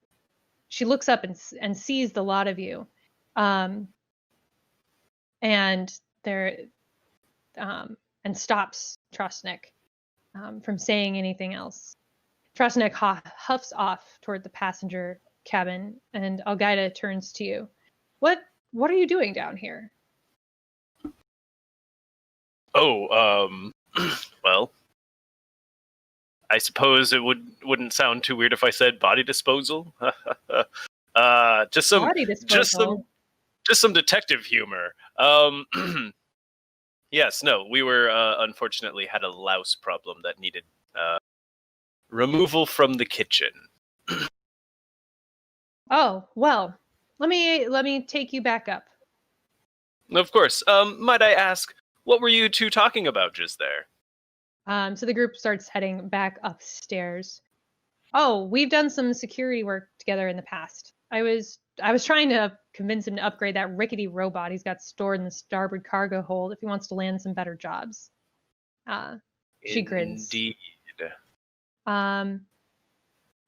she looks up and sees the lot of you. And stops Trostanek from saying anything else. Trostanek huffs off toward the passenger cabin, and Elgaida turns to you. What are you doing down here? Oh, well, I suppose it wouldn't sound too weird if I said body disposal. Just some Body disposal. Just some detective humor. Yes, no, we were unfortunately had a louse problem that needed removal from the kitchen. Oh, well, let me take you back up. Of course. Might I ask, what were you two talking about just there? So the group starts heading back upstairs. Oh, we've done some security work together in the past. I was trying to convince him to upgrade that rickety robot he's got stored in the starboard cargo hold if he wants to land some better jobs. She grins. Indeed.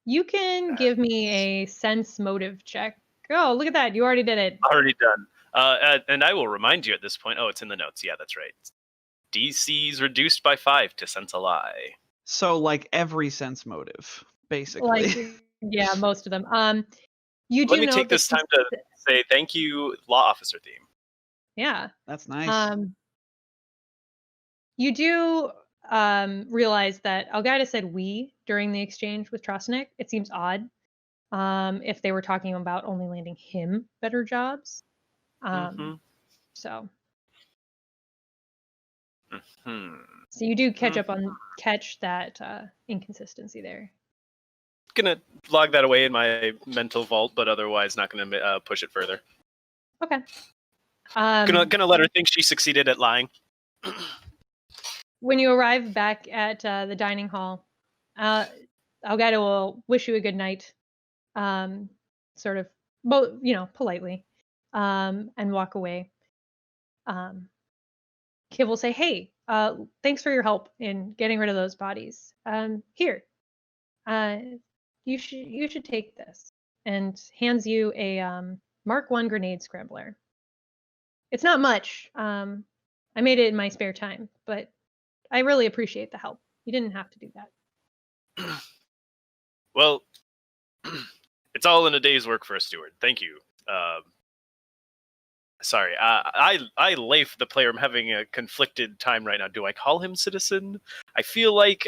You can give me a sense motive check. Oh, look at that. You already did it. Already done. And I will remind you at this point. Oh, it's in the notes. Yeah, that's right. DC's reduced by 5 to sense a lie. So like every sense motive, basically. Like, yeah, most of them. You do Let me know take this time to say thank you, Law Officer theme. Yeah. That's nice. You do realize that Elgaida said we during the exchange with Trostanek. It seems odd if they were talking about only landing him better jobs. So you do catch that inconsistency there. gonna log that away in my mental vault, but otherwise not gonna push it further. Okay. Gonna let her think she succeeded at lying. When you arrive back at the dining hall, Elgato will wish you a good night, sort of, politely, and walk away. Kib will say, "Hey, thanks for your help in getting rid of those bodies. Here, you should take this," and hands you a Mark I grenade scrambler. It's not much. I made it in my spare time, but I really appreciate the help. You didn't have to do that. Well, it's all in a day's work for a steward. Thank you. Sorry, I Leif, the player, I'm having a conflicted time right now. Do I call him citizen? I feel like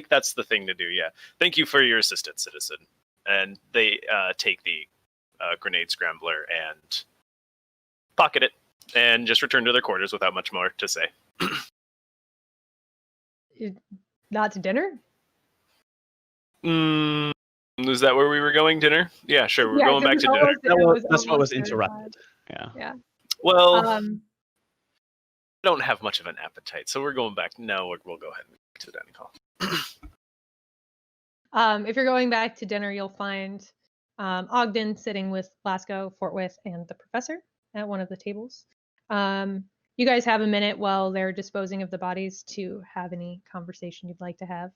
that's the thing to do. Yeah. Thank you for your assistance, citizen. And they take the grenade scrambler and pocket it, and just return to their quarters without much more to say. Not to dinner? Is that where we were going? Dinner? Yeah, sure. We're going back to dinner. That's what was interrupted. Yeah. Well, I don't have much of an appetite, so we're going back. No, we'll go ahead and to the dining hall. If you're going back to dinner, you'll find Ogden sitting with Lasco, Fortwith, and the professor at one of the tables. You guys have a minute while they're disposing of the bodies to have any conversation you'd like to have.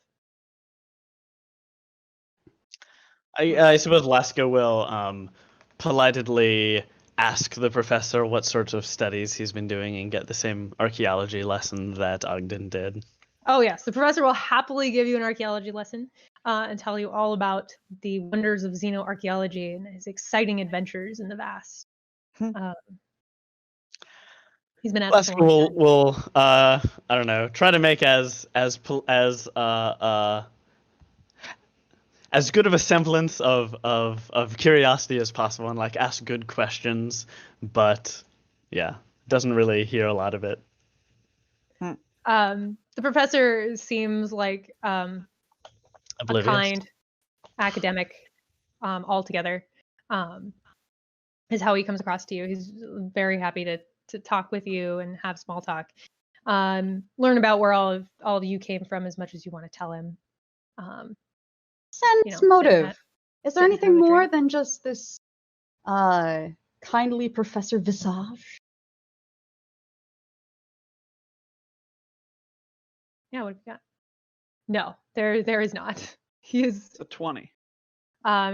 I suppose Lasco will politely ask the professor what sorts of studies he's been doing and get the same archaeology lesson that Ogden did. Oh yes, the professor will happily give you an archaeology lesson and tell you all about the wonders of xenoarchaeology and his exciting adventures in the vast. He's been at this a long time. Will I don't know, try to make as good of a semblance of curiosity as possible and like ask good questions, but yeah, doesn't really hear a lot of it. The professor seems like a kind academic altogether, is how he comes across to you. He's very happy to talk with you and have small talk. Learn about where all of you came from as much as you want to tell him. Sense motive. Is there anything more than just this kindly Professor Visage? Yeah, what have you got? No, there is not. He is It's a 20.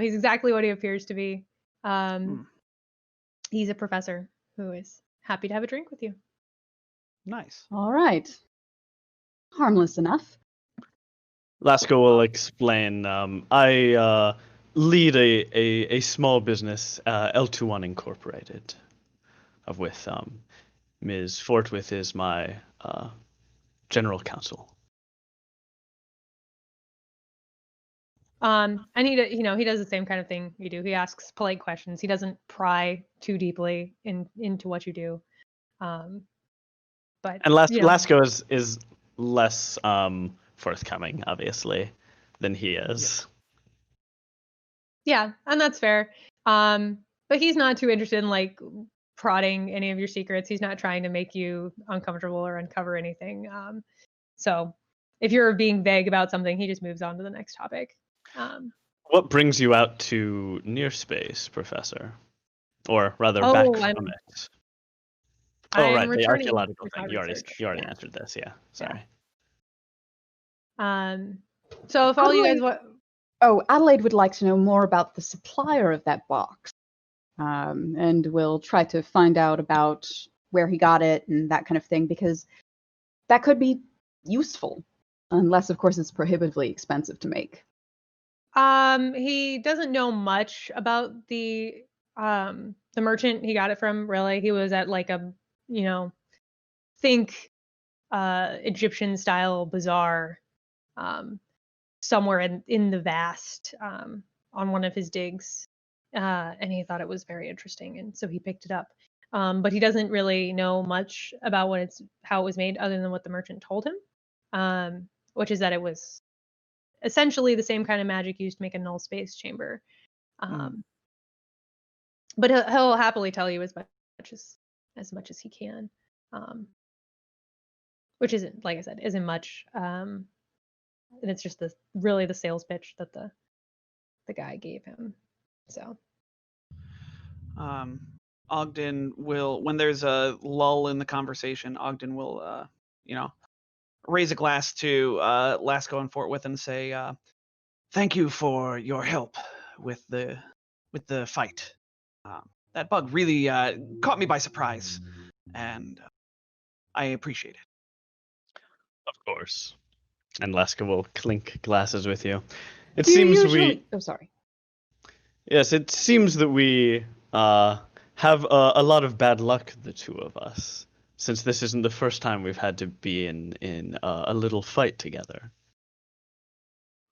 He's exactly what he appears to be. He's a professor who is happy to have a drink with you. Nice. All right. Harmless enough. Lasco will explain. I lead a small business, L02E02 Incorporated, of with Ms. Fortwith is my general counsel. And he does the same kind of thing you do. He asks polite questions. He doesn't pry too deeply into what you do. But Lasco is less forthcoming, obviously, than he is. Yeah, and that's fair. But he's not too interested in like prodding any of your secrets. He's not trying to make you uncomfortable or uncover anything. So if you're being vague about something, he just moves on to the next topic. What brings you out to near space, Professor? Or rather, back from it? Oh, right, the archaeological thing. You already answered this. Yeah, sorry. So if all you guys want... Oh, Adelaide would like to know more about the supplier of that box. And we'll try to find out about where he got it and that kind of thing, because that could be useful. Unless, of course, it's prohibitively expensive to make. He doesn't know much about the merchant he got it from, really. He was at like a, think Egyptian style bazaar somewhere in the vast on one of his digs. And he thought it was very interesting, and so he picked it up. But he doesn't really know much about how it was made, other than what the merchant told him, which is that it was essentially the same kind of magic used to make a null space chamber. But he'll happily tell you as much as he can, which isn't, like I said, isn't much. And it's just really the sales pitch that the guy gave him. So Ogden will, when there's a lull in the conversation, Ogden will, raise a glass to Lasco and Fortwith and say, "Thank you for your help with the fight. That bug really caught me by surprise, and I appreciate it." Of course. And Laska will clink glasses with you. It Do you seems usually... Oh, sorry. Yes, it seems that we have a lot of bad luck, the two of us, since this isn't the first time we've had to be in a little fight together.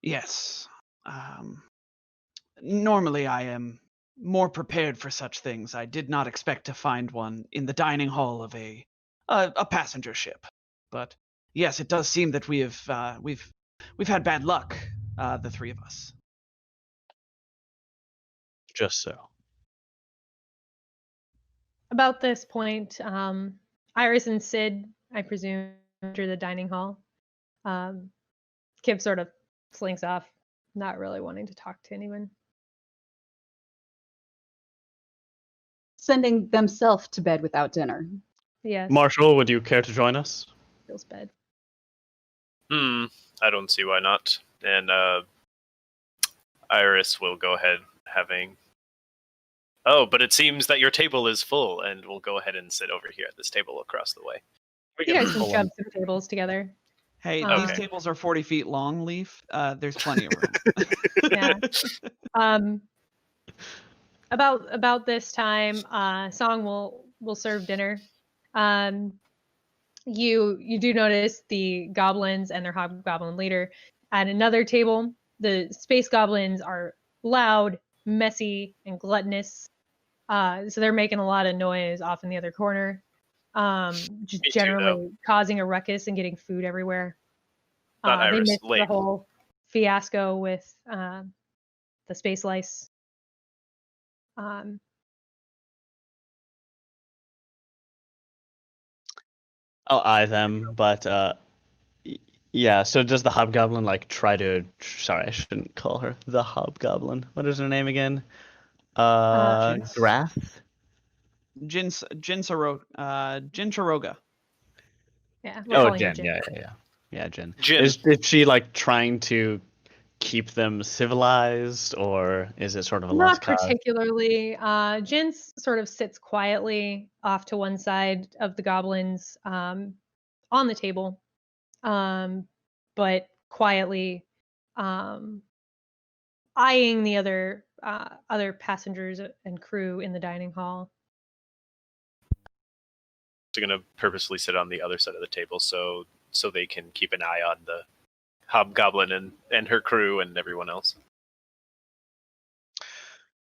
Yes. Normally I am more prepared for such things. I did not expect to find one in the dining hall of a passenger ship. But yes, it does seem that we've had bad luck, the three of us. Just so. about this point, Iris and Sid, I presume, enter the dining hall. Kib sort of slinks off, not really wanting to talk to anyone. Sending themselves to bed without dinner. Yes. Marshall, would you care to join us? Feels bad. I don't see why not. And Iris will go ahead having... Oh, but it seems that your table is full, and we'll go ahead and sit over here at this table across the way. You guys can shove some tables together. Hey, Okay. these tables are 40 feet long, Leaf. There's plenty of room. Yeah. About this time, Song will serve dinner. You do notice the goblins and their hobgoblin leader at another table. The space goblins are loud, messy, and gluttonous. So they're making a lot of noise off in the other corner. Just generally causing a ruckus and getting food everywhere. Not they Iris, missed Lane. the whole fiasco with the space lice. I'll eye them, but yeah. So does the hobgoblin try to? Sorry, I shouldn't call her the hobgoblin. What is her name again? Grath. Jincharoga. Yeah. Oh, Jen. Yeah, Jen. Jin. Is she trying to keep them civilized, or is it sort of a lost Not cause? particularly. Jin sort of sits quietly off to one side of the goblins on the table, but quietly eyeing the other passengers and crew in the dining hall. They're going to purposely sit on the other side of the table so they can keep an eye on the hobgoblin and her crew and everyone else.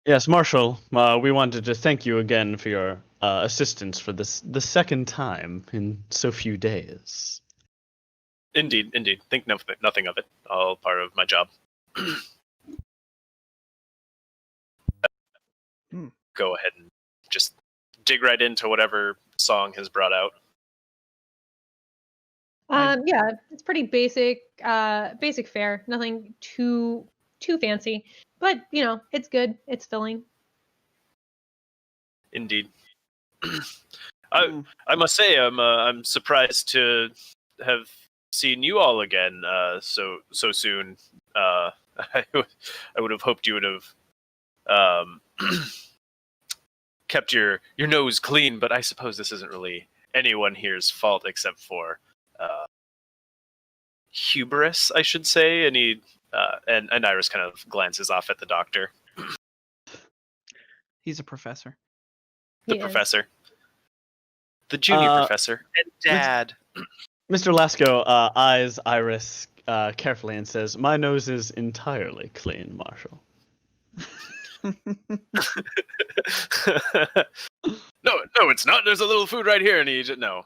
Yes, Marshall, we wanted to thank you again for your assistance for the second time in so few days. Indeed. Think nothing of it. All part of my job. Go ahead and just dig right into whatever Song has brought out. Yeah, it's pretty basic fare. Nothing too fancy, but it's good. It's filling. Indeed. I must say I'm surprised to have seen you all again so soon. I would have hoped you would have kept your nose clean, but I suppose this isn't really anyone here's fault except for hubris, I should say. And and Iris kind of glances off at the doctor. He's a professor. The professor. The junior professor. And Dad. Mr. Lasco eyes Iris carefully and says, "My nose is entirely clean, Marshall." No, it's not. There's a little food right here, and he just no.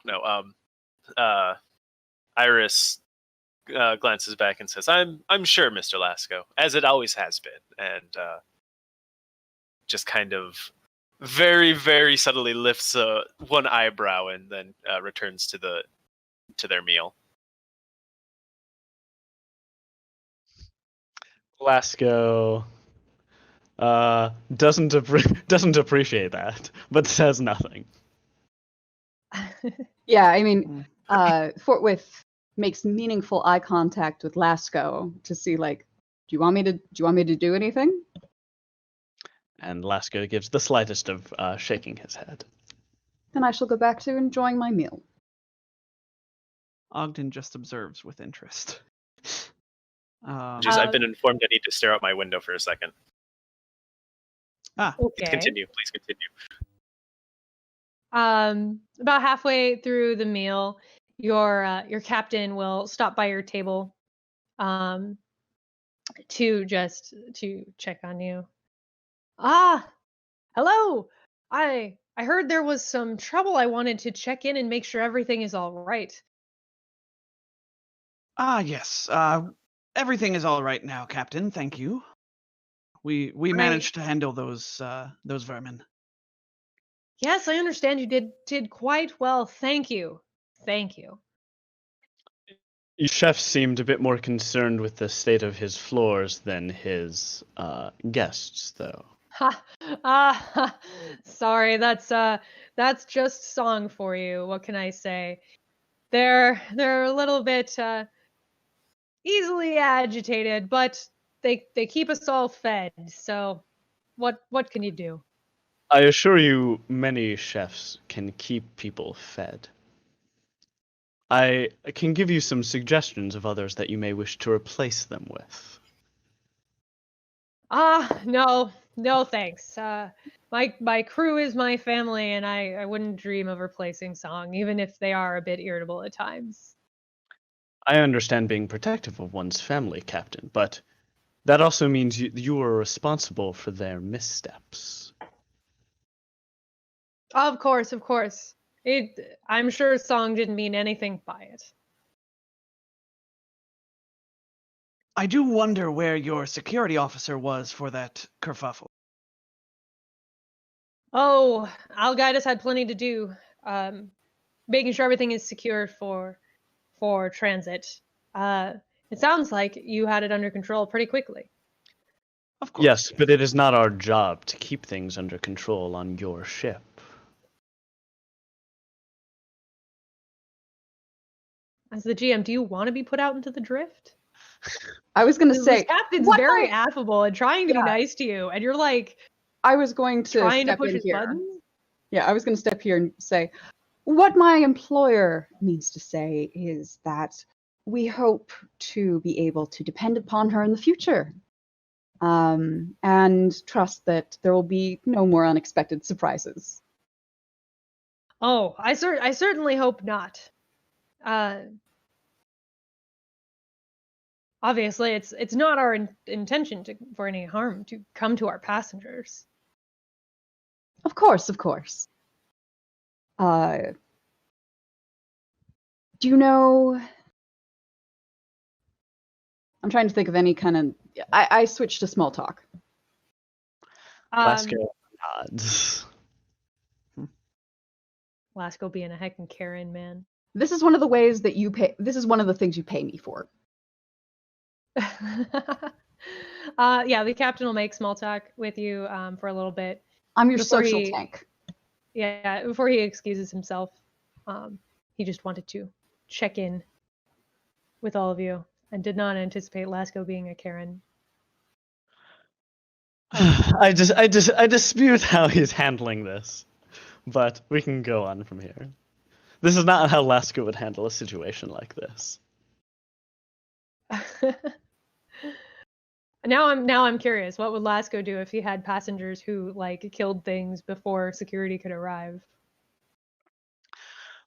Iris glances back and says, I'm sure, Mr. Lasco, as it always has been. And just kind of very, very subtly lifts one eyebrow and then returns to their meal. Lasco doesn't appreciate that, but says nothing. Yeah, I mean, Fortwith makes meaningful eye contact with Lasco to see, like, do you want me to do anything? And Lasco gives the slightest of shaking his head. Then I shall go back to enjoying my meal. Ogden just observes with interest. I've been informed I need to stare out my window for a second. Okay. Please continue. About halfway through the meal, your captain will stop by your table, to check on you. Ah, hello. I heard there was some trouble. I wanted to check in and make sure everything is all right. Yes. Everything is all right now, Captain. Thank you. We Great. managed to handle those vermin. Yes, I understand you did quite well. Thank you. Your chef seemed a bit more concerned with the state of his floors than his guests, though. Ha. Sorry, that's just song for you. What can I say? They're a little bit easily agitated, but they keep us all fed. So what can you do? I assure you, many chefs can keep people fed. I can give you some suggestions of others that you may wish to replace them with. No thanks. My crew is my family, and I wouldn't dream of replacing Song, even if they are a bit irritable at times. I understand being protective of one's family, Captain, but that also means you are responsible for their missteps. Of course. I'm sure Song didn't mean anything by it. I do wonder where your security officer was for that kerfuffle. Oh, Algaidas had plenty to do, making sure everything is secure for transit. It sounds like you had it under control pretty quickly. Of course. Yes, but it is not our job to keep things under control on your ship. As the GM, do you want to be put out into the drift? I was going to say, This captain's what very I- affable and trying to be nice to you, and you're like I was going to trying to step push in his here. buttons. Yeah, I was going to step here and say, what my employer means to say is that we hope to be able to depend upon her in the future, and trust that there will be no more unexpected surprises. Oh, I certainly hope not. Obviously, it's not our intention for any harm to come to our passengers. Of course. Do you know? I'm trying to think of any kind of. I switched to small talk. Lasco nods. Lasco being a heckin' Karen, man. This is one of the ways that you pay. This is one of the things you pay me for. Yeah, the captain will make small talk with you for a little bit. I'm your Before social he- tank. Yeah, before he excuses himself, he just wanted to check in with all of you and did not anticipate Lasco being a Karen. I dispute how he's handling this, but we can go on from here. This is not how Lasco would handle a situation like this. Now I'm curious. What would Lasco do if he had passengers who like killed things before security could arrive?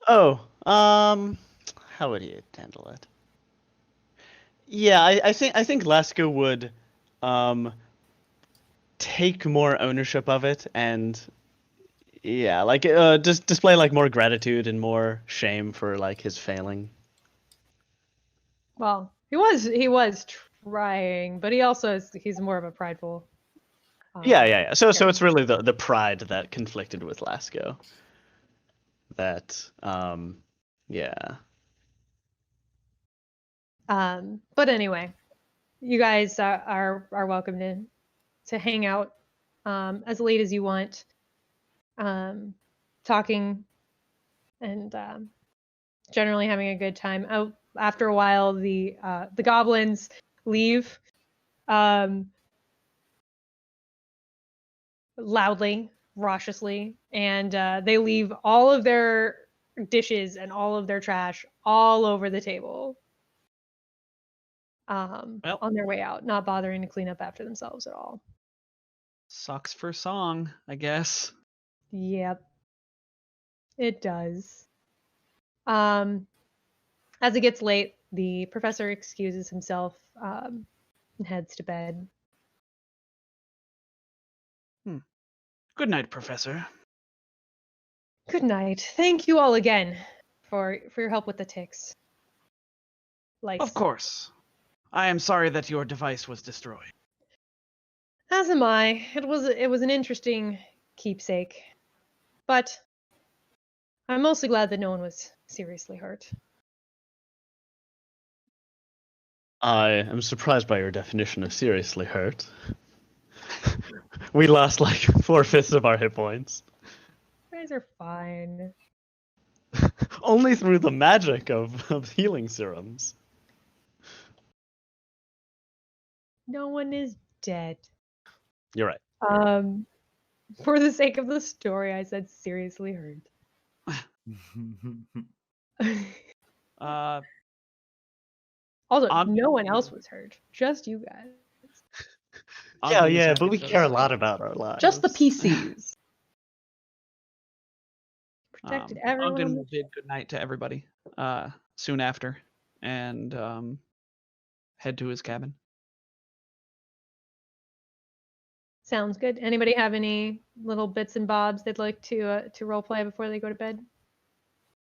Oh, how would he handle it? Yeah, I think Lasco would take more ownership of it and yeah, like just display like more gratitude and more shame for like his failing. Well, he was trying, but he's more of a prideful. Yeah. So character. it's really the pride that conflicted with Lasco. That yeah. But anyway, you guys are welcome to hang out as late as you want, talking and generally having a good time. Oh, after a while, the goblins leave loudly, raucously, and they leave all of their dishes and all of their trash all over the table. Well. On their way out, not bothering to clean up after themselves at all. Sucks for song, I guess. Yep, it does. As it gets late, the professor excuses himself and heads to bed. Good night, Professor. Good night. Thank you all again for your help with the ticks. Of course. I am sorry that your device was destroyed. As am I. It was an interesting keepsake, but I'm mostly glad that no one was seriously hurt. I am surprised by your definition of seriously hurt. We lost like 4/5 of our hit points. You guys are fine. Only through the magic of healing serums. No one is dead. You're right. For the sake of the story, I said seriously hurt. Also, no one else was hurt. Just you guys. Yeah, but we care a lot about our lives. Just the PCs. Protected everyone. Ogden will bid good night to everybody soon after and head to his cabin. Sounds good. Anybody have any little bits and bobs they'd like to role play before they go to bed?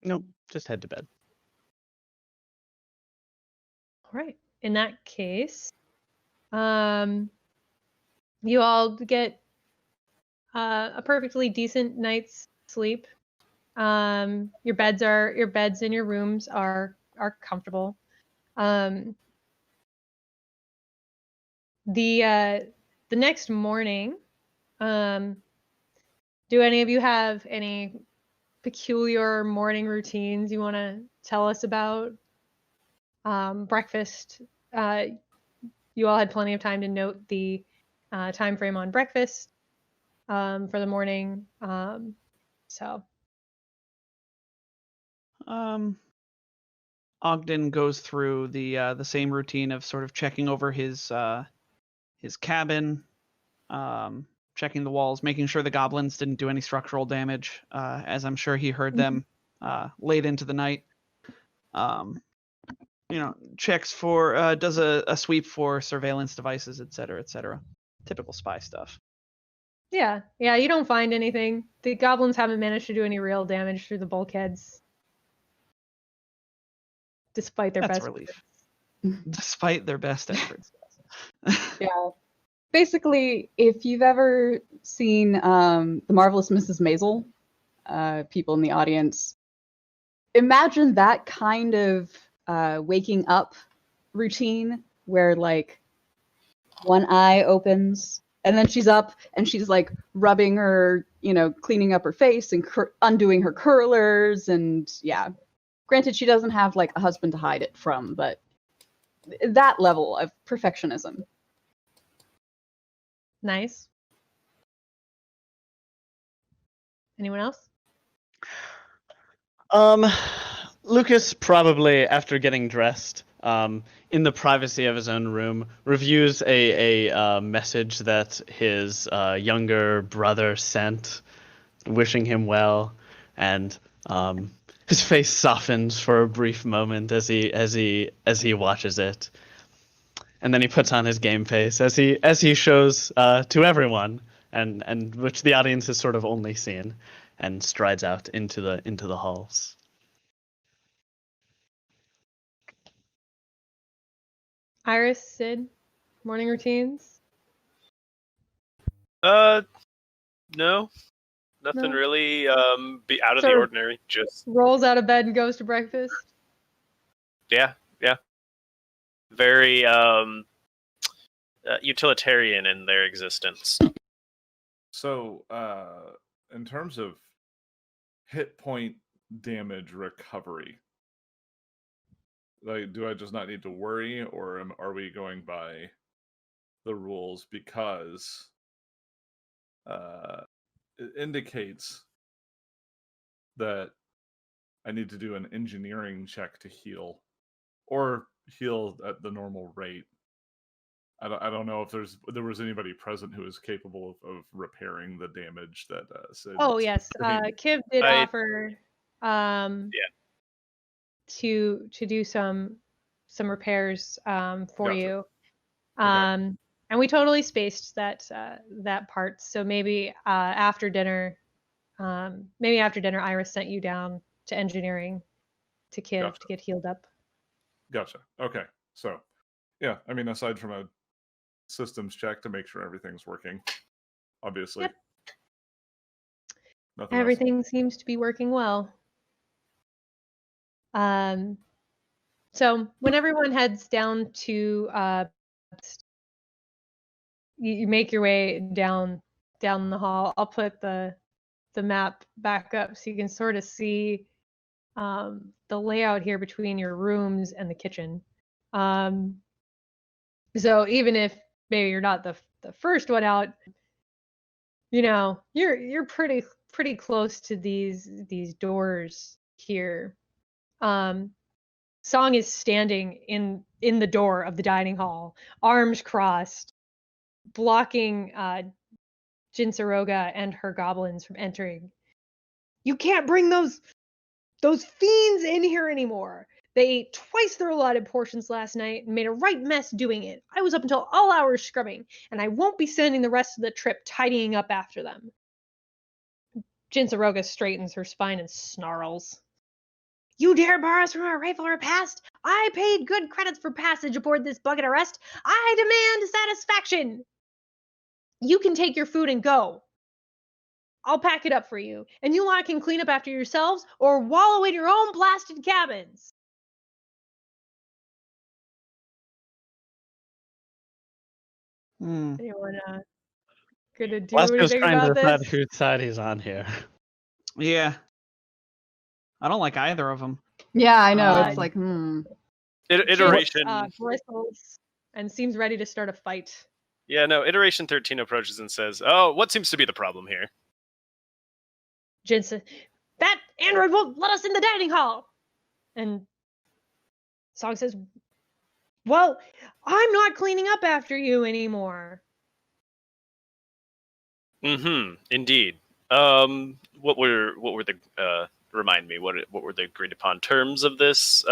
Nope, just head to bed. All right. In that case, you all get a perfectly decent night's sleep. Your beds in your rooms are comfortable. The next morning, do any of you have any peculiar morning routines you want to tell us about? Breakfast. You all had plenty of time to note the time frame on breakfast for the morning. Ogden goes through the same routine of sort of checking over his cabin, checking the walls, making sure the goblins didn't do any structural damage, as I'm sure he heard them late into the night. Checks for, does a sweep for surveillance devices, etc., etc. Typical spy stuff. Yeah, you don't find anything. The goblins haven't managed to do any real damage through the bulkheads, despite their That's best a relief. Despite their best efforts. Yeah. Basically, if you've ever seen The Marvelous Mrs. Maisel, people in the audience, imagine that kind of waking up routine where like one eye opens and then she's up and she's like rubbing her, cleaning up her face and undoing her curlers. And yeah, granted, she doesn't have like a husband to hide it from, but that level of perfectionism. Nice. Anyone else? Lucas probably, after getting dressed, in the privacy of his own room, reviews a message that his younger brother sent, wishing him well, and his face softens for a brief moment as he watches it, and then he puts on his game face as he shows to everyone, and which the audience has sort of only seen, and strides out into the halls. Iris, Sid, morning routines? No, nothing No. really be out of Sort the of ordinary. Just rolls out of bed and goes to breakfast. yeah. Very utilitarian in their existence. So, in terms of hit point damage recovery, like, do I just not need to worry, or are we going by the rules? Because it indicates that I need to do an engineering check to heal, or heal at the normal rate. I don't know if there was anybody present who was capable of repairing the damage that Sid. Oh yes, Kiv did I- offer to do some repairs for Gotcha. you. And we totally spaced that part. So maybe after dinner, Iris sent you down to engineering to Kiv Gotcha. to get healed up. Gotcha. Okay. So, yeah, I mean, aside from a systems check to make sure everything's working, obviously, Yep. nothing else. Everything seems to be working well. So when everyone heads down to you make your way down the hall. I'll put the map back up so you can sort of see the layout here between your rooms and the kitchen. So even if maybe you're not the first one out, you know, you're pretty close to these doors here. Song is standing in the door of the dining hall, arms crossed, blocking Jinsaroga and her goblins from entering. You can't bring those fiends in here anymore. They ate twice their allotted portions last night and made a right mess doing it. I was up until all hours scrubbing, and I won't be spending the rest of the trip tidying up after them. Jinsaroga straightens her spine and snarls. You dare bar us from our rightful repast? I paid good credits for passage aboard this bucket of rest. I demand satisfaction. You can take your food and go. I'll pack it up for you, and you lot can clean up after yourselves or wallow in your own blasted cabins. Anyone gonna do Lester's anything trying to about decide this? whose side he's on here. Yeah. I don't like either of them. Yeah, I know. Uh, It's like, Iteration. Bristles and seems ready to start a fight. Yeah, no. Iteration 13 approaches and says, "Oh, what seems to be the problem here?" Jensen, that android won't let us in the dining hall. And Song says, well, I'm not cleaning up after you anymore. Indeed. What were the remind me what were the agreed upon terms of this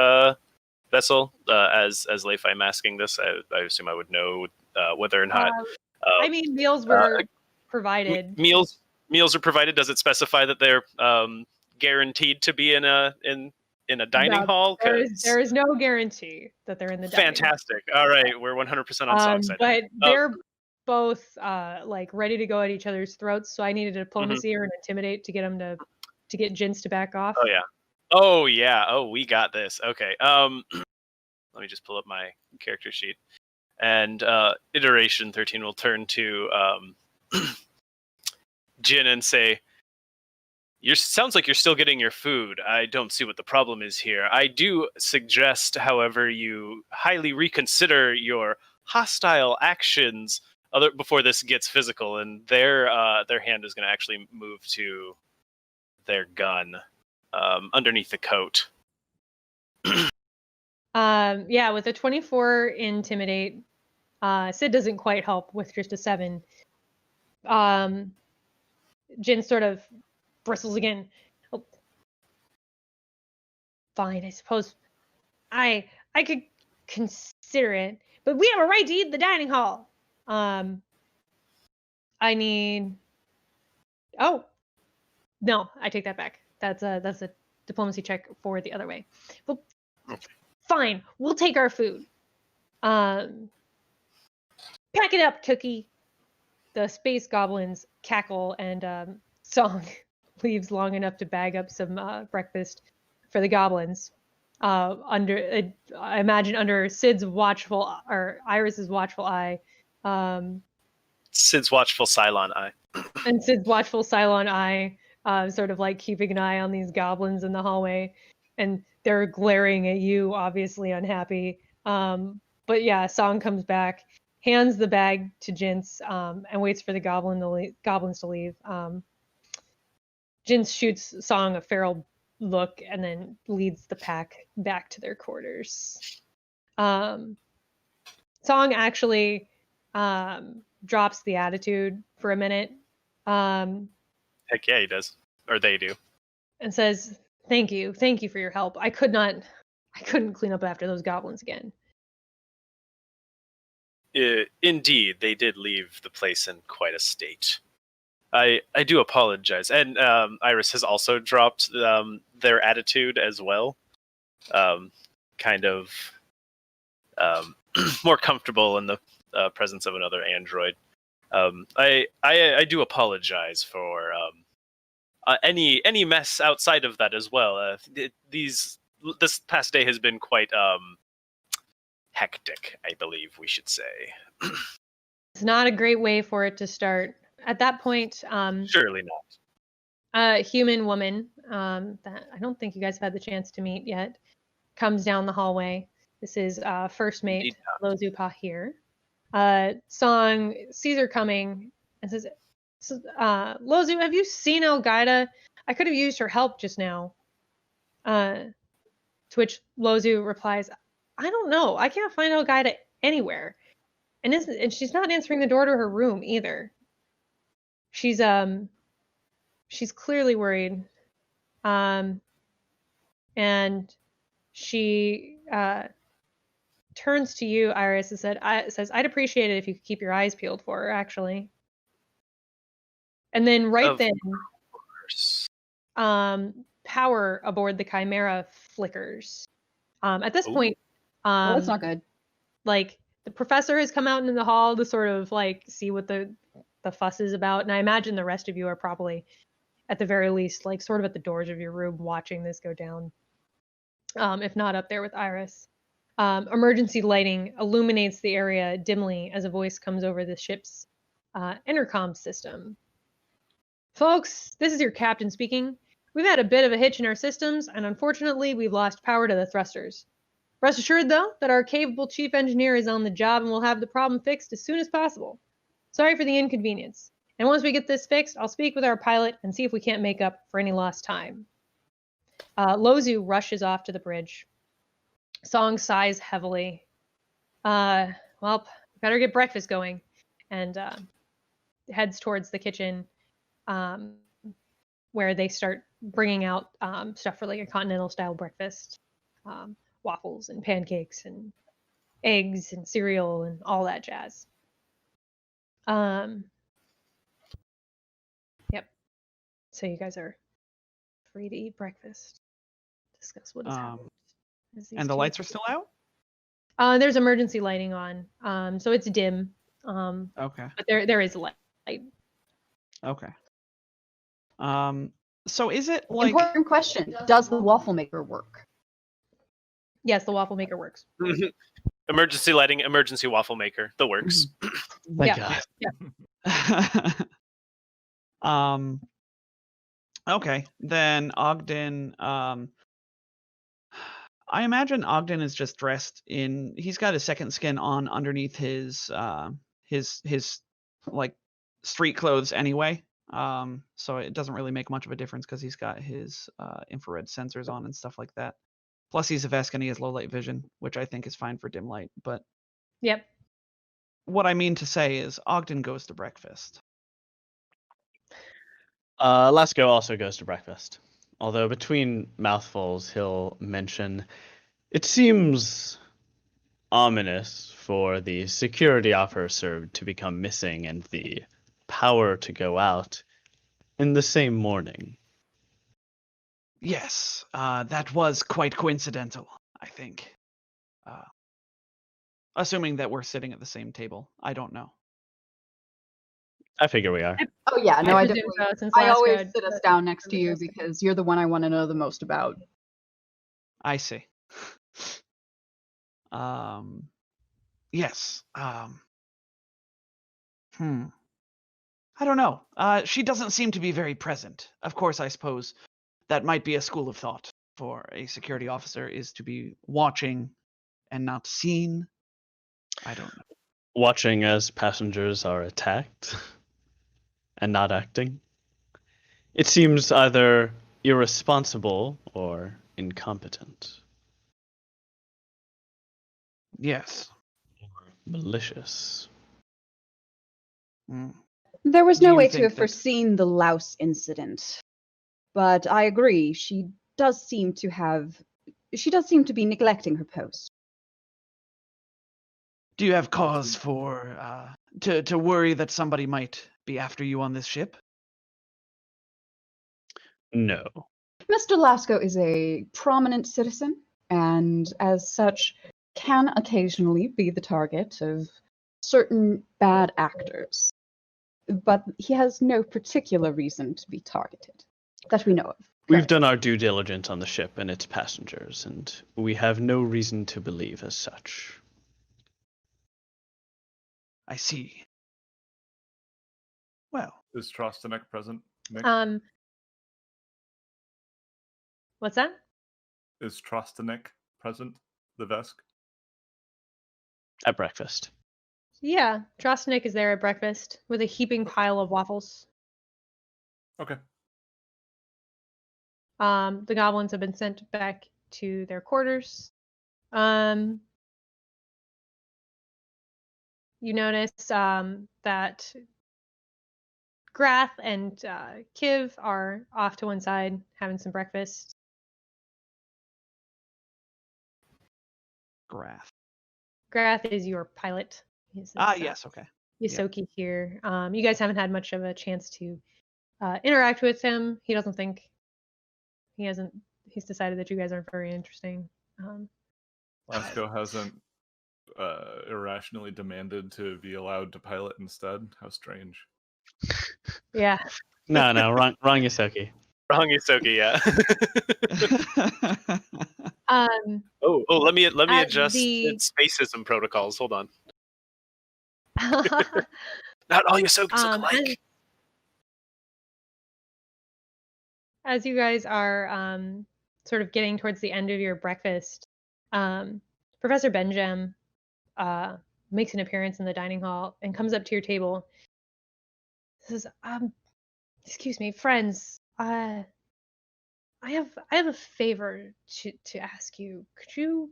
vessel? As Leif, I'm asking this. I assume I would know whether or not. I mean, meals were provided. Meals are provided. Does it specify that they're guaranteed to be in a dining hall? There is no guarantee that they're in the dining hall. Fantastic. All right, we're 100% on Song's side. But they're both like ready to go at each other's throats. So I needed a diplomacy or an intimidate to get them to get Jins to back off. Oh yeah. Oh, we got this. Okay. Let me just pull up my character sheet. And iteration 13 will turn to Jin and say, sounds like you're still getting your food. I don't see what the problem is here. I do suggest, however, you highly reconsider your hostile actions before this gets physical. And their hand is going to actually move to their gun underneath the coat. Yeah, with a 24 intimidate, Sid doesn't quite help with just a 7. Jin sort of bristles again. Oh. Fine, I suppose I could consider it, but we have a right to eat in the dining hall. I need. Oh, no, I take that back. That's a diplomacy check for the other way. Well, fine, we'll take our food. Um, Pack it up, Tookie. The space goblins cackle, and Song leaves long enough to bag up some breakfast for the goblins. I imagine under Sid's watchful or Iris's watchful eye, Sid's watchful Cylon eye. and Sid's watchful Cylon eye, sort of like keeping an eye on these goblins in the hallway, and they're glaring at you, obviously unhappy. But yeah, Song comes back, hands the bag to Jinx, and waits for the goblins to leave. Jinx shoots Song a feral look and then leads the pack back to their quarters. Song actually drops the attitude for a minute. Heck yeah, he does. Or they do. And says, thank you for your help. I couldn't clean up after those goblins again. Indeed, they did leave the place in quite a state. I do apologize. And Iris has also dropped their attitude as well. Kind of more comfortable in the presence of another android. I do apologize for any mess outside of that as well. This past day has been quite hectic, I believe we should say. It's not a great way for it to start. At that point, Surely not. a human woman that I don't think you guys have had the chance to meet yet comes down the hallway. This is first mate Lozu Pahir. Song sees her coming and says, Lozu, have you seen Elgaida? I could have used her help just now. To which Lozu replies, I don't know. I can't find Elgaida anywhere. And she's not answering the door to her room either. She's clearly worried. And she turns to you, Iris, and says, I'd appreciate it if you could keep your eyes peeled for her, actually. And then Of then, course. power aboard the Chimera flickers. At this point, Well, that's not good. like the professor has come out into the hall to sort of like see what the fuss is about, and I imagine the rest of you are probably, at the very least, like sort of at the doors of your room watching this go down. If not up there with Iris. Emergency lighting illuminates the area dimly as a voice comes over the ship's intercom system. Folks, this is your captain speaking. We've had a bit of a hitch in our systems, and unfortunately, we've lost power to the thrusters. Rest assured, though, that our capable chief engineer is on the job and will have the problem fixed as soon as possible. Sorry for the inconvenience. And once we get this fixed, I'll speak with our pilot and see if we can't make up for any lost time. Lozu rushes off to the bridge. Song sighs heavily. Well, better get breakfast going. And heads towards the kitchen, where they start bringing out stuff for like a continental style breakfast. Waffles and pancakes and eggs and cereal and all that jazz. Yep. So you guys are free to eat breakfast. Discuss what has happened. And the lights are still out? There's emergency lighting on. So it's dim. Okay. But there is light. Okay. So is it like Important question. Does the waffle maker work? Yes, the waffle maker works. Emergency lighting, emergency waffle maker. The works. Thank Yeah. God. Yeah. Okay, then Ogden, I imagine Ogden is just dressed in, he's got his second skin on underneath his like street clothes anyway. So it doesn't really make much of a difference because he's got his infrared sensors on and stuff like that. Plus he's a Vesk and he has low light vision, which I think is fine for dim light. But Yep. what I mean to say is Ogden goes to breakfast. Lasco also goes to breakfast. Although between mouthfuls, he'll mention, it seems ominous for the security officer to become missing and the power to go out in the same morning. Yes, that was quite coincidental, I think. Assuming that we're sitting at the same table. I don't know. I figure we are. Oh yeah, no, I presume definitely. so, since I last always code, sit us but down next to really you just- because you're the one I want to know the most about. I see. Yes. I don't know. She doesn't seem to be very present. Of course, I suppose that might be a school of thought for a security officer is to be watching and not seen. I don't know. Watching as passengers are attacked and not acting. It seems either irresponsible or incompetent. Yes. Malicious. Mm. There was Do no you way to think have that- foreseen the louse incident, but I agree. She does seem to be neglecting her post. Do you have cause for to worry that somebody might be after you on this ship? No. Mr. Lasco is a prominent citizen, and as such, can occasionally be the target of certain bad actors. But he has no particular reason to be targeted, that we know of. We've done our due diligence on the ship and its passengers, and we have no reason to believe as such. I see. Well, Is Trostanek present, Nick? What's that? Is Trostanek present, the Vesk? At breakfast. Yeah, Drostanik is there at breakfast with a heaping pile of waffles. Okay. The goblins have been sent back to their quarters. You notice that Grath and Kiv are off to one side having some breakfast. Grath. Grath is your pilot. Yes, okay. Yosoki here. You guys haven't had much of a chance to interact with him. He doesn't think he's decided that you guys aren't very interesting. Lasco hasn't irrationally demanded to be allowed to pilot instead. How strange. Yeah. No, wrong Yosoki. Wrong Isoki, yeah. Let me At adjust the- its spacism protocols. Hold on. Not all Yosokis look alike. As you guys are sort of getting towards the end of your breakfast, Professor Benjam makes an appearance in the dining hall and comes up to your table. Says, excuse me, friends, I have a favor to ask you. Could you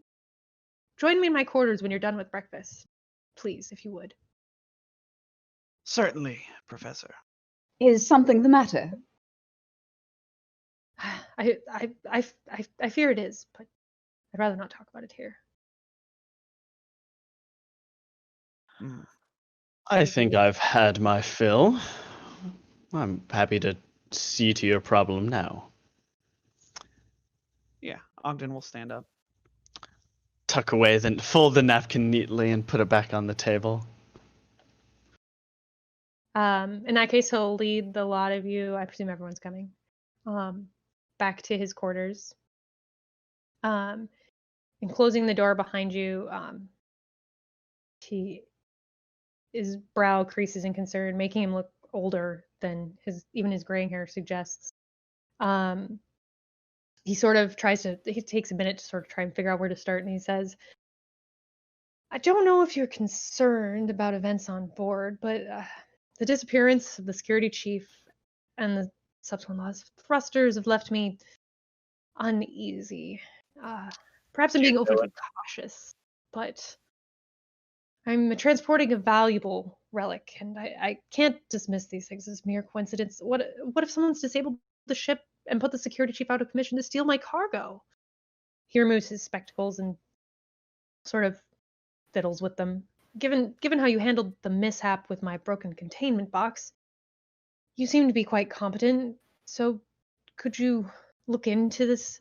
join me in my quarters when you're done with breakfast? Please, if you would. Certainly, Professor. Is something the matter? I fear it is, but I'd rather not talk about it here. Mm. I think I've had my fill. I'm happy to see to your problem now. Yeah, Ogden will stand up. Tuck away, then fold the napkin neatly and put it back on the table. In that case, he'll lead the lot of you. I presume everyone's coming. Back to his quarters. And closing the door behind you, his brow creases in concern, making him look older than even his graying hair suggests. He takes a minute to sort of try and figure out where to start, and he says, I don't know if you're concerned about events on board, but the disappearance of the security chief and the subsequent loss of thrusters have left me uneasy. Perhaps I'm being overly cautious, but I'm transporting a valuable relic, and I can't dismiss these things as mere coincidence. What if someone's disabled the ship and put the security chief out of commission to steal my cargo? He removes his spectacles and sort of fiddles with them. Given how you handled the mishap with my broken containment box, you seem to be quite competent. So could you look into this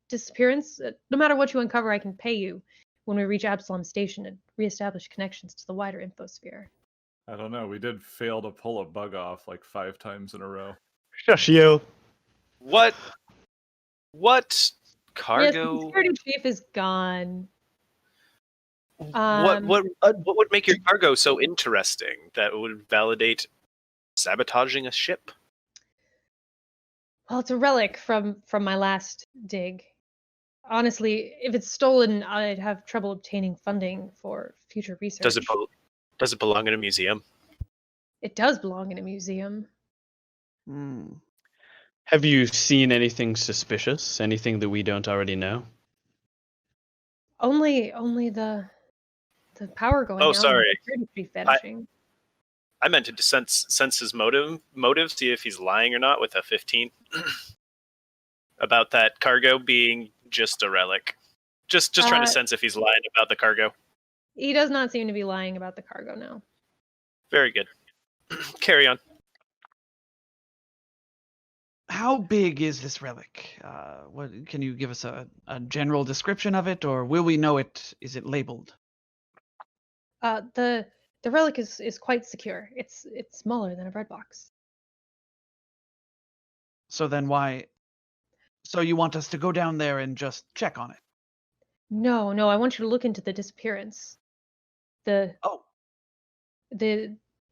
disappearance? No matter what you uncover, I can pay you when we reach Absalom Station and reestablish connections to the wider infosphere. I don't know. We did fail to pull a bug off like 5 times in a row. Shush you. What Yes, the cargo? security chief is gone. What would make your cargo so interesting that would validate sabotaging a ship? Well, it's a relic from my last dig. Honestly, if it's stolen, I'd have trouble obtaining funding for future research. Does it belong in a museum? It does belong in a museum. Have you seen anything suspicious? Anything that we don't already know? Only the power going out. Sorry. And the security chief vanishing. I meant to sense his motive, see if he's lying or not with a 15. About that cargo being just a relic. Just trying to sense if he's lying about the cargo. He does not seem to be lying about the cargo now. Very good. Carry on. How big is this relic? What can you give us a general description of it, or will we know it? Is it labeled? The relic is quite secure. It's smaller than a bread box. So then why? So you want us to go down there and just check on it? No, I want you to look into the disappearance. The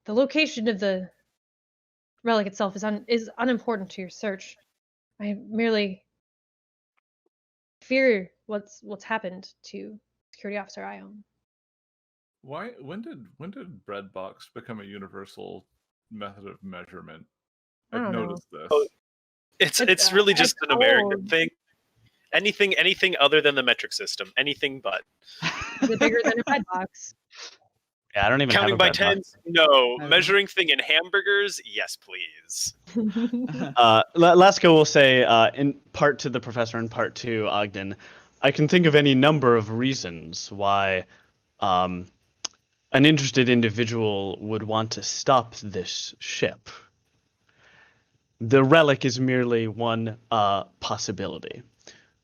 location of the relic itself is unimportant to your search. I merely fear what's happened to Security Officer Ion. Why? When did bread box become a universal method of measurement? I I've don't know. noticed this. Oh, it's really just an American thing. Anything other than the metric system, anything but. Is it bigger than a bread box? Yeah, I don't even Counting have a by bread box. tens? No. Measuring thing in hamburgers? Yes, please. Lasko will say, in part to the professor and part to Ogden, I can think of any number of reasons why an interested individual would want to stop this ship. The relic is merely one possibility.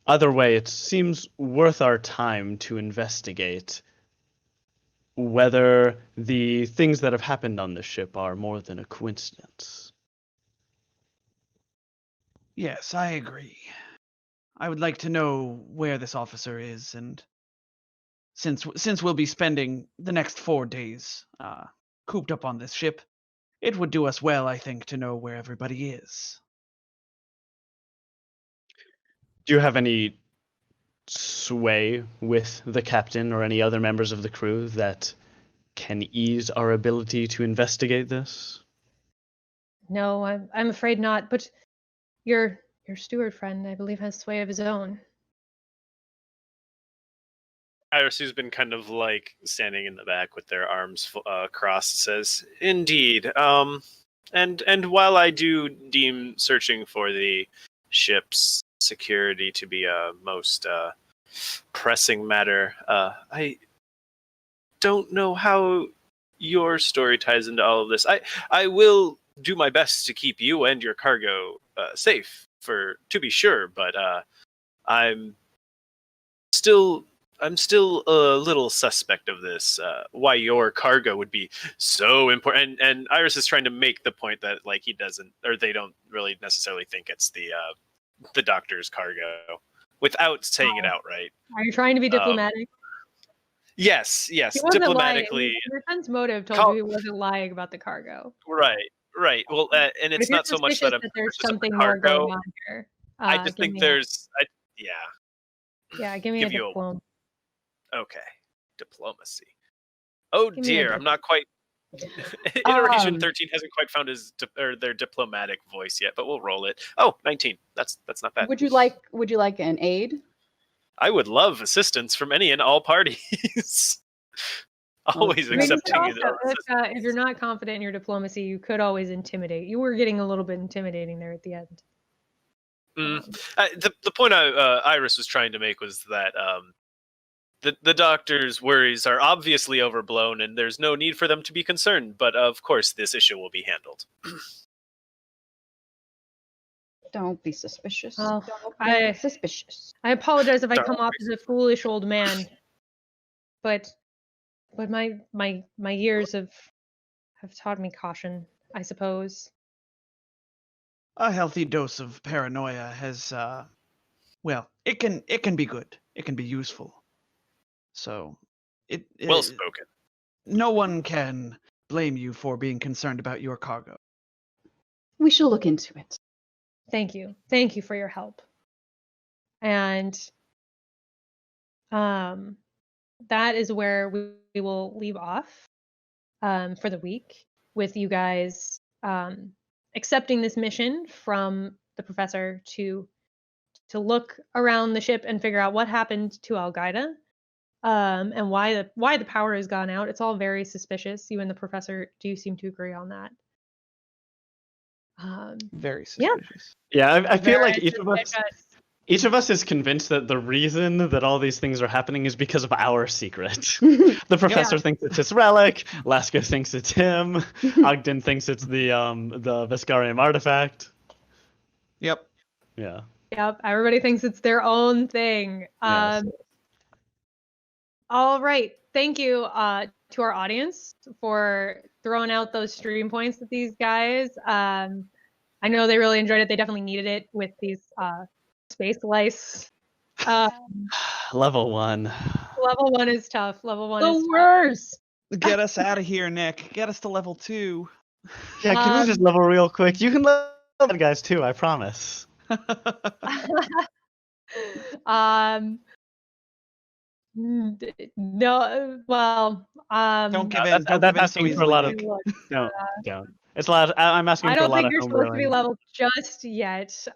Either way, it seems worth our time to investigate whether the things that have happened on the ship are more than a coincidence. Yes, I agree. I would like to know where this officer is, and since we'll be spending the next 4 days cooped up on this ship, it would do us well, I think, to know where everybody is. Do you have any sway with the captain or any other members of the crew that can ease our ability to investigate this? No, I'm afraid not. But your steward friend, I believe, has sway of his own. Iris, who's been kind of like standing in the back with their arms crossed, says, "Indeed. And while I do deem searching for the ship's security to be a most pressing matter, I don't know how your story ties into all of this. I will do my best to keep you and your cargo safe, to be sure, but I'm still a little suspect of this. Why your cargo would be so important? And Iris is trying to make the point that like he doesn't, or they don't really necessarily think it's the doctor's cargo, without saying it outright. Are you trying to be diplomatic? Yes, He wasn't diplomatically. lying. Your friend's motive told you he wasn't lying about the cargo. Right. Well, and it's not so much that I'm there's suspicious of the something more cargo. going on here. I just think there's, Yeah, give me give a you a- diploma. Okay, diplomacy. Oh Give me a dear, I'm not quite. Iteration 13 hasn't quite found their diplomatic voice yet, but we'll roll it. Oh, 19. That's not bad. Would you like an aid? I would love assistance from any and all parties. Always I mean, accepting it. If you're not confident in your diplomacy, you could always intimidate. You were getting a little bit intimidating there at the end. The point Iris was trying to make was that the doctor's worries are obviously overblown, and there's no need for them to be concerned. But of course, this issue will be handled. Don't be suspicious. Oh, Don't be suspicious. I apologize if I come off as a foolish old man. but my years have taught me caution, I suppose. A healthy dose of paranoia has, well, it can be good. It can be useful. So, Well spoken. no one can blame you for being concerned about your cargo. We shall look into it. Thank you for your help. And that is where we will leave off for the week, with you guys accepting this mission from the professor to look around the ship and figure out what happened to Al-Qaeda, and why the power has gone out. It's all very suspicious. You and the professor do seem to agree on that. Very suspicious. Yeah, I feel like Very suspicious. each of us is convinced that the reason that all these things are happening is because of our secret. The professor thinks it's his relic. Lasko thinks it's him. Ogden thinks it's the Veskarium artifact. Yep. Yeah. Yep. Everybody thinks it's their own thing. Yes. All right. Thank you to our audience for throwing out those stream points with these guys. I know they really enjoyed it. They definitely needed it with these space lice. Level 1. Level 1 is tough. Level 1 is The worst. Get us out of here, Nick. Get us to level 2. Yeah, can we just level real quick? You can level the guys too, I promise. No, well, Don't give in. Don't That's give in so asking for a lot of. easily. No, don't. It's a lot. I'm asking I for a don't lot think of you're supposed to be homebrewing. leveled just yet.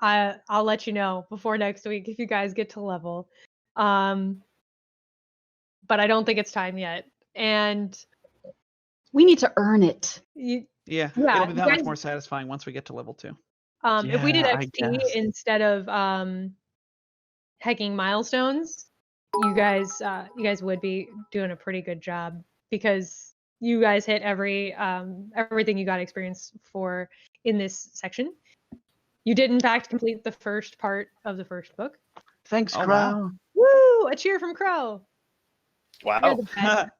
I'll let you know before next week if you guys get to level. But I don't think it's time yet. And We need to earn it. Yeah, Yeah, it'll be that much guys- more satisfying once we get to level 2. if we did Yeah, I XP guess. instead of hacking milestones, you guys would be doing a pretty good job, because you guys hit everything you got experience for in this section. You did in fact complete the first part of the first book. Thanks, Oh, Crow. wow. Woo! A cheer from Crow. You're Wow. the best.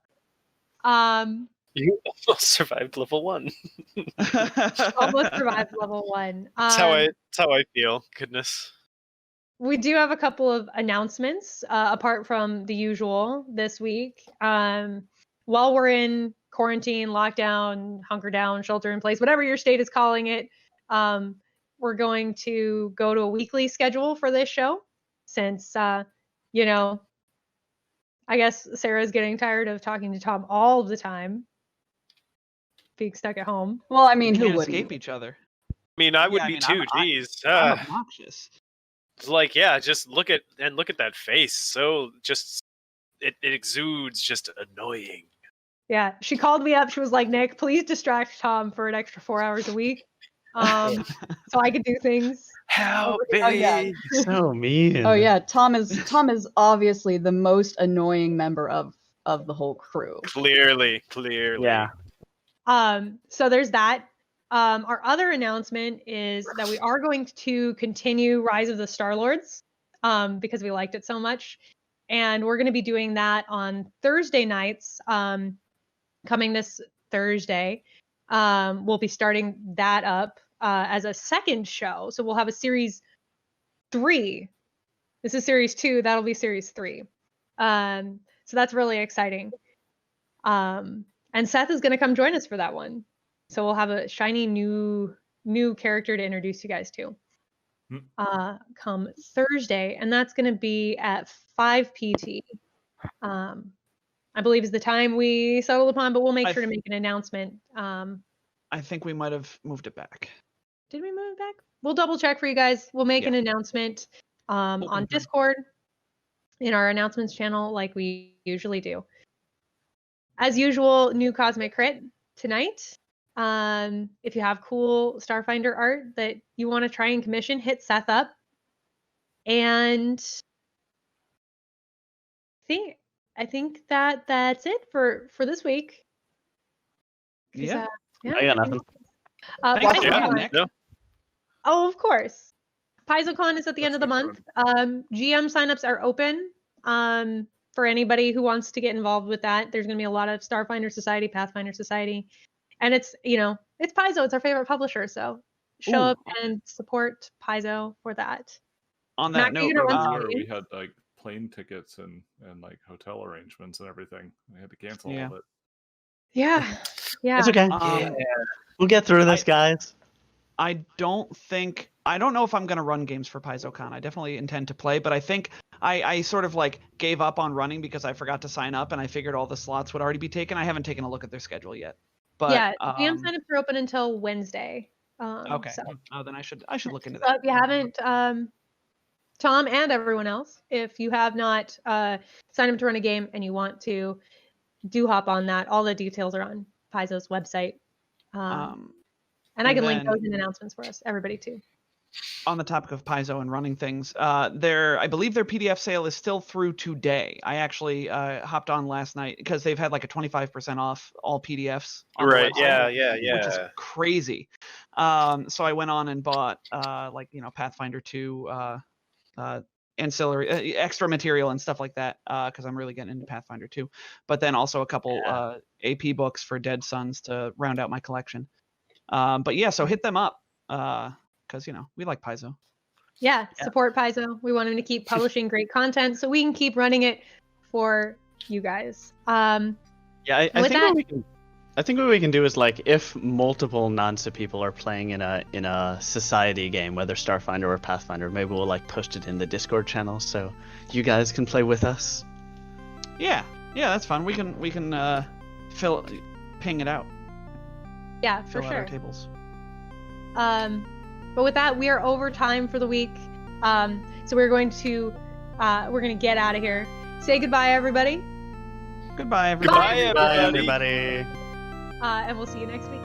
You almost survived level 1. Almost survived level 1. That's how I feel. Goodness. We do have a couple of announcements apart from the usual this week. While we're in quarantine, lockdown, hunker down, shelter in place, whatever your state is calling it, we're going to go to a weekly schedule for this show, since I guess Sarah's getting tired of talking to Tom all the time, being stuck at home. Well, I mean, We who can't wouldn't? escape each other. I mean, I would Yeah, I be mean, too. I'm- Jeez. I'm obnoxious. It's like, yeah, just look at that face. So just it exudes just annoying. Yeah, she called me up. She was like, "Nick, please distract Tom for an extra 4 hours a week, so I could do things." How big? Oh, yeah. So mean. Oh yeah, Tom is obviously the most annoying member of the whole crew. Clearly. Yeah. So there's that. Our other announcement is that we are going to continue Rise of the Star-Lords, because we liked it so much, and we're going to be doing that on Thursday nights. Coming this Thursday, we'll be starting that up as a second show. So we'll have a series 3. This is series 2. That'll be series 3. So that's really exciting. And Seth is going to come join us for that one. So we'll have a shiny new character to introduce you guys to come Thursday, and that's going to be at 5 PT. I believe is the time we settled upon, but we'll make sure to make an announcement. I think we might have moved it back. Did we move it back? We'll double check for you guys. We'll make an announcement on Discord in our announcements channel like we usually do. As usual, new Cosmic Crit tonight. If you have cool Starfinder art that you want to try and commission, hit Seth up. And I think that's it for this week. Yeah. I got nothing. Thanks for PaizoCon. coming, Nick. Yeah. Oh, of course. PaizoCon is at the end of the month. GM signups are open for anybody who wants to get involved with that. There's going to be a lot of Starfinder Society, Pathfinder Society, and it's Paizo. It's our favorite publisher, so show up and support Paizo for that. On that Mac, are you note, gonna run we games? had like plane tickets and like hotel arrangements and everything. We had to cancel Yeah. all of it. Yeah. It's okay. We'll get through this, guys. I don't know if I'm gonna run games for PaizoCon. I definitely intend to play, but I think I sort of like gave up on running because I forgot to sign up and I figured all the slots would already be taken. I haven't taken a look at their schedule yet. But yeah, DM signups are open until Wednesday. Okay. So. Oh, then I should look into So that. if you haven't, Tom and everyone else, if you have not signed up to run a game and you want to, do hop on that. All the details are on Paizo's website. And I can link those in announcements for us, everybody too. On the topic of Paizo and running things, I believe their PDF sale is still through today. I actually hopped on last night because they've had like a 25% off all PDFs. On Right. the website, Yeah. Which is crazy. So I went on and bought Pathfinder 2 ancillary extra material and stuff like that because I'm really getting into Pathfinder 2. But then also a couple AP books for Dead Sons to round out my collection. But yeah, so hit them up. Because we like Paizo. Yeah, support Paizo. We want him to keep publishing great content so we can keep running it for you guys. I think what we can do is like if multiple non-SIP people are playing in a society game, whether Starfinder or Pathfinder, maybe we'll like post it in the Discord channel so you guys can play with us. Yeah, that's fun. We can ping it out. Yeah, for Fill out sure. our tables. But with that, we are over time for the week. So we're going to get out of here. Say goodbye, everybody. Goodbye, everybody. Bye, Bye, everybody. And we'll see you next week.